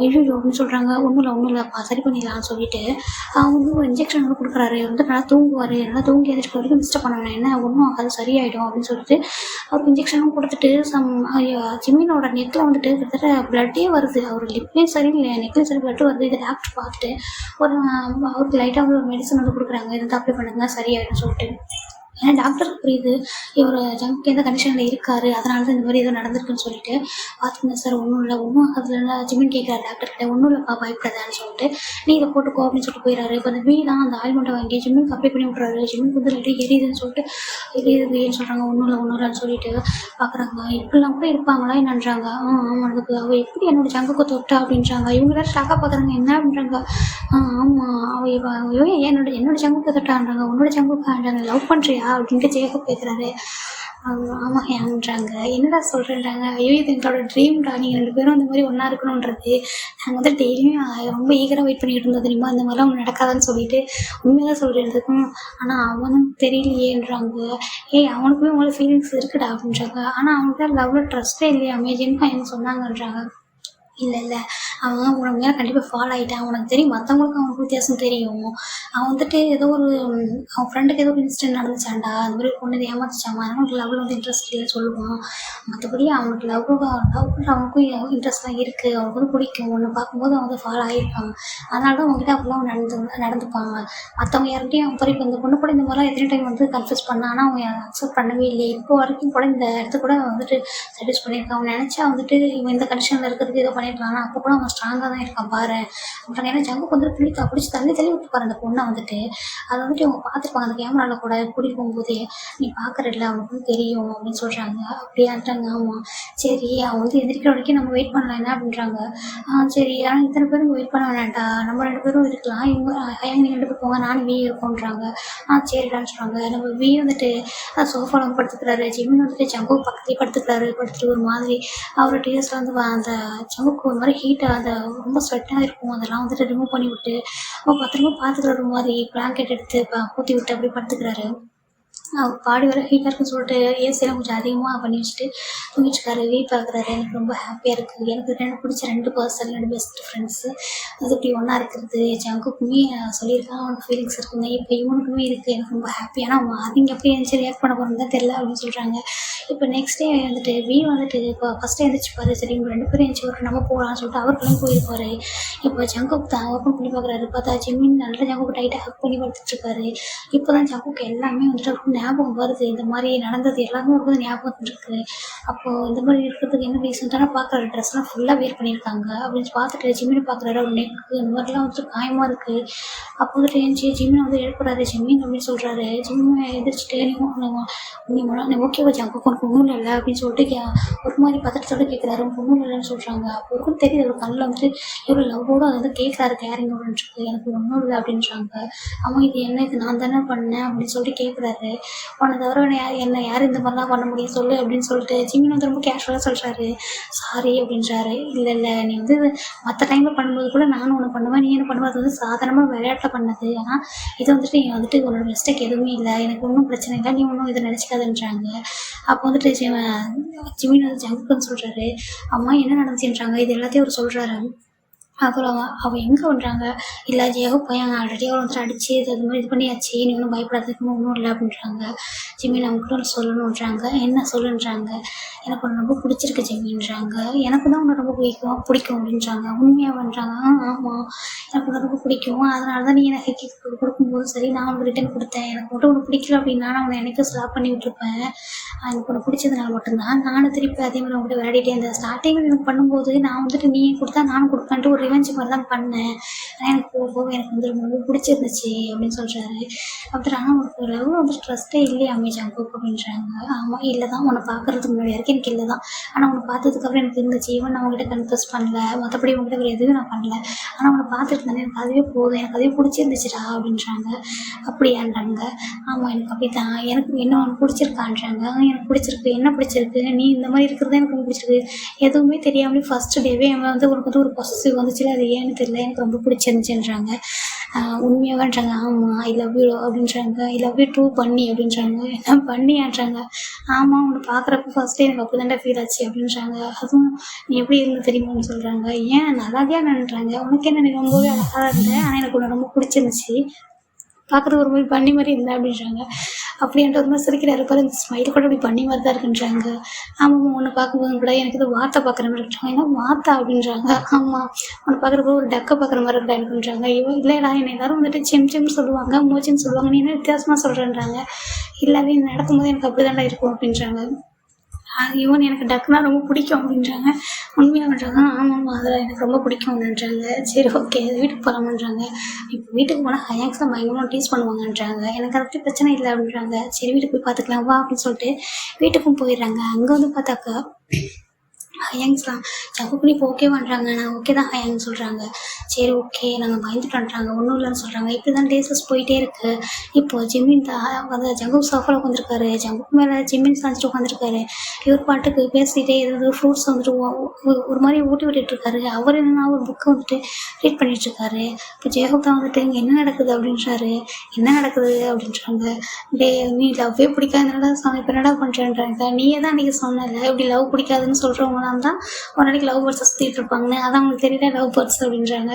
ஐயோ அப்படின்னு சொல்கிறாங்க. ஒன்றும் இல்லைப்பா சரி பண்ணிடலான்னு சொல்லிட்டு அவங்க வந்து ஒரு இன்ஜெக்ஷன் வந்து கொடுக்குறாரு. வந்து நல்லா தூங்குவார். நல்லா தூங்கி எதிர்த்து வரைக்கும் மிஸ்டேக் பண்ண வேணாம் என்ன ஒன்றும் அது சரியாயிடும் அப்படின்னு சொல்லிட்டு அவருக்கு இன்ஜெக்ஷனும் கொடுத்துட்டு ஜிம்மினோட நெக்கில் வந்துட்டு கிட்டத்தட்ட பிளட்டே வருது. அவர் லிப்லேயும் சரியில்லை நெக்லேயும் சரி பிளட்டு வருது. இதை டாக்டர் பார்த்துட்டு அவருக்கு லைட்டாக ஒரு மெடிசன் வந்து கொடுக்குறாங்க. இதை அப்ளை பண்ணுங்க சரியாயிடும் சொல்லிட்டு ஏன்னா டாக்டருக்கு புரியுது இவர் ஜங்க் எந்த கண்டிஷனில் இருக்காரு, அதனால தான் இந்த மாதிரி ஏதோ நடந்திருக்குன்னு சொல்லிட்டு பார்த்துருந்தேன் சார். ஒன்றும் இல்லை, ஒன்றும் ஆகுதுல ஜிமின் கேட்குறாரு டாக்டர்கிட்ட. ஒன்றும் இல்லைப்பா பயப்படாதான்னு சொல்லிட்டு நீ இதை போட்டுக்கோ அப்படின்னு சொல்லிட்டு போயிடறாரு. இப்போ அந்த தான் அந்த ஆயில்மெண்ட்டை வாங்கி ஜிம்முக்கு அப்ளை பண்ணி விட்றாரு. ஜிம்முக்கு வந்து லைட்டாக எரியுதுன்னு சொல்லிட்டு எரியுதுன்னு சொல்கிறாங்க. ஒன்றும் இல்லைன்னு சொல்லிட்டு பார்க்குறாங்க. இப்படிலாம் கூட இருப்பாங்களா என்னன்றாங்க. ஆமாம் அதுக்கு அவள் எப்படி என்னோட ஜங்குக்கு தொட்டா அப்படின்றாங்க. இவங்க எல்லாரும் ஷாக்காக பார்க்குறாங்க. என்ன அப்படின்றாங்க. ஆமாம் அவள் என்னோட ஜங்குக்கு தொட்டான்றாங்க. உன்னோட ஜங்குக்கான்றாங்க. லவ் பண்ணுறியா அப்படின்ட்டு ஜேக்கப் கேட்குறாரு. ஆமாம் ஏன்றாங்க. என்னடா சொல்கிறேன்றாங்க. ஐயோ இது எங்களோட ட்ரீம்டா, நீங்கள் 2 பேரும் அந்த மாதிரி ஒன்றா இருக்கணுன்றது. நாங்கள் வந்து டெய்லியும் ரொம்ப ஈகராக வெயிட் பண்ணிக்கிட்டு இருந்தோம் தெரியுமா, இந்த மாதிரிலாம் ஒன்று நடக்காதான்னு சொல்லிட்டு. உண்மையாக சொல்கிறதுக்கும் ஆனால் அவனும் தெரியலையேன்றாங்க. அவனுக்குமே உங்களுக்கு ஃபீலிங்ஸ் இருக்குடா அப்படின்றாங்க. ஆனால் அவனுக்கு லவ்வில் ட்ரஸ்ட்டே இல்லையாமே, ஜென்மா என்ன சொன்னாங்கன்றாங்க. இல்லை அவன் உனக்கு மேலே கண்டிப்பாக ஃபாலோ ஆகிட்டான். உனக்கு தெரியும், மற்றவங்களுக்கும் அவனுக்கு வித்தியாசம் தெரியும். அவன் வந்துட்டு ஏதோ ஒரு அவன் ஃப்ரெண்டுக்கு ஏதோ ஒரு இன்சிடென்ட் நடந்துச்சான்டா, அந்த மாதிரி ஒரு பொண்ணு ஏமாத்துச்சாமா, அதனால் அவனுக்கு லவ்வில் வந்து இன்ட்ரெஸ்ட் இல்லை சொல்லுவான். மற்றபடி அவனுக்கு லவ் அவனுக்கும் இன்ட்ரெஸ்ட்லாம் இருக்குது. அவனுக்கு வந்து பிடிக்கும். ஒன்று பார்க்கும்போது அவன் வந்து ஃபாலோ ஆகிருப்பான். அதனால தான் அவங்ககிட்ட அப்படிலாம் நடந்துப்பாங்க. மற்றவங்க யார்கிட்டையும் அவன் இப்போ இந்த பொண்ணு கூட இந்த மாதிரிலாம் எத்தனை டைம் வந்து கன்ஃபியூஸ் பண்ணான். ஆனால் அவன் அக்செப்ட் பண்ணவே இல்லை. இப்போ வரைக்கும் கூட இந்த இடத்து கூட வந்துட்டு சாட்டிஸ் பண்ணியிருக்கான். அவன் நினச்சா வந்துட்டு இவன் இந்த கண்டிஷனில் இருக்கிறதுக்கு ஏதோ பண்ணியிருக்கலாம். ஆனால் அப்போ கூட அவன் ஸ்ட்ராங்காக தான் இருக்கான் பாரு அப்புறம். ஏன்னா ஜங்குக்கு வந்துட்டு பிடிச்சி தள்ளி விட்டுப்பாரு அந்த பொண்ணை வந்துட்டு. அதை வந்துட்டு அவங்க பார்த்துருப்பாங்க அந்த கேமராவில் கூட கூட்டிகிட்டு போகும்போதே. நீ பார்க்குறதில்ல அவனுக்கு தெரியும் அப்படின்னு சொல்கிறாங்க. அப்படியான்றாங்க. ஆமாம் சரி, அவன் வந்து எந்திரிக்கிற வரைக்கும் நம்ம வெயிட் பண்ணலாம் என்ன அப்படின்றாங்க. சரி, ஆனால் இத்தனை பேரும் வெயிட் பண்ண வேணாண்டா, நம்ம 2 பேரும் இருக்கலாம். இவங்க நீங்கள் 2 பேர் போங்க, நானும் வீ இருக்கோன்றாங்க. சரிடான்னு சொல்கிறாங்க. நம்ம வீ வந்துட்டு சோஃபாவில் வந்து படுத்துக்கிறாரு. ஜிமின் வந்துட்டு ஜங்கு பக்கத்துலேயே படுத்துட்டு ஒரு மாதிரி அவரோட டீயர்ஸில் வந்து அந்த ஜங்குக்கு ஒரு மாதிரி ஹீட்டாக அந்த ரொம்ப ஸ்வெட்டாக இருக்கும். அதெல்லாம் வந்துட்டு ரிமூவ் பண்ணி விட்டு பத்திரமா பார்த்துக்கிற ஒரு மாதிரி பிளாங்கெட் எடுத்து ஊற்றி விட்டு அப்படி படுத்துக்கிறாரு. பாடி வர ஹீட்டாக இருக்குன்னு சொல்லிட்டு ஏசியெல்லாம் கொஞ்சம் அதிகமாக பண்ணி வச்சுட்டு தூங்கிட்டுருக்காரு. பார்க்குறாரு. எனக்கு ரொம்ப ஹாப்பியாக இருக்குது. எனக்கு பிடிச்ச 2 பர்சன், 2 பெஸ்ட் ஃப்ரெண்ட்ஸு அது இப்படி ஒன்றா இருக்கிறது. ஜங்குக்குமே சொல்லியிருக்கான் அவனுக்கு ஃபீலிங்ஸ் இருக்குங்க. இப்போ இவனுக்குமே இருக்குது. எனக்கு ரொம்ப ஹாப்பி. ஆனால் அவன் அவங்க எப்படி எழுந்துச்சு ரியாக்ட் பண்ண போகிறோம் தான் தெரியல அப்படின்னு சொல்கிறாங்க. இப்போ நெக்ஸ்ட் டே வந்துட்டு வந்துட்டு இப்போ ஃபஸ்ட்டு எழுந்திரிச்சிப்பாரு. சரி இவங்க 2 பேரும் எழுந்திரிச்சு நம்ம போகலான்னு சொல்லிட்டு அவருக்கெல்லாம் போயிருப்பாரு. இப்போ ஜங்குக்கு தான் ஓப்பன் பண்ணி பார்க்குறாரு. பார்த்தா ஜிம்மின் நல்ல ஜங்குக்கு டைட்டாக ஹக் பண்ணி படுத்துட்ருக்காரு. இப்போ தான் ஜங்குக்கு எல்லாமே வந்துட்டு ஞாபகம் வருது. இந்த மாதிரி நடந்தது எல்லாமே ஒரு ஞாபகம் இருக்குது. அப்போது இந்த மாதிரி இருக்கிறதுக்கு என்ன ரீசெண்டான பார்க்குற ட்ரெஸ்லாம் ஃபுல்லாக வேர் பண்ணியிருக்காங்க அப்படின்னு பார்த்துட்டு ஜிம்மினை பார்க்குறாரு. அவர் நெக்கு இந்த மாதிரிலாம் வந்துட்டு காயமாக இருக்குது. அப்போ வந்துட்டு எழுந்துச்சி ஜிம்மினை வந்து எழுப்புறாரு. ஜிம்மின் அப்படின்னு சொல்கிறாரு. ஜிம்மினை எதிர்ச்சிட்டு நீ ஓகேவா ஜங்கு உனக்கு ஒன்றும் இல்லை அப்படின்னு சொல்லிட்டு ஒரு மாதிரி பதட்டத்தோடு கேட்குறாரு. உனக்கு ஒன்றும் இல்லைன்னு சொல்கிறாங்க. அப்போ இருக்கும் தெரியுது ஒரு கண்ணில் வந்துட்டு எவ்வளோ லவ்வோடு அதை வந்து கேட்குறாரு. கேரிங்கோடு எனக்கு ஒன்றும் இல்லை அப்படின்றாங்க. அவன் இது என்ன, இது நான் தானே பண்ணேன் அப்படின்னு சொல்லிட்டு கேட்குறாரு. உன்னை தவிர யார் இந்த மாதிரிலாம் பண்ண முடியும் சொல்லு அப்படின்னு சொல்லிட்டு ஜிமின் வந்து ரொம்ப கேஷுவலாக சொல்கிறாரு. சாரி அப்படின்றாரு. இல்லை நீ வந்து மற்ற டைமில் பண்ணும்போது கூட நானும் ஒன்று பண்ணுவேன், நீ என்ன பண்ணுவேன், அது வந்து சாதாரணமாக விளையாட்டில் பண்ணது. ஆனால் இது வந்துட்டு நீ வந்துட்டு உன்னோட மிஸ்டேக் எதுவுமே இல்லை, எனக்கு ஒன்றும் பிரச்சனை இல்லை, நீ ஒன்றும் இதை நினச்சிக்காதுன்றாங்க. அப்போ வந்துட்டு ஜிமின் வந்து ஜங்குன்னு சொல்கிறாரு. அம்மா என்ன நடந்துச்சுன்றாங்க. இது எல்லாத்தையும் அவர் சொல்கிறாரு. அப்புறம் அவள் எங்கே பண்ணுறாங்க. இல்லை ஜெயோ பையன் ஆல்ரெடி அவள் வந்துட்டு அடிச்சு அது மாதிரி இது பண்ணியாச்சு, நீ ஒன்றும் பயப்படாததுக்கு ஒன்றும் இல்லை அப்படின்றாங்க. ஜிமின் அவங்ககிட்ட ஒன்று சொல்லணுன்றாங்க. என்ன சொல்லுன்றாங்க. எனக்கு ஒன்று ரொம்ப பிடிச்சிருக்கு ஜிமின்றாங்க. எனக்கு தான் உன்னை ரொம்ப பிடிக்கும் அப்படின்றாங்க. உண்மையாக பண்ணுறாங்க. ஆமாம் எனக்கு ஒன்று ரொம்ப பிடிக்கும், அதனால தான் நீ எனக்கு கிஃப்ட் கொடுக்கும்போது சரி நான் உனக்கு ரிட்டன் கொடுத்தேன். எனக்கு மட்டும் ஒன்று பிடிக்கல அப்படின்னா நான் உன்னை எனக்கும் ஸ்லாப் பண்ணி விட்டுருப்பேன். எனக்கு ஒன்று பிடிச்சதுனால மட்டும்தான் நானும் திருப்பி அதே மாதிரி உங்கள்கிட்ட விளையாடிட்டே இருந்தேன். ஸ்டார்டிங்கில் எனக்கு பண்ணும்போது நான் வந்துட்டு நீ கொடுத்தா நானும் கொடுப்பேன்ட்டு ஒரு ரிவெஞ்ச் மாதிரி தான் பண்ணேன். ஆனால் எனக்கு போக எனக்கு வந்து ரொம்ப பிடிச்சிருந்துச்சு அப்படின்னு சொல்கிறாரு. அப்புறம் ஆனால் ஒரு லவ் வந்து ட்ரஸ்ட்டே இல்லையாமே ஜங்கு அப்படின்றாங்க. ஆமாம் இல்லை தான், உன்னை பார்க்குறதுக்கு முன்னாடி வரைக்கும் எனக்கு இல்லை தான், ஆனால் உன்னை பார்த்ததுக்கப்புறம் எனக்கு இருந்துச்சு. ஈவன் நான் உங்கள்கிட்ட கன்ஃபர்ஸ் பண்ணல, மற்றபடி உங்கள்கிட்ட வேறு எதுவும் நான் பண்ணல, ஆனால் உன்னை பார்த்துட்டு தானே எனக்கு அதுவே போதும், எனக்கு அதுவே பிடிச்சிருந்துச்சுடா அப்படின்றாங்க. அப்படியான்றாங்க. ஆமாம் எனக்கு அப்படி தான், எனக்கு என்ன உனக்கு பிடிச்சிருக்கான்றாங்க. எனக்கு பிடிச்சிருக்கு. என்ன பிடிச்சிருக்கு, நீ இந்த மாதிரி இருக்கிறது எனக்கு ரொம்ப பிடிச்சிருக்கு. எதுவுமே தெரியாமலே ஃபஸ்ட்டு டேவே அவன் வந்து உனக்கு வந்து ஒரு பொசசிவ் வந்துச்சு, அது ஏன்னு தெரியல, எனக்கு ரொம்ப பிடிச்சிருந்துச்சுன்றாங்க. உண்மையாகன்றாங்க. ஆமாம் ஐ லவ் யூ அப்படின்றாங்க. ஐ லவ் யூ டூ பண்ணி அப்படின்றாங்க. என்ன பண்ணியான்றாங்க. ஆமாம் உன்னை பார்க்குறப்ப ஃபஸ்ட்டு எனக்கு அப்படி தாண்டா ஃபீல் ஆச்சு அப்படின்றாங்க. அதுவும் நீ எப்படி இருந்து தெரியுமான்னு சொல்கிறாங்க. ஏன் நல்லாவே நின்றாங்க. உனக்கு என்ன, நீ ரொம்பவே அழகாக இருந்த, ஆனால் எனக்கு உன்னை ரொம்ப பிடிச்சிருந்துச்சி பார்க்குறதுக்கு ஒரு மாதிரி பண்ணி மாதிரி இருந்தேன் அப்படின்றாங்க. அப்படின்ட்டு ஒரு மாதிரி சிரிக்கிறாரு பாரு, இந்த ஸ்மைல் கூட இப்படி பண்ணி மாதிரி தான் இருக்குன்றாங்க. ஆமாம்மா உன்னை பார்க்கும்போது கூட எனக்கு இது வார்த்தை பார்க்குற மாதிரி இருக்காங்க. ஏன்னா வார்த்தா அப்படின்றாங்க. ஆமாம் உன்னை பார்க்குறப்போ ஒரு டக்கை பார்க்குற மாதிரி இருக்கா எனக்குன்றாங்க. இவன் இல்லைடா என்னை எல்லாரும் வந்துட்டு சிம்னு சொல்லுவாங்க, மூச்சின்னு சொல்லுவாங்க, நீ என்ன வித்தியாசமாக சொல்கிறேன்றாங்க. இல்லை நீ நடக்கும்போது எனக்கு அப்படி தான்டா இருக்கும் அப்படின்றாங்க. ஈவன் எனக்கு டக்குனா ரொம்ப பிடிக்கும் அப்படின்றாங்க. உண்மையாக பண்ணுறாங்க. ஆமாம்மா அதில் எனக்கு ரொம்ப பிடிக்கும் அப்படின்றாங்க. சரி ஓகே வீட்டுக்கு போகலாமான்றாங்க. இப்போ வீட்டுக்கு போனால் ஹயாக்ஸில் பயங்கரமாக டீஸ் பண்ணுவாங்கன்றாங்க. எனக்கு அதை பற்றி பிரச்சனை இல்லை அப்படின்றாங்க. சரி வீட்டுக்கு போய் பார்த்துக்கலாம் வா அப்படின்னு சொல்லிட்டு வீட்டுக்கும் போயிடுறாங்க. அங்கே வந்து பார்த்தாக்கா ஹயாங்ஸ்லாம் ஜங்குக்கு இப்போ ஓகே பண்ணுறாங்க. நான் ஓகே தான் ஹயாங் சொல்கிறாங்க. சரி ஓகே நாங்கள் பயந்துட்டோன்றாங்க. ஒன்றும் இல்லைன்னு சொல்கிறாங்க. இப்படி தான் டேஸஸ் போயிட்டே இருக்குது. இப்போது ஜிம்மின் வந்து ஜங்குக் சோஃபாவில் உட்காந்துருக்காரு. ஜங்குக்கு மேலே ஜிம்மின் சாஞ்சிட்டு உட்காந்துருக்காரு. இவர் பாட்டுக்கு பேசிகிட்டே ஏதாவது ஃப்ரூட்ஸ் வந்துட்டு ஒரு மாதிரி ஊட்டி விட்டுட்ருக்காரு. அவர் என்னன்னா ஒரு புக்கை வந்துட்டு ரீட் பண்ணிகிட்ருக்காரு. இப்போ ஜேகப் தான் வந்துட்டு இங்கே என்ன நடக்குது அப்படின்றாரு. என்ன நடக்குது அப்படின்றாங்க. டே நீ லவ்வே பிடிக்காதுனால இப்போ என்னடா பண்ணுறேன்றாங்க. நீயே தான் அன்றைக்கி சொன்னல இப்படி லவ் பிடிக்காதுன்னு சொல்கிறவங்க தான் ஒரு நாளைக்கு லவ் பேர்ட்ஸை சுற்றிட்டு இருப்பாங்கன்னு. அதான் அவங்களுக்கு தெரியல லவ் பேர்ட்ஸ் அப்படின்றாங்க.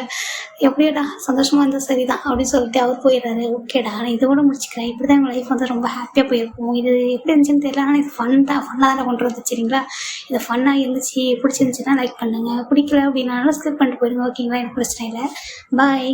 எப்படியாடா சந்தோஷமாக இருந்தால் சரிதான் அப்படின்னு சொல்லிட்டு அவர் போயிடுறாரு. ஓகேடா நான் இதோட முடிச்சுக்கிறேன். இப்படி தான் எங்கள் லைஃப் வந்து ரொம்ப ஹாப்பியாக போயிருக்கும். இது எப்படி இருந்துச்சுன்னு தெரியல, ஆனால் இது ஃபன்னாக தான் கொண்டு வந்து சரிங்களா. இது ஃபன்னாக இருந்துச்சு பிடிச்சிருந்துச்சுன்னா லைக் பண்ணுங்கள், பிடிக்கல அப்படின்னாலும் ஸ்கிப் பண்ணிட்டு போயிடுங்க ஓகேங்களா. எனக்கு பிரச்சனை இல்லை. பாய்.